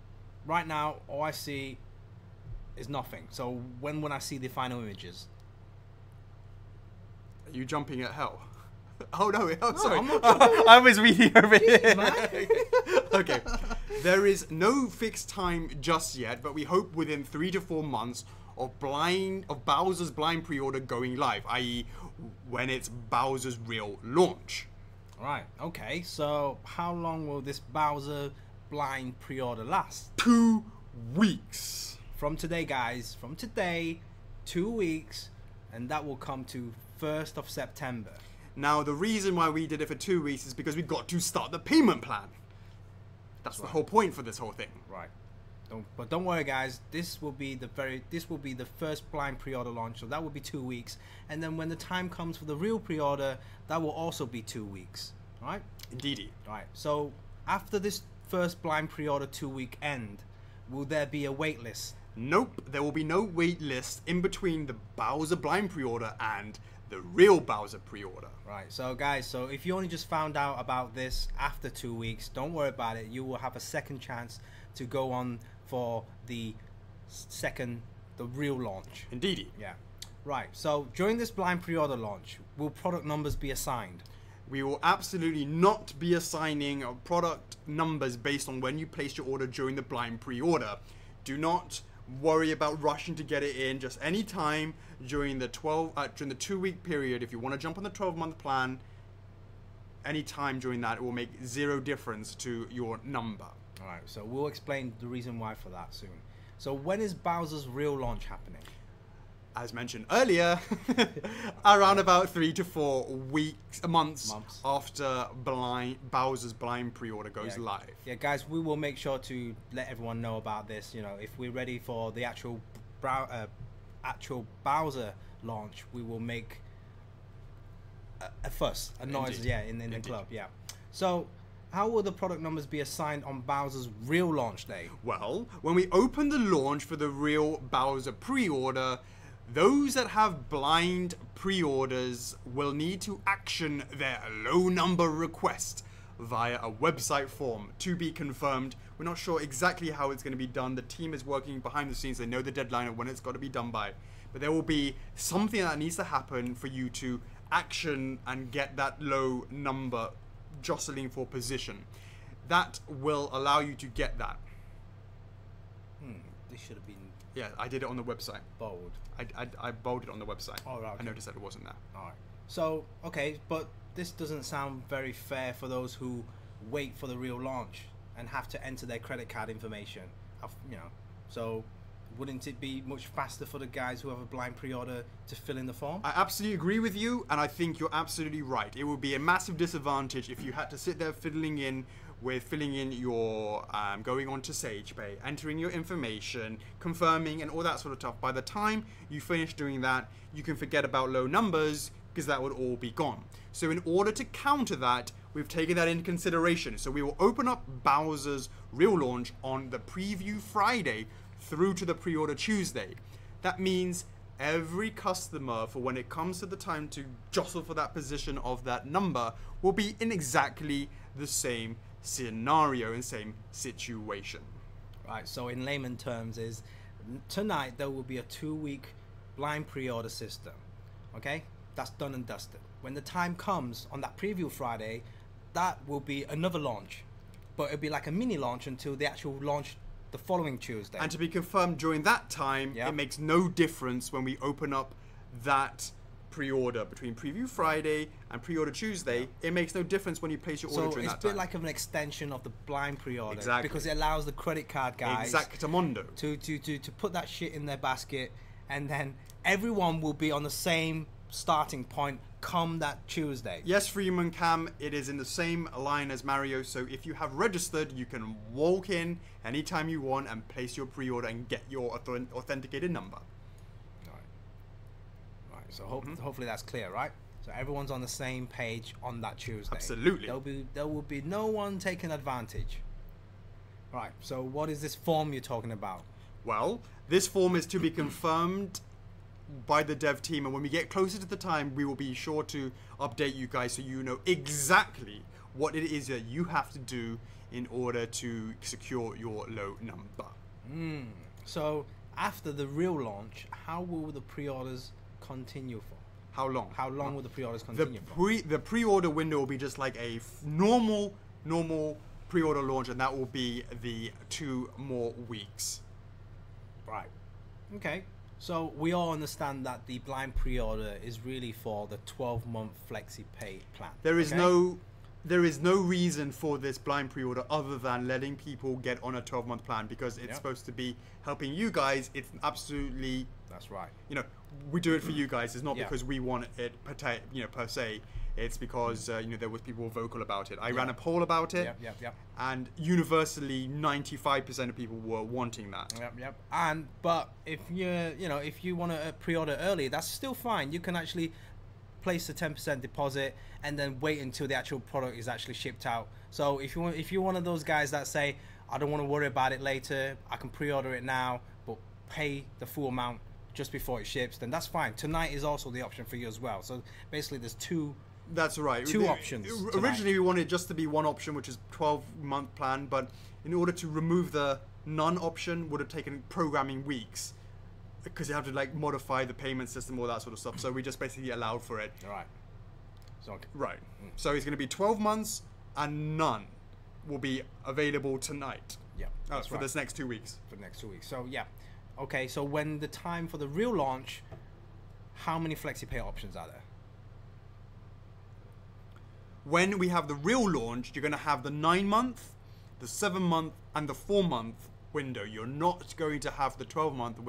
Speaker 1: right now, all I see is nothing. So when I see the final images?
Speaker 2: Are you jumping at hell? Oh no, sorry.
Speaker 1: I'm not
Speaker 2: I was reading over here.
Speaker 1: Man.
Speaker 2: Okay. There is no fixed time just yet, but we hope within 3 to 4 months of Bowser's blind pre-order going live, i.e. when it's Bowser's real launch.
Speaker 1: Right. Okay. So how long will this Bowser blind pre-order last?
Speaker 2: 2 weeks.
Speaker 1: From today, guys. From today, 2 weeks, and that will come to 1st of September.
Speaker 2: Now, the reason why we did it for 2 weeks is because we got to start the payment plan. That's the whole point for this whole thing.
Speaker 1: Right. But don't worry, guys. This will be the first blind pre-order launch, so that will be 2 weeks. And then when the time comes for the real pre-order, that will also be 2 weeks. All right?
Speaker 2: Indeedy.
Speaker 1: Right. So after this first blind pre-order 2-week end, will there be a wait list?
Speaker 2: Nope, there will be no wait list in between the Bowser blind pre-order and the real Bowser pre-order.
Speaker 1: Right, so guys, so if you only just found out about this after 2 weeks, don't worry about it. You will have a second chance to go on for the real launch.
Speaker 2: Indeedy.
Speaker 1: Yeah. Right, so during this blind pre-order launch, will product numbers be assigned?
Speaker 2: We will absolutely not be assigning product numbers based on when you placed your order during the blind pre-order. Do not worry about rushing to get it in. Just any time during the 2-week period. If you want to jump on the 12-month plan, any time during that, it will make zero difference to your number.
Speaker 1: All right, so we'll explain the reason why for that soon. So when is Bowser's real launch happening?
Speaker 2: As mentioned earlier, around about 3 to 4 months after Bowser's blind pre-order goes live.
Speaker 1: Yeah, guys, we will make sure to let everyone know about this. You know, if we're ready for the actual Bowser launch, we will make a fuss, a noise, in the club, So, how will the product numbers be assigned on Bowser's real launch day?
Speaker 2: Well, when we open the launch for the real Bowser pre-order, those that have blind pre-orders will need to action their low number request via a website form to be confirmed. We're not sure exactly how it's going to be done. The team is working behind the scenes. They know the deadline of when it's got to be done by. But there will be something that needs to happen for you to action and get that low number jostling for position. That will allow you to get that.
Speaker 1: This should have been...
Speaker 2: Yeah, I did it on the website.
Speaker 1: Bold.
Speaker 2: I bolded it on the website.
Speaker 1: Oh, right, okay.
Speaker 2: I noticed that it wasn't there.
Speaker 1: All right. So, okay, but this doesn't sound very fair for those who wait for the real launch and have to enter their credit card information. You know, so wouldn't it be much faster for the guys who have a blind pre-order to fill in the form?
Speaker 2: I absolutely agree with you, and I think you're absolutely right. It would be a massive disadvantage if you had to sit there filling in your going on to SagePay, entering your information, confirming, and all that sort of stuff. By the time you finish doing that, you can forget about low numbers because that would all be gone. So in order to counter that, we've taken that into consideration. So we will open up Bowser's real launch on the preview Friday through to the pre-order Tuesday. That means every customer, for when it comes to the time to jostle for that position of that number, will be in exactly the same scenario and same situation.
Speaker 1: Right, so in layman terms is tonight there will be a 2-week blind pre-order system. Okay, that's done and dusted. When the time comes on that preview Friday, that will be another launch, but it'll be like a mini launch until the actual launch the following Tuesday.
Speaker 2: And to be confirmed during that time, it makes no difference when we open up that pre-order between preview Friday and pre-order Tuesday. It makes no difference when you place your order during that time. So it's a bit
Speaker 1: like an extension of the blind pre-order.
Speaker 2: Exactly.
Speaker 1: Because it allows the credit card guys
Speaker 2: Exactamundo.
Speaker 1: to put that shit in their basket, and then everyone will be on the same starting point come that Tuesday.
Speaker 2: Yes, Freeman Cam, it is in the same line as Mario, so if you have registered, you can walk in anytime you want and place your pre-order and get your authenticated number.
Speaker 1: Right, so hopefully that's clear, right? So everyone's on the same page on that Tuesday.
Speaker 2: Absolutely.
Speaker 1: There will be no one taking advantage. Right, so what is this form you're talking about?
Speaker 2: Well, this form is to be confirmed by the dev team, and when we get closer to the time, we will be sure to update you guys so you know exactly what it is that you have to do in order to secure your low number.
Speaker 1: So after the real launch, how will the pre-orders continue for?
Speaker 2: How long?
Speaker 1: How long will the pre-orders continue
Speaker 2: The pre-order window will be just like a normal pre-order launch, and that will be the 2 more weeks.
Speaker 1: Right. Okay. So we all understand that the blind pre-order is really for the 12-month flexi pay plan.
Speaker 2: There is no reason for this blind pre-order other than letting people get on a 12-month plan, because it's supposed to be helping you guys. It's absolutely...
Speaker 1: That's right.
Speaker 2: You know, we do it for you guys. It's not because we want it per se. it's because you know, there was people vocal about it. I ran a poll about it,
Speaker 1: Yep.
Speaker 2: and universally 95% of people were wanting that.
Speaker 1: Yep. But if if you want to pre-order early, that's still fine. You can actually place the 10% deposit and then wait until the actual product is actually shipped out. So if you're one of those guys that say, I don't want to worry about it later, I can pre-order it now, but pay the full amount just before it ships, then that's fine. Tonight is also the option for you as well. So basically there's two.
Speaker 2: That's right.
Speaker 1: Two options.
Speaker 2: Originally, we wanted just to be one option, which is 12-month plan, but in order to remove the none option would have taken programming weeks, because you have to like modify the payment system, all that sort of stuff. So we just basically allowed for it.
Speaker 1: Right. So okay.
Speaker 2: Right. So it's going to be 12 months, and none will be available tonight.
Speaker 1: Yeah.
Speaker 2: For this next 2 weeks.
Speaker 1: For the next 2 weeks. So yeah. Okay. So when the time for the real launch, how many FlexiPay options are there?
Speaker 2: When we have the real launch, you're going to have the 9-month, the 7-month, and the 4-month window. You're not going to have the 12-month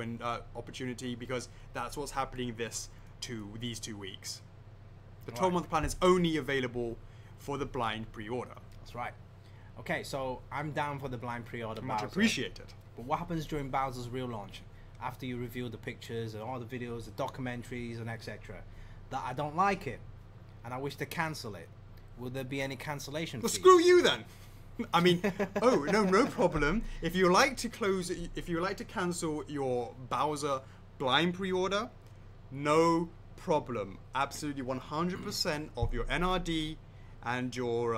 Speaker 2: opportunity, because that's what's happening these 2 weeks. The 12-month plan is only available for the blind pre-order.
Speaker 1: That's right. Okay, so I'm down for the blind pre-order.
Speaker 2: Much appreciated.
Speaker 1: But what happens during Bowser's real launch, after you reveal the pictures and all the videos, the documentaries, and etc., that I don't like it and I wish to cancel it? Will there be any cancellation fees?
Speaker 2: Well, screw you then. I mean, no problem. If you like to cancel your Bowser blind pre-order, no problem. Absolutely 100% of your NRD and your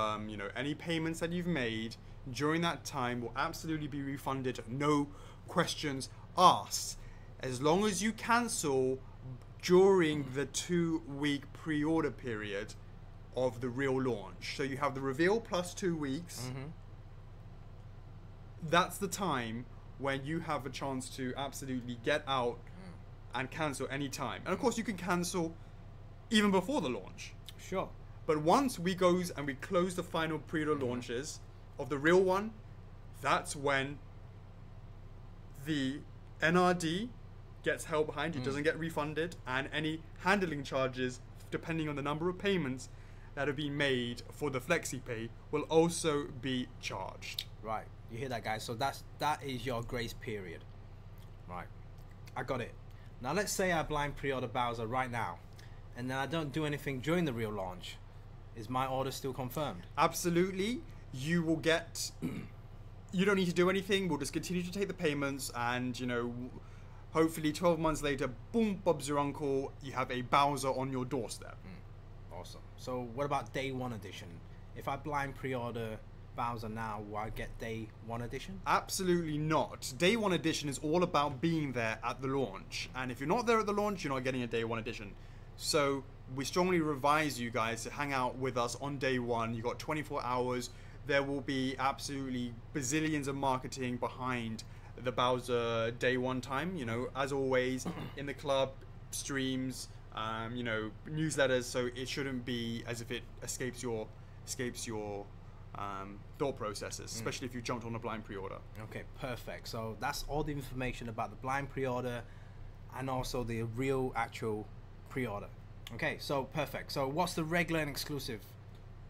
Speaker 2: any payments that you've made during that time will absolutely be refunded. No questions asked. As long as you cancel during the 2-week pre-order period of the real launch. So you have the reveal plus 2 weeks. That's the time when you have a chance to absolutely get out and cancel any time. And of course you can cancel even before the launch.
Speaker 1: Sure.
Speaker 2: But once we close the final pre-order launches of the real one, that's when the NRD gets held behind. It doesn't get refunded, and any handling charges, depending on the number of payments that have been made for the FlexiPay, will also be charged.
Speaker 1: Right, you hear that, guys? So that is your grace period. Right, I got it. Now let's say I blind pre-order Bowser right now, and then I don't do anything during the real launch. Is my order still confirmed?
Speaker 2: Absolutely. You will get. You don't need to do anything. We'll just continue to take the payments, and hopefully 12 months later, boom, Bob's your uncle. You have a Bowser on your doorstep.
Speaker 1: Awesome. So what about day 1 edition? If I blind pre-order Bowser now, will I get day 1 edition?
Speaker 2: Absolutely not. Day 1 edition is all about being there at the launch. And if you're not there at the launch, you're not getting a day 1 edition. So we strongly advise you guys to hang out with us on day 1. You've got 24 hours. There will be absolutely bazillions of marketing behind the Bowser day 1 time. As always, in the club, streams, newsletters, so it shouldn't be as if it escapes your thought processes, especially if you jumped on a blind pre-order.
Speaker 1: Okay, perfect. So that's all the information about the blind pre-order and also the real actual pre-order. Okay, so perfect. So what's the regular and exclusive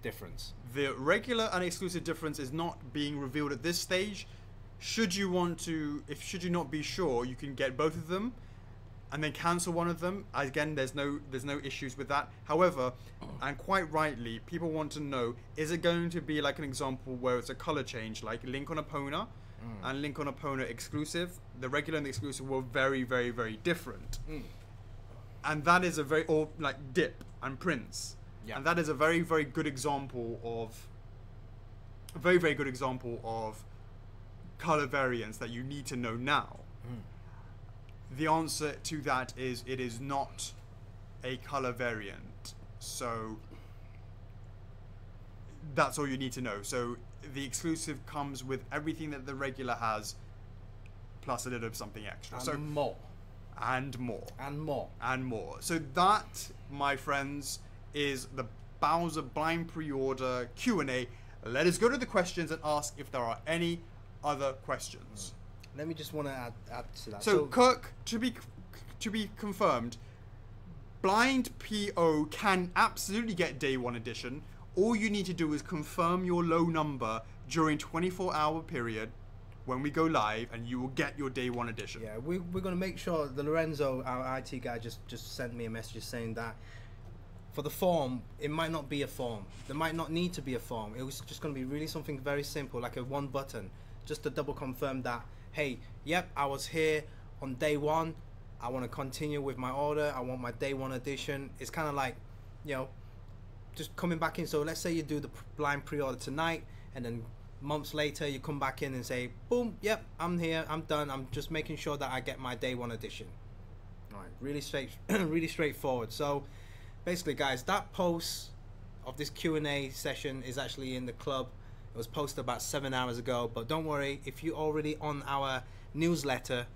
Speaker 1: difference?
Speaker 2: The regular and exclusive difference is not being revealed at this stage. Should you not be sure, you can get both of them and then cancel one of them. Again, there's no issues with that. However, and quite rightly, people want to know, is it going to be like an example where it's a color change, like Link on Epona and Link on Epona exclusive? The regular and the exclusive were very, very, very different. And that is or like Dip and Prince. Yeah. And that is a very, very good example of color variants that you need to know now. The answer to that is it is not a color variant. So that's all you need to know. So the exclusive comes with everything that the regular has, plus a little something extra.
Speaker 1: And more.
Speaker 2: And more.
Speaker 1: And more.
Speaker 2: And more. So that, my friends, is the Bowser blind pre-order Q&A. Let us go to the questions and ask if there are any other questions.
Speaker 1: Let me just want to add to that.
Speaker 2: So Kirk, to be confirmed, blind PO can absolutely get day one edition. All you need to do is confirm your low number during 24-hour period when we go live, and you will get your day one edition.
Speaker 1: Yeah, we're going to make sure. The Lorenzo, our IT guy, just sent me a message saying that for the form, it might not be a form. There might not need to be a form. It was just going to be really something very simple, like a one button, just to double confirm that, hey, yep, I was here on day one. I want to continue with my order. I want my day one edition. It's kind of like, you know, just coming back in. So let's say you do the blind pre-order tonight, and then months later you come back in and say, boom, yep, I'm here, I'm done. I'm just making sure that I get my day one edition. All right, really really straightforward. So basically, guys, that post of this Q&A session is actually in the club. It was posted about 7 hours ago, but don't worry, if you're already on our newsletter,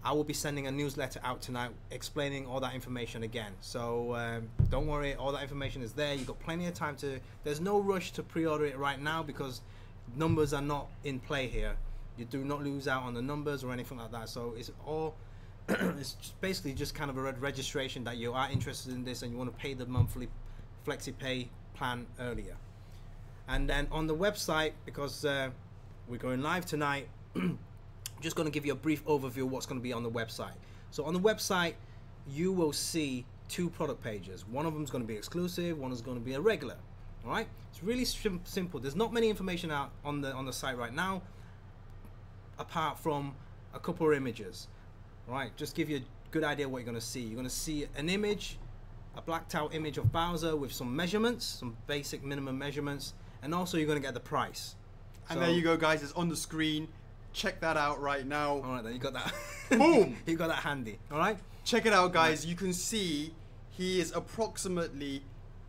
Speaker 1: I will be sending a newsletter out tonight explaining all that information again. So don't worry, all that information is there. You've got plenty of time to, there's no rush to pre-order it right now because numbers are not in play here. You do not lose out on the numbers or anything like that. So it's all, it's basically just kind of a registration that you are interested in this and you want to pay the monthly flexi pay plan earlier. And then on the website, because we're going live tonight, just going to give you a brief overview of what's going to be on the website. So on the website, you will see two product pages. One of them is going to be exclusive, one is going to be a regular. All right, it's really simple. There's not many information out on the site right now, apart from a couple of images. All right, just give you a good idea what you're going to see. You're going to see an image, a blacked out image of Bowser with some measurements, some basic minimum measurements, and also you're going to get the price.
Speaker 2: And there you go, guys. It's on the screen. Check that out right now.
Speaker 1: All right, then you got that.
Speaker 2: Boom!
Speaker 1: You got that handy. All right.
Speaker 2: Check it out, guys. You can see he is approximately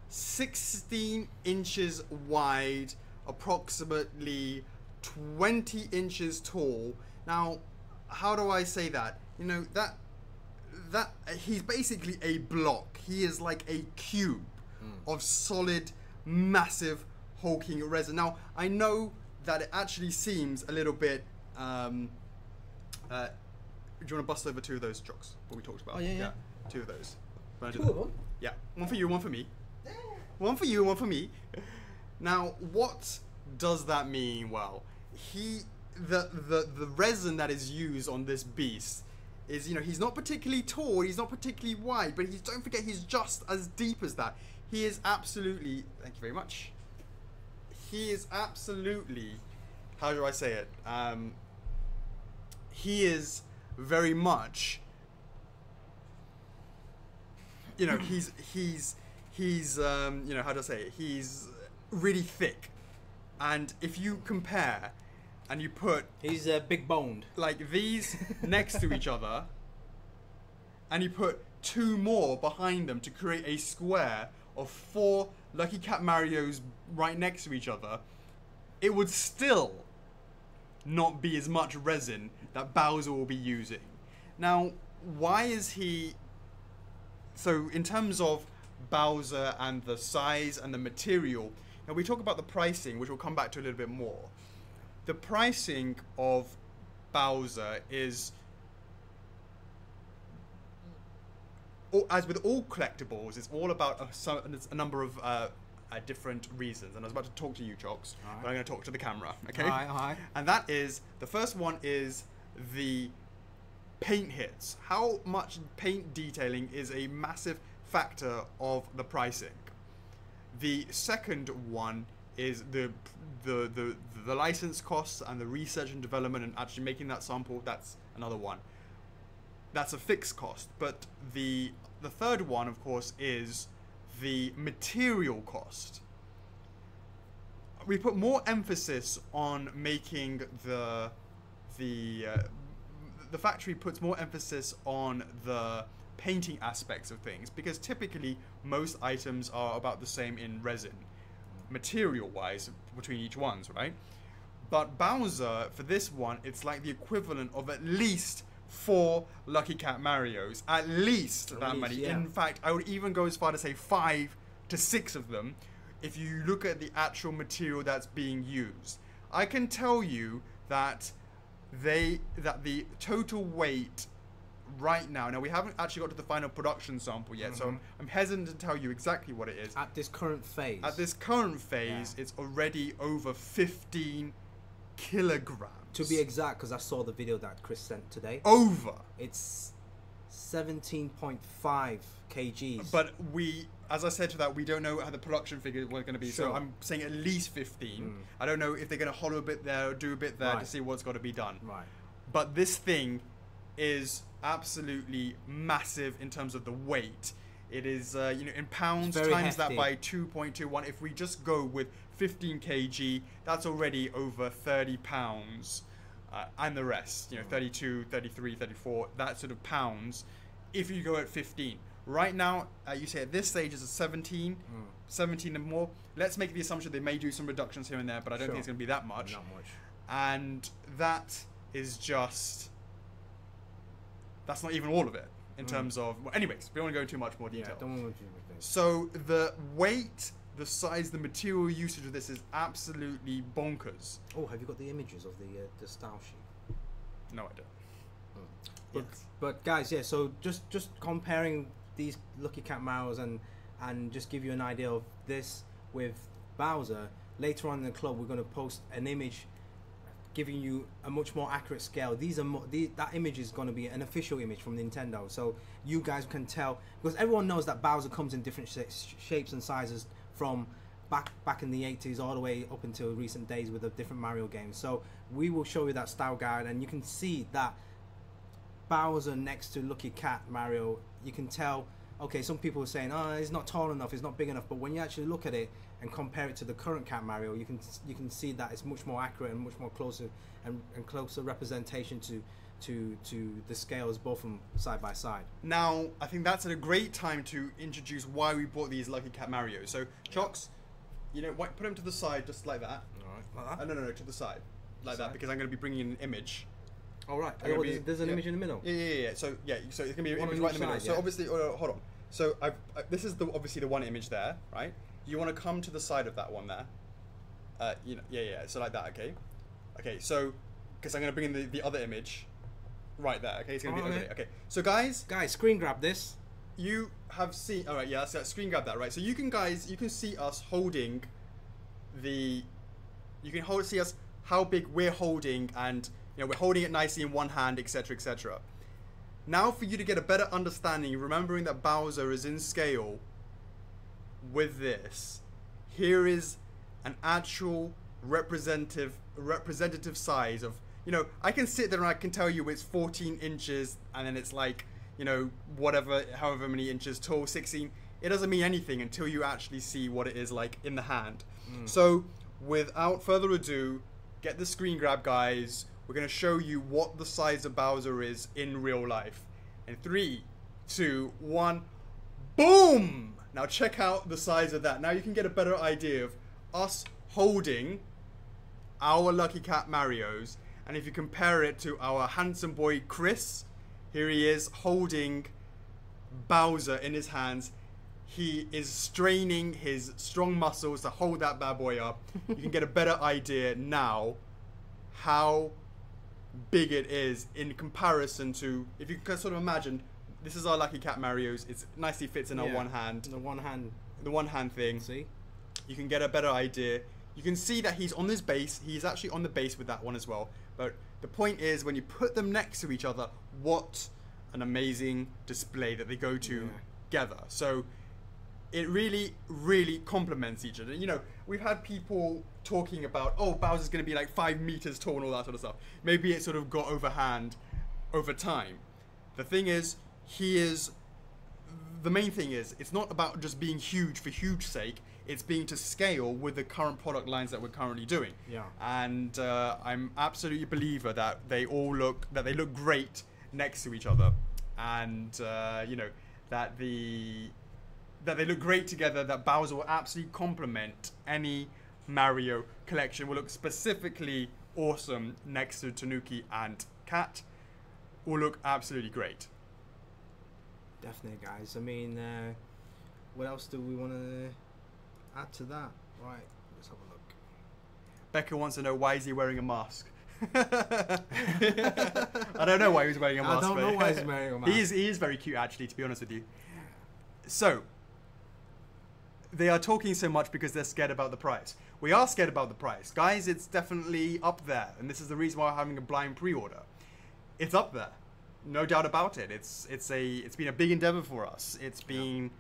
Speaker 2: 16 inches wide, approximately 20 inches tall. Now, how do I say that? You know, that he's basically a block. He is like a cube of solid, massive, hulking resin. Now, I know that it actually seems a little bit. Do you want to bust over two of those chocks? What we talked about?
Speaker 1: Oh yeah.
Speaker 2: Two of those.
Speaker 1: Two of them?
Speaker 2: Yeah. One for you, one for me. One for you, one for me. Now, what does that mean? Well, the resin that is used on this beast is, you know, he's not particularly tall, he's not particularly wide, but don't forget he's just as deep as that. He is absolutely, thank you very much. He is absolutely, how do I say it? He is very much, you know, he's you know, how do I say it? He's really thick. And if you compare and you put,
Speaker 1: he's big boned,
Speaker 2: like these next to each other, and you put two more behind them to create a square of 4 Lucky Cat Marios right next to each other, it would still not be as much resin that Bowser will be using. Now, why is he... So, in terms of Bowser and the size and the material, now we talk about the pricing, which we'll come back to a little bit more. The pricing of Bowser is, as with all collectibles, it's all about a number of different reasons. And I was about to talk to you, Chocks, but I'm going to talk to the camera, okay?
Speaker 1: All right.
Speaker 2: And that is, the first one is the paint hits. How much paint detailing is a massive factor of the pricing. The second one is the license costs and the research and development and actually making that sample. That's another one. That's a fixed cost. But the third one, of course, is the material cost. We put more emphasis on making the factory puts more emphasis on the painting aspects of things, because typically most items are about the same in resin, material-wise, between each ones, right? But Bowser, for this one, it's like the equivalent of at least 4 Lucky Cat Marios, at least that many.
Speaker 1: Yeah.
Speaker 2: In fact, I would even go as far to say 5 to 6 of them, if you look at the actual material that's being used. I can tell you that the total weight right now. Now, we haven't actually got to the final production sample yet, so I'm hesitant to tell you exactly what it is.
Speaker 1: At this current phase.
Speaker 2: At this current phase, it's already over 15 kilograms.
Speaker 1: To be exact, because I saw the video that Chris sent today.
Speaker 2: Over.
Speaker 1: It's 17.5 kgs.
Speaker 2: But as I said to that, we don't know how the production figure was going to be.
Speaker 1: Sure.
Speaker 2: So I'm saying at least 15. I don't know if they're going to hollow a bit there or do a bit there to see what's got to be done.
Speaker 1: Right.
Speaker 2: But this thing is absolutely massive in terms of the weight. It is, in pounds, times
Speaker 1: hefty.
Speaker 2: that by 2.21. If we just go with 15 kg, that's already over 30 pounds. And the rest, 32, 33, 34, that sort of pounds, if you go at 15. Right now, you say at this stage is a 17, 17 and more. Let's make the assumption they may do some reductions here and there, but I don't think it's going to be that much.
Speaker 1: Not much.
Speaker 2: And that is just... That's not even all of it in terms of... Well, anyways, we don't want to go into too much more detail.
Speaker 1: Yeah, don't want to do anything.
Speaker 2: So the weight, the size, the material usage of this is absolutely bonkers.
Speaker 1: Oh, have you got the images of the style sheet?
Speaker 2: No, I don't.
Speaker 1: But guys, yeah, so just comparing these Lucky Cat Mario's and just give you an idea of this with Bowser, later on in the club we're going to post an image giving you a much more accurate scale. That image is going to be an official image from Nintendo, so you guys can tell, because everyone knows that Bowser comes in different shapes and sizes from back in the 80s all the way up until recent days with the different Mario games. So we will show you that style guide, and you can see that Bowser next to Lucky Cat Mario, you can tell, okay, some people are saying, oh, he's not tall enough, he's not big enough, but when you actually look at it and compare it to the current Cat Mario, you can see that it's much more accurate and much more closer and closer representation to the scales, both of them side by side.
Speaker 2: Now, I think that's a great time to introduce why we bought these Lucky Cat Marios. So, Chocks, put them to the side just like that.
Speaker 1: All right, like that?
Speaker 2: No, to the side. Like that, because I'm going to be bringing in an image.
Speaker 1: All right. There's an image in the middle.
Speaker 2: Yeah. So it's going to be an image right in the middle. So obviously, hold on. So this is obviously the one image there, right? You want to come to the side of that one there. So like that, okay. Okay. So because I'm going to bring in the other image, right there. Okay, it's going to be okay. So guys,
Speaker 1: screen grab this.
Speaker 2: You have seen. All right, yeah. So screen grab that, right? So you can see us holding the. You can see us how big we're holding, and we're holding it nicely in one hand, etc., etc. Now, for you to get a better understanding, remembering that Bowser is in scale with this, here is an actual representative size of, I can sit there and I can tell you it's 14 inches, and then it's like, however many inches tall, 16. It doesn't mean anything until you actually see what it is like in the hand. So, without further ado, get the screen grab, guys. We're going to show you what the size of Bowser is in real life. In 3, 2, 1, boom! Now check out the size of that. Now you can get a better idea of us holding our Lucky Cat Marios. And if you compare it to our handsome boy Chris, here he is holding Bowser in his hands. He is straining his strong muscles to hold that bad boy up. You can get a better idea now how big it is in comparison to, if you can sort of imagine, this is our Lucky Cat Marios. It nicely fits in our one hand. The one hand thing.
Speaker 1: See?
Speaker 2: You can get a better idea. You can see that he's on this base. He's actually on the base with that one as well. But the point is, when you put them next to each other, what an amazing display that they go together. So it really, really complements each other. We've had people talking about, oh, Bowser's going to be like 5 meters tall and all that sort of stuff. Maybe it sort of got overhand over time. The thing is, the main thing is, it's not about just being huge for huge sake. It's being to scale with the current product lines that we're currently doing. Yeah. And I'm absolutely a believer that they look great next to each other, and that they look great together. That Bowser will absolutely complement any Mario collection. Will look specifically awesome next to Tanuki and Cat. Will look absolutely great.
Speaker 1: Definitely, guys. I mean, what else do we want to add to that? Right, let's have a look.
Speaker 2: Becca wants to know, why is he wearing a mask? I don't know why he was wearing a mask.
Speaker 1: I don't know why he's wearing a mask.
Speaker 2: He is very cute, actually, to be honest with you. So, they are talking so much because they're scared about the price. We are scared about the price. Guys, it's definitely up there. And this is the reason why we're having a blind pre-order. It's up there. No doubt about it. It's been a big endeavor for us. It's been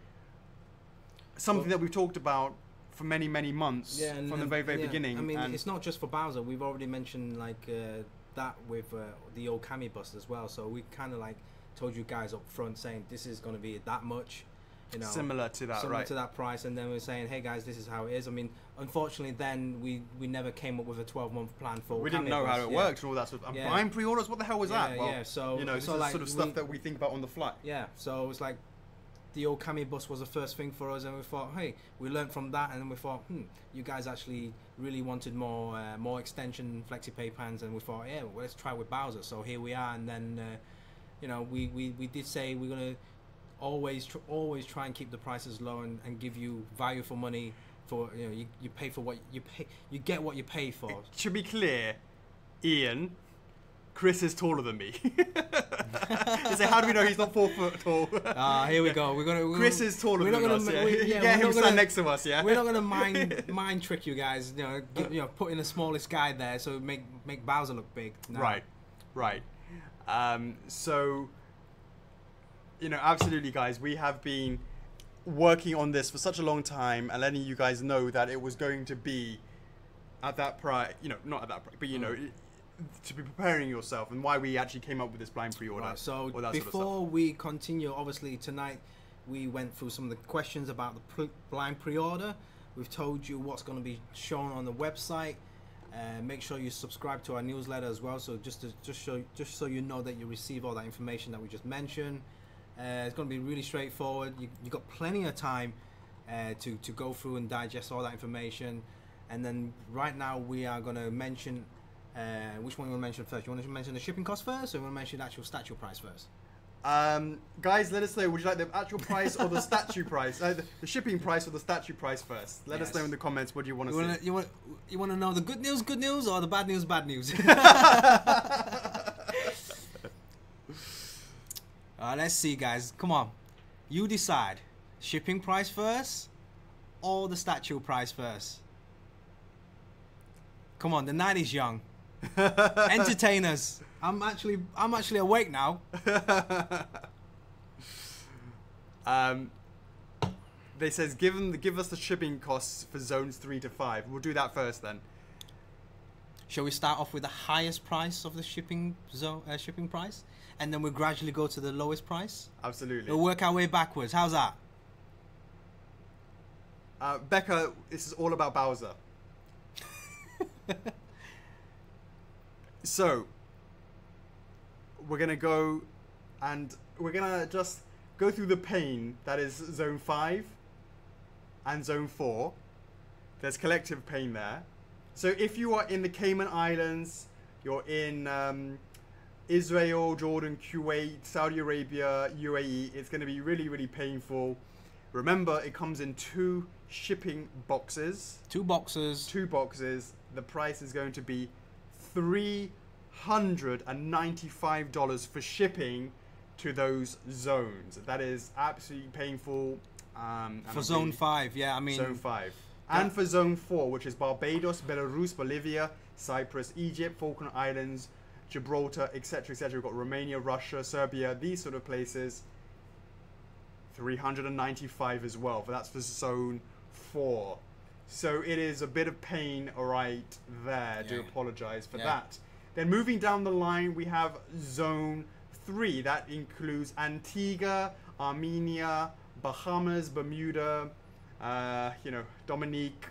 Speaker 2: something that we've talked about for many, many months from the very, very beginning.
Speaker 1: I mean, it's not just for Bowser. We've already mentioned like that with the old Kami bust as well. So we kind of like told you guys up front saying this is going to be that much. You know,
Speaker 2: similar to that,
Speaker 1: similar to that price, and then we're saying, hey guys, this is how it is. I mean, unfortunately, then we never came up with a 12-month plan for.
Speaker 2: We didn't know how it worked and all that stuff. Buying pre-orders, what the hell was that? Well,
Speaker 1: so
Speaker 2: you know, this is
Speaker 1: like
Speaker 2: sort of stuff that we think about on the fly.
Speaker 1: Yeah, so it was like the old Kami bus was the first thing for us, and we thought, hey, we learned from that, and then we thought, you guys actually really wanted more extension flexi pay pans, and we thought, yeah, well, let's try with Bowser. So here we are, and then you know, we did say we're gonna always try and keep the prices low and give you value for money. For you pay for what you pay, you get what you pay for.
Speaker 2: To be clear, Ian, Chris is taller than me. So how do we know he's not 4 foot tall?
Speaker 1: Here we go.
Speaker 2: Chris is taller than us. Get him stand next to us. Yeah.
Speaker 1: We're not gonna mind trick you guys. You know, put in the smallest guy there so make Bowser look big. No.
Speaker 2: Right. So. You know, absolutely, guys. We have been working on this for such a long time and letting you guys know that it was going to be at that price. You know, not at that price, but you know, to be preparing yourself, and why we actually came up with this blind pre-order.
Speaker 1: Right, so before we continue, obviously tonight we went through some of the questions about the blind pre-order. We've told you what's going to be shown on the website. Make sure you subscribe to our newsletter as well. So just so you know that you receive all that information that we just mentioned. It's going to be really straightforward. You've got plenty of time to go through and digest all that information. And then right now we are going to mention, which one you want to mention first? You want to mention the shipping cost first, or you want to mention the actual statue price first?
Speaker 2: Guys, let us know. Would you like the actual price or the statue price? The shipping price or the statue price first? Let us know in the comments. What do you want to see?
Speaker 1: You want to know the good news, or the bad news? Let's see, guys. Come on. You decide. Shipping price first or the statue price first? Come on, the night is young. Entertain us. I'm actually awake now.
Speaker 2: They says give us the shipping costs for zones 3 to 5. We'll do that first then.
Speaker 1: Shall we start off with the highest price of the shipping price? And then we'll gradually go to the lowest price?
Speaker 2: Absolutely.
Speaker 1: We'll work our way backwards. How's that?
Speaker 2: Becca, this is all about Bowser. So, we're going to go and we're going to just go through the pain that is Zone 5 and Zone 4. There's collective pain there. So if you are in the Cayman Islands, you're in Israel, Jordan, Kuwait, Saudi Arabia, UAE, it's going to be really, really painful. Remember, it comes in 2 shipping boxes.
Speaker 1: 2 boxes.
Speaker 2: 2 boxes. The price is going to be $395 for shipping to those zones. That is absolutely painful.
Speaker 1: For Zone 5, yeah, I mean...
Speaker 2: Zone 5. And for Zone 4, which is Barbados, Belarus, Bolivia, Cyprus, Egypt, Falkland Islands, Gibraltar, etc., etc. We've got Romania, Russia, Serbia, these sort of places. $395 as well. But that's for Zone 4. So it is a bit of pain right there. I do apologize for that. Then moving down the line, we have Zone 3. That includes Antigua, Armenia, Bahamas, Bermuda, Dominique,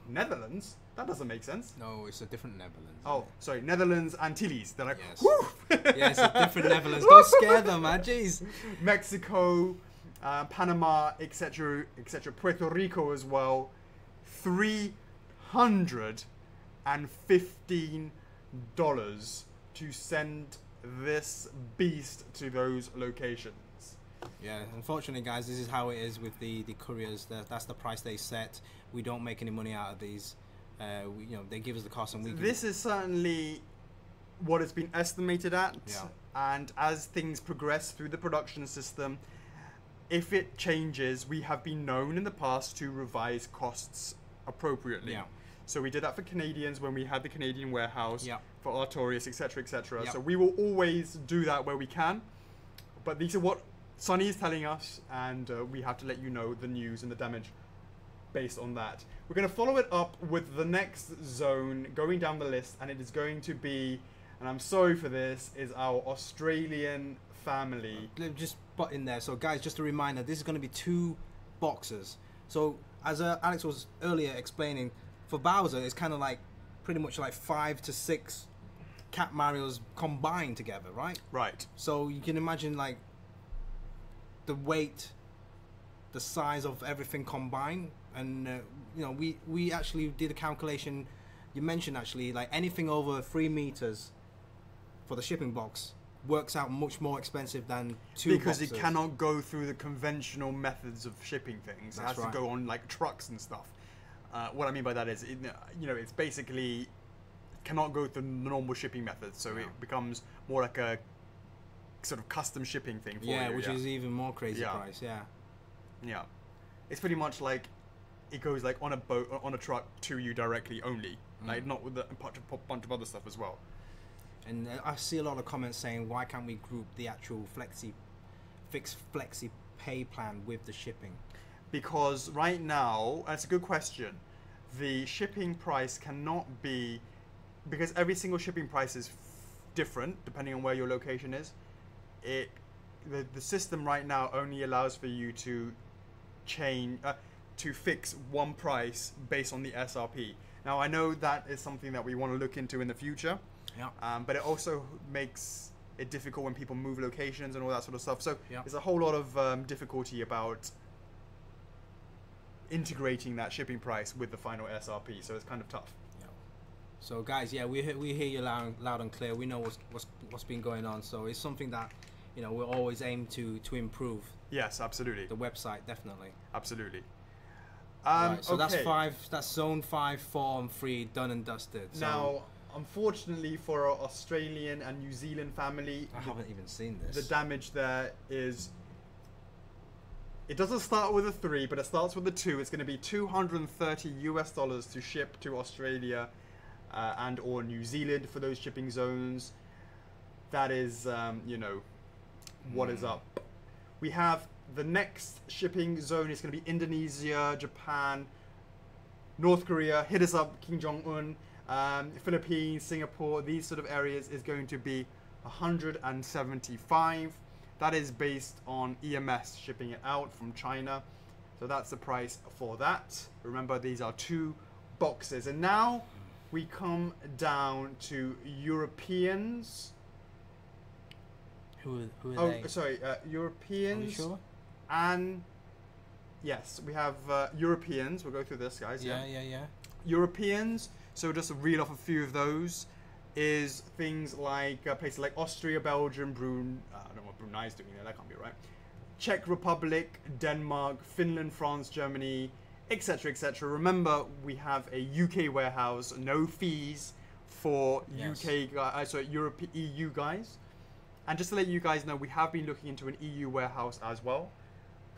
Speaker 2: Netherlands. That doesn't make sense.
Speaker 1: No, it's a different Netherlands.
Speaker 2: Oh, sorry, Netherlands, Antilles. They're like,
Speaker 1: yes. Yeah, it's a different Netherlands. Don't scare them, man. Jeez.
Speaker 2: Mexico, Panama, etc., etc. Puerto Rico as well. $315 to send this beast to those locations.
Speaker 1: Yeah, unfortunately, guys, this is how it is with the couriers. That's the price they set. We don't make any money out of these. they give us the cost and we.
Speaker 2: This is certainly what it's been estimated at,
Speaker 1: Yeah.
Speaker 2: and as things progress through the production system, if it changes, we have been known in the past to revise costs appropriately.
Speaker 1: Yeah.
Speaker 2: So we did that for Canadians when we had the Canadian warehouse,
Speaker 1: Yeah.
Speaker 2: for Artorias, etc., etc.
Speaker 1: Yeah.
Speaker 2: So we will always do that where we can, but these are what Sonny is telling us, and we have to let you know the news and the damage based on that. We're going to follow it up with the next zone going down the list, and it is going to be, and I'm sorry for this, is our Australian family.
Speaker 1: Let me just butt in there. So, guys, just a reminder: this is going to be 2 boxes. So, as Alex was earlier explaining, for Bowser, it's kind of like pretty much like 5 to 6 Cat Marios combined together, right?
Speaker 2: Right.
Speaker 1: So you can imagine like the weight, the size of everything combined, and we actually did a calculation. You mentioned actually like anything over 3 meters for the shipping box works out much more expensive than 2
Speaker 2: because
Speaker 1: boxes.
Speaker 2: it cannot go through the conventional methods of shipping things. It has
Speaker 1: That's right.
Speaker 2: to go on like trucks and stuff. What I mean by that is, it's basically cannot go through the normal shipping methods, so
Speaker 1: Yeah.
Speaker 2: it becomes more like a sort of custom shipping thing for you.
Speaker 1: which is even more crazy
Speaker 2: Yeah.
Speaker 1: price. Yeah.
Speaker 2: Yeah, it's pretty much like it goes like on a boat, on a truck to you directly only, like not with a bunch of other stuff as well.
Speaker 1: And I see a lot of comments saying, why can't we group the actual fixed flexi pay plan with the shipping?
Speaker 2: Because right now, that's a good question, the shipping price cannot be, because every single shipping price is different depending on where your location is. The system right now only allows for you to change, to fix one price based on the SRP. Now I know that is something that we want to look into in the future.
Speaker 1: Yeah.
Speaker 2: But it also makes it difficult when people move locations and all that sort of stuff. So
Speaker 1: Yeah.
Speaker 2: there's a whole lot of difficulty about integrating that shipping price with the final SRP. So it's kind of tough.
Speaker 1: Yeah. So guys, yeah, we hear you loud and clear. We know what's been going on. So it's something that we'll always aim to improve.
Speaker 2: Yes, absolutely.
Speaker 1: The website, definitely.
Speaker 2: Absolutely.
Speaker 1: Right, so
Speaker 2: okay.
Speaker 1: that's zone 5, 4, and 3 done and dusted. So
Speaker 2: Now, unfortunately for our Australian and New Zealand family,
Speaker 1: I haven't even seen this.
Speaker 2: the damage there is, it doesn't start with a 3, but it starts with a 2. It's going to be $230 to ship to Australia and or New Zealand for those shipping zones. That is, what is up. We have the next shipping zone is going to be Indonesia, Japan, North Korea. Hit us up, Kim Jong-un. Philippines, Singapore, these sort of areas is going to be 175. That is based on EMS shipping it out from China. So that's the price for that. Remember, these are 2 boxes. And now we come down to Europeans.
Speaker 1: Who are they?
Speaker 2: Sorry, Europeans.
Speaker 1: Are you sure?
Speaker 2: And yes, we have Europeans. We'll go through this, guys.
Speaker 1: Yeah.
Speaker 2: Europeans, so just to reel off a few of those, is things like places like Austria, Belgium, I don't know what Brunei's doing there, that can't be right. Czech Republic, Denmark, Finland, France, Germany, etc., etc. Remember, we have a UK warehouse, no fees for
Speaker 1: Yes.
Speaker 2: EU guys. And just to let you guys know, we have been looking into an EU warehouse as well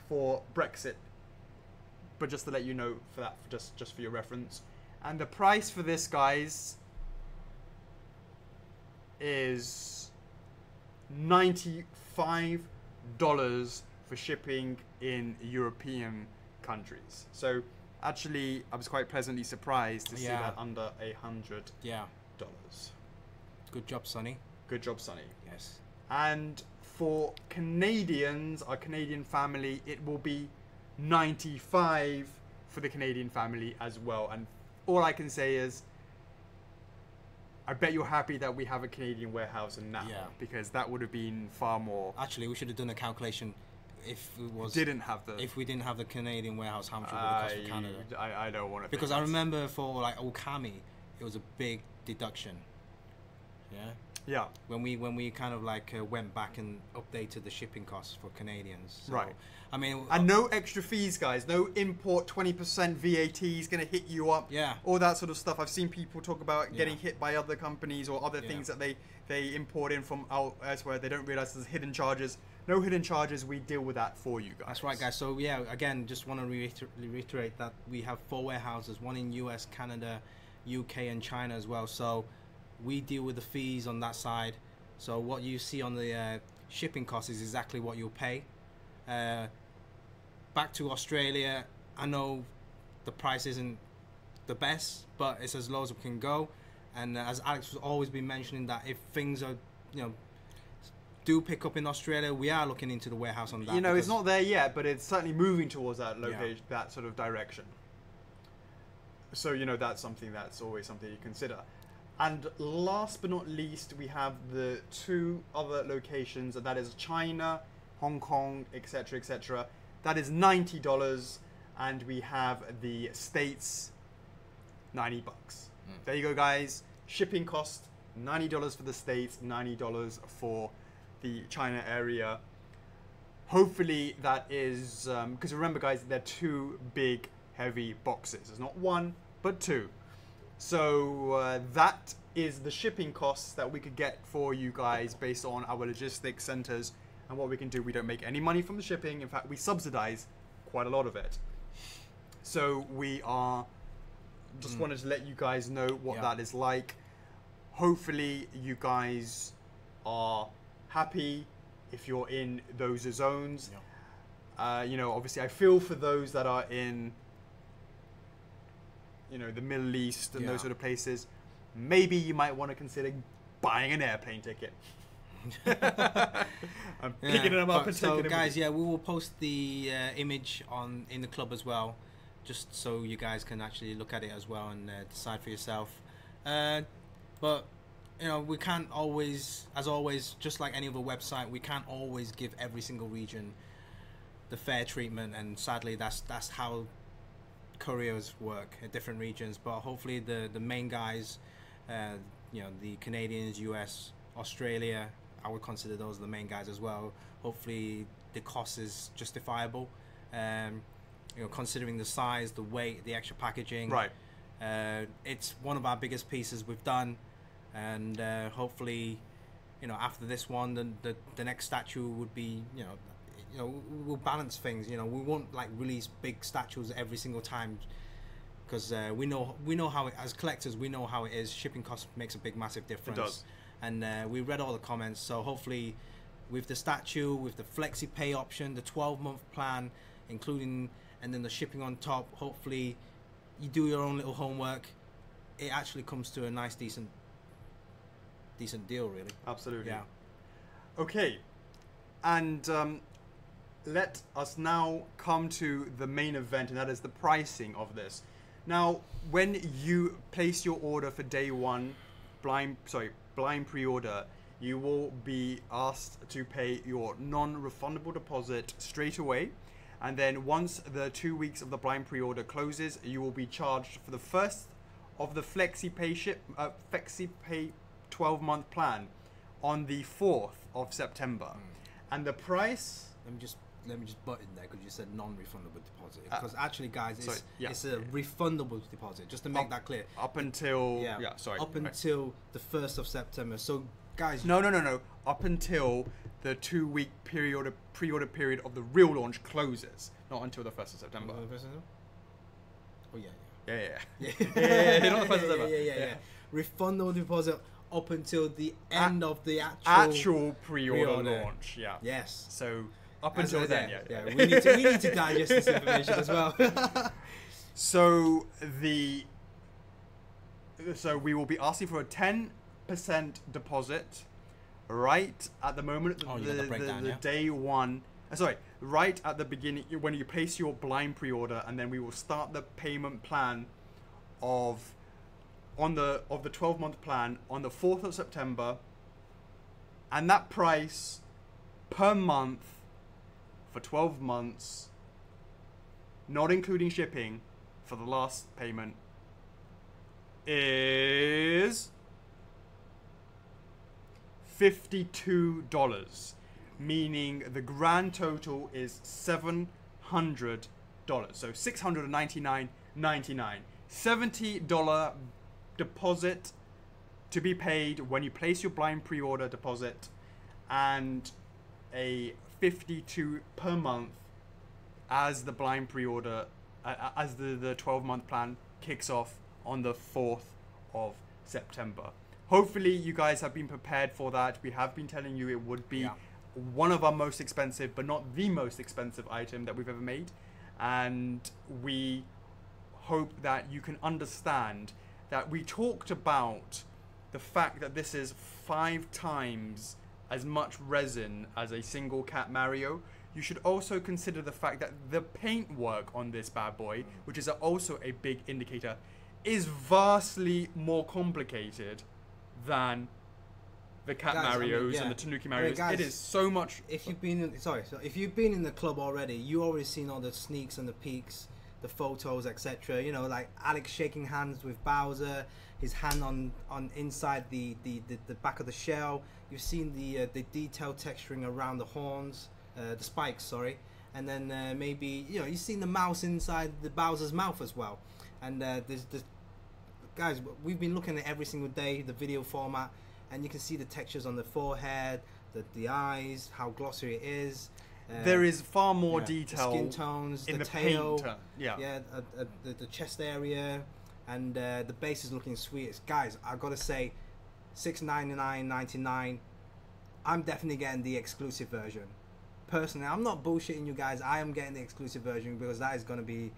Speaker 2: for Brexit. But just to let you know, for that, just for your reference. And the price for this, guys, is $95 for shipping in European countries. So actually, I was quite pleasantly surprised to see
Speaker 1: Yeah.
Speaker 2: that under $100.
Speaker 1: Yeah. Good job, Sonny.
Speaker 2: Good job, Sonny.
Speaker 1: Yes.
Speaker 2: And for Canadians, our Canadian family, it will be 95 for the Canadian family as well. And all I can say is, I bet you're happy that we have a Canadian warehouse now,
Speaker 1: Yeah.
Speaker 2: because that would have been far more.
Speaker 1: Actually, we should have done a calculation if it was if we didn't have the Canadian warehouse, how much it would have cost for Canada.
Speaker 2: I don't want to.
Speaker 1: Because I remember for like Okami, it was a big deduction. Yeah.
Speaker 2: Yeah.
Speaker 1: When we kind of like went back and updated the shipping costs for Canadians. So,
Speaker 2: Right.
Speaker 1: I mean,
Speaker 2: And no extra fees, guys. No import 20% VAT is going to hit you up.
Speaker 1: Yeah.
Speaker 2: All that sort of stuff. I've seen people talk about getting
Speaker 1: Yeah.
Speaker 2: hit by other companies or other things that they import in from elsewhere. They don't realize there's hidden charges. No hidden charges. We deal with that for you guys.
Speaker 1: That's right, guys. So yeah, again, just want to reiterate that we have 4 warehouses, one in US, Canada, UK, and China as well. So we deal with the fees on that side. So what you see on the shipping costs is exactly what you'll pay. Back to Australia, I know the price isn't the best, but it's as low as we can go. And as Alex has always been mentioning, that if things are, do pick up in Australia, we are looking into the warehouse on that.
Speaker 2: You know, it's not there yet, but it's certainly moving towards that location, that sort of direction. So, that's always something you consider. And last but not least, we have the 2 other locations, and that is China, Hong Kong, etc., etc. That is $90, and we have the States, $90. There you go, guys. Shipping cost $90 for the States, $90 for the China area. Hopefully that is because remember, guys, they're 2 big, heavy boxes. It's not 1, but 2. So that is the shipping costs that we could get for you guys based on our logistics centers. And what we can do, we don't make any money from the shipping. In fact, we subsidize quite a lot of it. So we are just wanted to let you guys know what that is like. Hopefully you guys are happy if you're in those zones. Obviously I feel for those that are in the Middle East and those sort of places. Maybe you might want to consider buying an airplane ticket. I'm picking them up and taking them.
Speaker 1: So guys, we will post the image in the club as well, just so you guys can actually look at it as well and decide for yourself. But we can't always, as always, just like any other website, we can't always give every single region the fair treatment, and sadly that's how couriers work at different regions. But hopefully the main guys, the Canadians, US, Australia, I would consider those the main guys as well. Hopefully the cost is justifiable, considering the size, the weight, the extra packaging.
Speaker 2: Right.
Speaker 1: It's one of our biggest pieces we've done, and hopefully, after this one, the next statue would be, we'll balance things. We won't like release big statues every single time, because we know how it, as collectors, we know how it is. Shipping cost makes a big, massive difference.
Speaker 2: It does.
Speaker 1: And we read all the comments, so hopefully with the statue, with the flexi pay option, the 12-month plan, including, and then the shipping on top, hopefully you do your own little homework. It actually comes to a nice, decent deal, really.
Speaker 2: Absolutely.
Speaker 1: Yeah.
Speaker 2: Okay, and let us now come to the main event, and that is the pricing of this. Now, when you place your order for day 1, blind pre-order, you will be asked to pay your non-refundable deposit straight away, and then once the 2 weeks of the blind pre-order closes, you will be charged for the first of the FlexiPay 12-month plan on the 4th of September. And the price,
Speaker 1: let me just butt in there, because you said non-refundable deposit, because actually, guys, it's a refundable deposit, just to make that clear.
Speaker 2: Up until
Speaker 1: until the 1st of September. So guys,
Speaker 2: no, up until the 2-week pre-order period of the real launch closes, not until the 1st of September.
Speaker 1: Oh yeah.
Speaker 2: Not the 1st of September.
Speaker 1: Yeah. Refundable deposit up until the end of the
Speaker 2: actual pre-order launch. Yeah.
Speaker 1: Yes.
Speaker 2: So up until then,
Speaker 1: we need to digest this information as well.
Speaker 2: So we will be asking for a 10% deposit right at the moment of the day 1. Right at the beginning when you place your blind pre-order, and then we will start the payment plan of the 12-month plan on the 4th of September, and that price per month for 12 months, not including shipping, for the last payment is $52, meaning the grand total is $700. So $699.99. $70 deposit to be paid when you place your blind pre-order deposit, and a $52 per month as the blind pre-order, as the 12-month plan kicks off on the 4th of September. Hopefully you guys have been prepared for that. We have been telling you it would be one of our most expensive, but not the most expensive item that we've ever made. And we hope that you can understand that we talked about the fact that this is 5 times as much resin as a single Cat Mario. You should also consider the fact that the paint work on this bad boy, which is also a big indicator, is vastly more complicated than the Cat Marios and the Tanuki Marios. Guys, it is so much.
Speaker 1: If you've been in, if you've been in the club already, you already seen all the sneaks and the peeks, the photos, etc. You know, like Alex shaking hands with Bowser, his hand on inside the back of the shell. You've seen the detail texturing around the horns, the spikes, sorry, and then maybe you've seen the mouse inside the Bowser's mouth as well. And there's guys, we've been looking at every single day the video format, and you can see the textures on the forehead, the eyes, how glossy it is.
Speaker 2: There is far more detail,
Speaker 1: the skin tones,
Speaker 2: in
Speaker 1: the tail, the chest area, and the base is looking sweet. Guys, I've got to say, $699.99. I'm definitely getting the exclusive version. Personally, I'm not bullshitting you guys. I am getting the exclusive version because that is going to be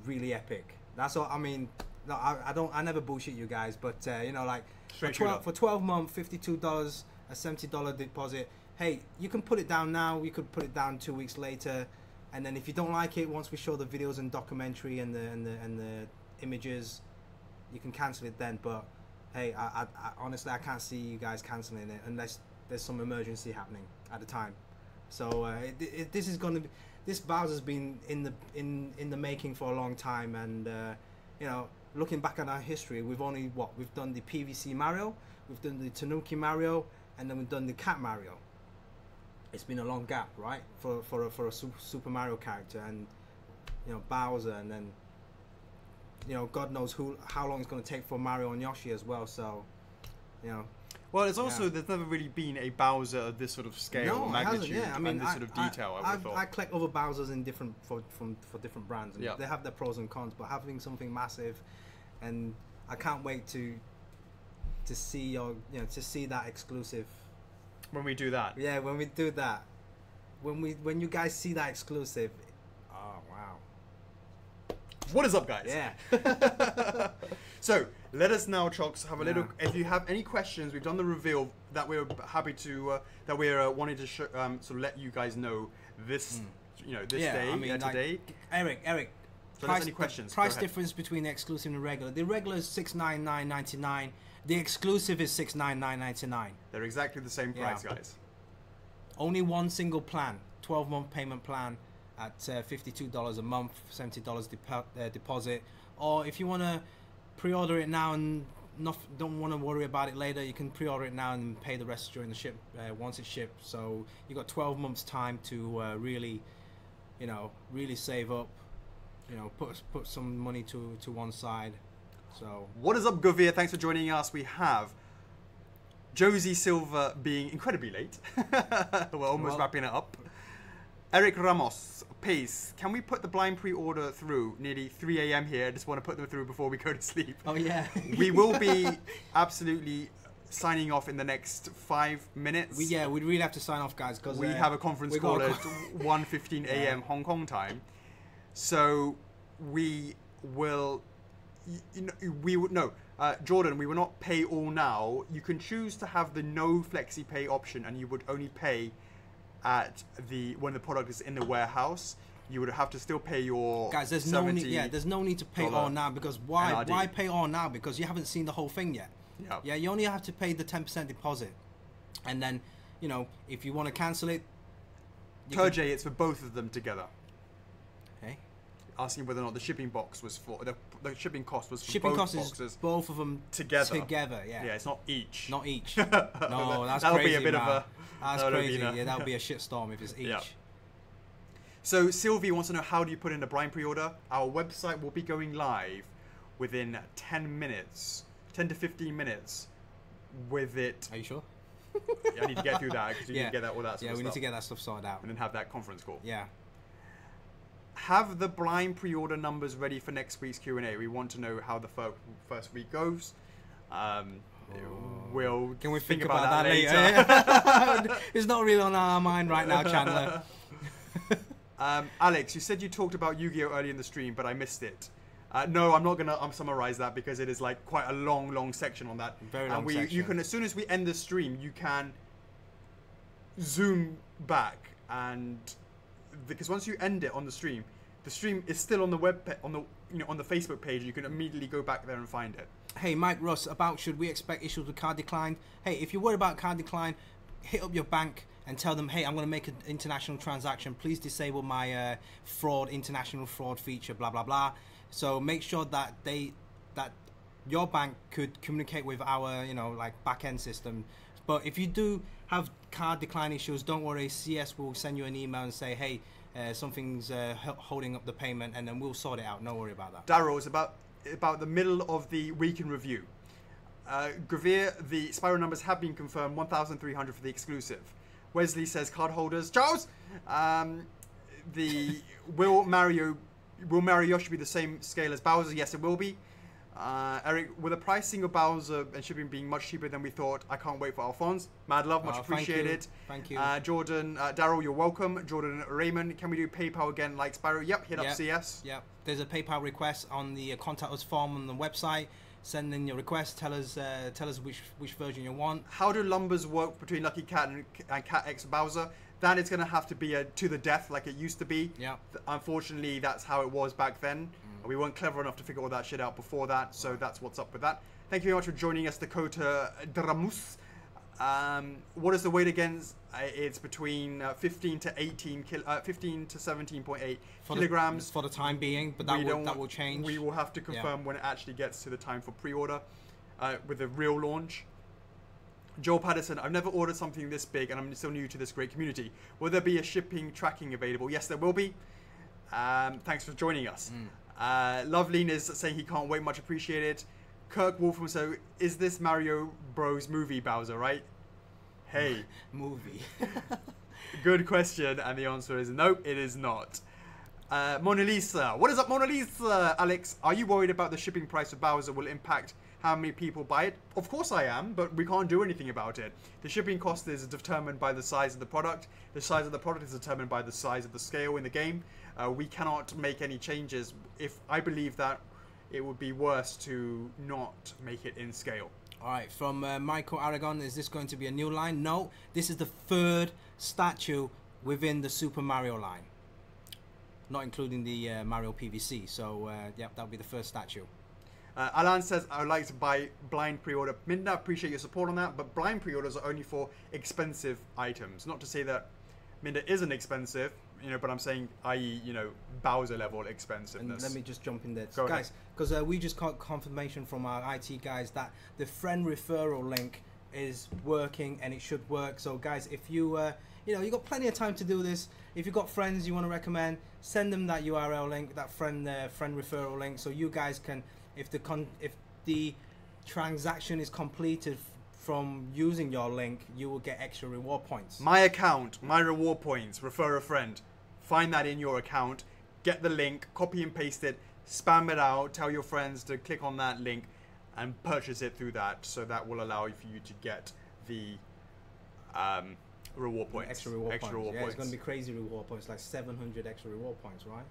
Speaker 1: really epic. That's all. I mean, no, I never bullshit you guys, but like for 12 months, $52, a $70 deposit. Hey, you can put it down now. You could put it down 2 weeks later, and then if you don't like it, once we show the videos and documentary and the images, you can cancel it then. But hey, I honestly, I can't see you guys canceling it unless there's some emergency happening at the time. So this is gonna be, this Bowser's been in the making for a long time, and looking back at our history, we've done the PVC Mario, we've done the Tanuki Mario, and then we've done the Cat Mario. It's been a long gap, right, for a Super Mario character, and Bowser, and then God knows how long it's going to take for Mario and Yoshi as well. So
Speaker 2: well, it's also there's never really been a Bowser of this sort of scale, or magnitude, I mean, and this sort of detail.
Speaker 1: I collect other Bowsers in different for different brands, and they have their pros and cons. But having something massive, and I can't wait to see to see that exclusive.
Speaker 2: When we do that.
Speaker 1: Yeah, when we do that. When you guys see that exclusive. Oh, wow.
Speaker 2: What is up, guys?
Speaker 1: Yeah.
Speaker 2: So, let us now, Chocks, have a little... If you have any questions, we've done the reveal that we're happy to... that we're wanting to sort of let you guys know this, this day, today.
Speaker 1: Eric.
Speaker 2: So there's any questions?
Speaker 1: Price difference between the exclusive and the regular. The regular is $699.99. The exclusive is $699.99.
Speaker 2: They're exactly the same price, guys.
Speaker 1: Only one single plan, 12-month payment plan at $52 a month, $70 deposit. Or if you want to pre-order it now and don't want to worry about it later, you can pre-order it now and pay the rest during the once it's shipped. So you got 12 months time to really save up, put some money to one side. So
Speaker 2: what is up, Govia? Thanks for joining us. We have Josie Silva being incredibly late. We're almost wrapping it up. Eric Ramos, Pace. Can we put the blind pre-order through? Nearly 3 a.m. here. I just want to put them through before we go to sleep.
Speaker 1: Oh, yeah.
Speaker 2: We will be absolutely signing off in the next 5 minutes.
Speaker 1: We'd really have to sign off, guys, because
Speaker 2: we have a conference call at 1:15 a.m. Hong Kong time. So we will... Jordan, we will not pay all now. You can choose to have the no flexi pay option, and you would only pay at when the product is in the warehouse. You would have to still pay your
Speaker 1: guys. There's no need. There's no need to pay all now, because why? NRD. Why pay all now? Because you haven't seen the whole thing yet. Yeah. You only have to pay the 10% deposit, and then if you want to cancel it.
Speaker 2: Turjay, it's for both of them together.
Speaker 1: Hey.
Speaker 2: asking whether or not the shipping box was for the shipping cost was for
Speaker 1: Shipping
Speaker 2: both
Speaker 1: costs
Speaker 2: boxes
Speaker 1: is both of them
Speaker 2: together.
Speaker 1: Yeah.
Speaker 2: Yeah, it's not each.
Speaker 1: Not each. No, that's
Speaker 2: that'll
Speaker 1: crazy.
Speaker 2: be a bit
Speaker 1: man.
Speaker 2: of a.
Speaker 1: That's
Speaker 2: that'll
Speaker 1: crazy.
Speaker 2: be
Speaker 1: Yeah, that'll be a shitstorm if it's each.
Speaker 2: Yeah. So Sylvie wants to know, how do you put in a blind pre-order? Our website will be going live within 10 to 15 minutes with it.
Speaker 1: Are you sure?
Speaker 2: Yeah, I need to get through that because you need to get all that
Speaker 1: Yeah,
Speaker 2: stuff.
Speaker 1: we need to get that stuff sorted out.
Speaker 2: And then have that conference call.
Speaker 1: Yeah.
Speaker 2: Have the blind pre-order numbers ready for next week's Q&A. We want to know how the first week goes. We'll
Speaker 1: Can we think
Speaker 2: about
Speaker 1: that
Speaker 2: later.
Speaker 1: It's not really on our mind right now, Chandler.
Speaker 2: Alex, you said you talked about Yu-Gi-Oh early in the stream, but I missed it. No, I'm not gonna summarize that because it is like quite a long section on that.
Speaker 1: Very long section.
Speaker 2: You can, as soon as we end the stream, you can zoom back, and because once you end it on the stream is still on the on the Facebook page. You can immediately go back there and find it.
Speaker 1: Hey, Mike Russ, about should we expect issues with card decline? Hey, if you're worried about card decline, hit up your bank and tell them, hey, I'm going to make an international transaction. Please disable my international fraud feature, blah, blah, blah. So make sure that your bank could communicate with our, back-end system. But if you do have card decline issues, don't worry. CS will send you an email and say, hey, something's holding up the payment, and then we'll sort it out. No worry about that.
Speaker 2: Darryl, it's about the middle of the week in review. Gravir, the Spiral numbers have been confirmed, 1,300 for the exclusive. Wesley says card holders. Charles, will Marioshi be the same scale as Bowser? Yes, it will be. Eric, with the pricing of Bowser and shipping being much cheaper than we thought, I can't wait for Alphonse. Mad love, much appreciated.
Speaker 1: Thank you.
Speaker 2: Jordan, Daryl, you're welcome. Jordan Raymond, can we do PayPal again like Spyro? Yep, hit up CS.
Speaker 1: Yep, there's a PayPal request on the contact us form on the website. Send in your request. Tell us which version you want. How
Speaker 2: do numbers work between Lucky Cat and Cat X Bowser? That is going to have to be to the death like it used to be.
Speaker 1: Yeah.
Speaker 2: Unfortunately, that's how it was back then. We weren't clever enough to figure all that shit out before that, so that's what's up with that. Thank you very much for joining us, Dakota Dramus. What is the weight again? It's between 15 to 17.8 kilograms
Speaker 1: for the time being, but that will change.
Speaker 2: We will have to confirm when it actually gets to the time for pre-order with the real launch. Joel Patterson, I've never ordered something this big, and I'm still new to this great community. Will there be a shipping tracking available? Yes, there will be. Thanks for joining us. Loveline saying he can't wait, much appreciated. Kirk Wolfram, so is this Mario Bros movie, Bowser, right? Hey.
Speaker 1: Movie.
Speaker 2: Good question, and the answer is nope, it is not. Mona Lisa, what is up, Mona Lisa? Alex, are you worried about the shipping price of Bowser will impact how many people buy it? Of course I am, but we can't do anything about it. The shipping cost is determined by the size of the product. The size of the product is determined by the size of the scale in the game. We cannot make any changes. If I believe that it would be worse to not make it in scale.
Speaker 1: All right, from Michael Aragon, is this going to be a new line? No, this is the third statue within the Super Mario line, not including the Mario PVC. So, yeah, that'll be the first statue.
Speaker 2: Alan says, I would like to buy blind pre-order. Minda, appreciate your support on that, but blind pre-orders are only for expensive items. Not to say that Minda isn't expensive, but I'm saying, i.e., Bowser level expensiveness.
Speaker 1: And let me just jump in there, guys, because we just got confirmation from our IT guys that the friend referral link is working and it should work. So, guys, if you you got plenty of time to do this. If you've got friends you want to recommend, send them that URL link, that friend referral link, so you guys can, if the transaction is completed from using your link, you will get extra reward points.
Speaker 2: My account, my reward points, refer a friend. Find that in your account, get the link, copy and paste it, spam it out, tell your friends to click on that link and purchase it through that. So that will allow you to get the reward points.
Speaker 1: Extra reward points. It's going to be crazy reward points, like 700 extra reward points, right?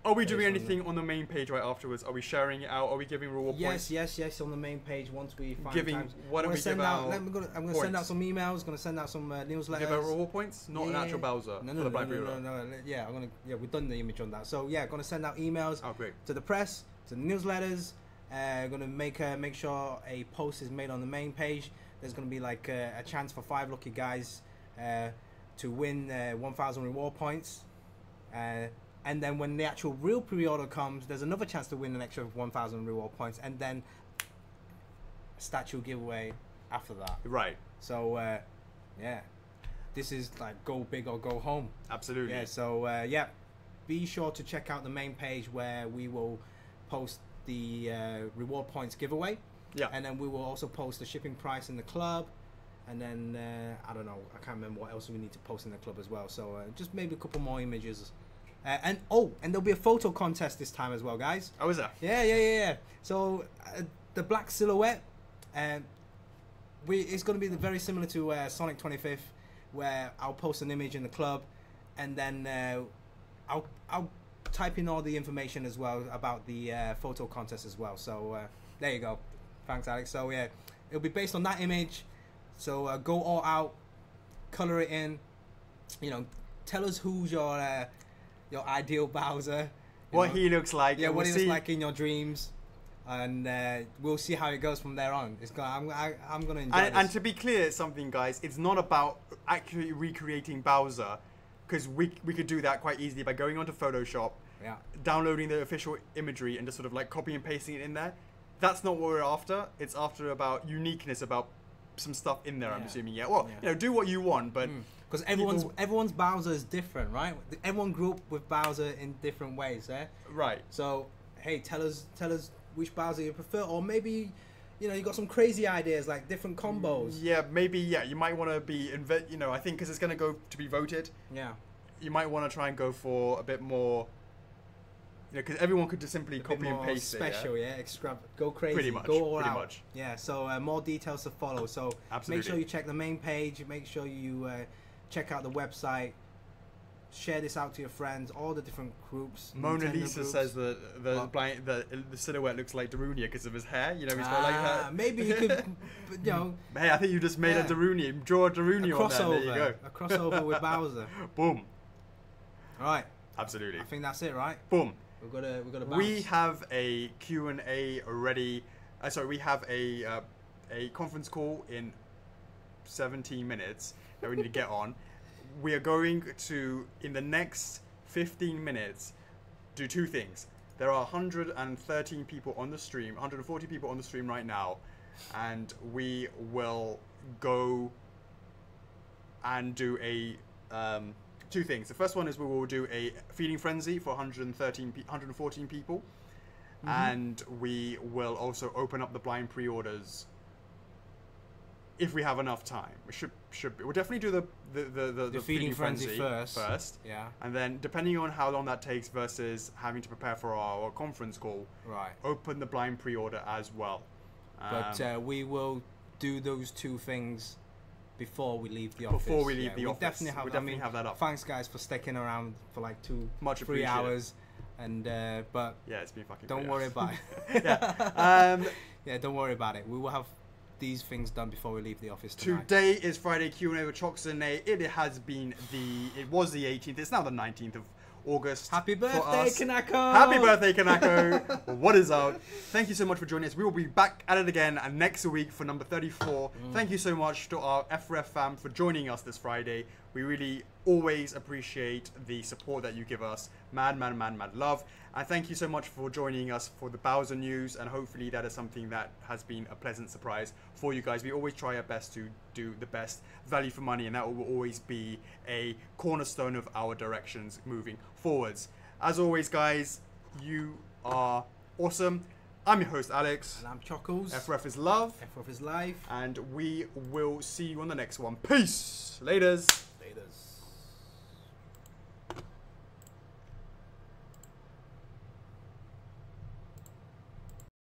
Speaker 2: Are we doing anything on the main page right afterwards? Are we sharing it out? Are we giving reward points?
Speaker 1: Yes, on the main page once we find times.
Speaker 2: What do we give out?
Speaker 1: I'm going to send out some emails, going to send out some newsletters.
Speaker 2: Give out reward points? Not an actual Bowser.
Speaker 1: No. Yeah, we've done the image on that. So yeah, going to send out emails to the press, to the newsletters. Going to make sure a post is made on the main page. There's going to be like a chance for 5 lucky guys to win 1,000 reward points. And then when the actual real pre-order comes, there's another chance to win an extra 1,000 reward points, and then a statue giveaway after that.
Speaker 2: Right.
Speaker 1: So, yeah, this is like go big or go home.
Speaker 2: Absolutely.
Speaker 1: Yeah. So, yeah, be sure to check out the main page where we will post the reward points giveaway.
Speaker 2: Yeah.
Speaker 1: And then we will also post the shipping price in the club. And then, I don't know, I can't remember what else we need to post in the club as well. So, just maybe a couple more images. And there'll be a photo contest this time as well, guys.
Speaker 2: Oh, is there?
Speaker 1: Yeah. So, the black silhouette, it's going to be very similar to Sonic 25th, where I'll post an image in the club, and then I'll type in all the information as well about the photo contest as well. So there you go. Thanks, Alex. So yeah, it'll be based on that image. So go all out, color it in. You know, tell us who's your ideal Bowser.
Speaker 2: What he looks like.
Speaker 1: Yeah, what he looks like in your dreams. And we'll see how it goes from there on. I'm gonna enjoy this.
Speaker 2: And to be clear, something, guys, it's not about accurately recreating Bowser, because we could do that quite easily by going onto Photoshop, downloading the official imagery, and just sort of like copy and pasting it in there. That's not what we're after. It's after about uniqueness, about some stuff in there. I'm assuming. Yeah. Well, you know, do what you want, but
Speaker 1: because everyone's Bowser is different, right? Everyone grew up with Bowser in different ways,
Speaker 2: Right.
Speaker 1: So hey, tell us which Bowser you prefer, or maybe, you know, you got some crazy ideas like different combos.
Speaker 2: Yeah, maybe. Yeah, you might want to be you know, I think because it's going to go to be voted.
Speaker 1: Yeah.
Speaker 2: You might want to try and go for a bit more. You know, because everyone could just simply copy and paste
Speaker 1: special,
Speaker 2: it.
Speaker 1: Extra, go crazy,
Speaker 2: Pretty much.
Speaker 1: go all
Speaker 2: pretty
Speaker 1: out.
Speaker 2: Much.
Speaker 1: Yeah. So more details to follow. So
Speaker 2: Absolutely.
Speaker 1: Make sure you check the main page. Make sure you check out the website. Share this out to your friends, all the different groups.
Speaker 2: Mona
Speaker 1: Nintendo
Speaker 2: Lisa
Speaker 1: groups.
Speaker 2: says the silhouette looks like Darunia because of his hair. You know, he's got like that.
Speaker 1: Maybe you could, you know.
Speaker 2: Hey, I think you just made a Darunia. Draw a Darunia on there. There you go.
Speaker 1: A crossover with Bowser.
Speaker 2: Boom.
Speaker 1: All right.
Speaker 2: Absolutely.
Speaker 1: I think that's it, right?
Speaker 2: Boom.
Speaker 1: We've got to bounce.
Speaker 2: We have a Q&A ready. Sorry, we have a conference call in 17 minutes that we need to get on. We are going to, in the next 15 minutes, do two things. There are 113 people on the stream, 140 people on the stream right now, and we will go and do two things. The first one is we will do a feeding frenzy for 114 people, and we will also open up the blind pre-orders if we have enough time. We should we'll definitely do the
Speaker 1: feeding frenzy first. Yeah.
Speaker 2: And then depending on how long that takes versus having to prepare for our conference call, open the blind pre-order as well.
Speaker 1: But we will do those two things before we leave the office.
Speaker 2: Before we leave the office.
Speaker 1: We'll definitely have that up. Thanks guys for sticking around for like 3 hours. And but
Speaker 2: yeah, it's been fucking
Speaker 1: don't worry about
Speaker 2: it.
Speaker 1: Yeah, don't worry about it. We will have these things done before we leave the office tonight.
Speaker 2: Today is Friday Q&A with Chocks A. It was the 18th. It's now the 19th of August.
Speaker 1: Happy birthday, Kanako!
Speaker 2: Happy birthday, Kanako! What is up? Thank you so much for joining us. We will be back at it again next week for number 34. Thank you so much to our F4F fam for joining us this Friday. We really always appreciate the support that you give us. Mad love. And thank you so much for joining us for the Bowser news, and hopefully that is something that has been a pleasant surprise for you guys. We always try our best to do the best value for money, and that will always be a cornerstone of our directions moving forwards. As always, guys, you are awesome. I'm your host, Alex.
Speaker 1: And I'm Chockles.
Speaker 2: F4F is love.
Speaker 1: F4F is life.
Speaker 2: And we will see you on the next one. Peace. Laters.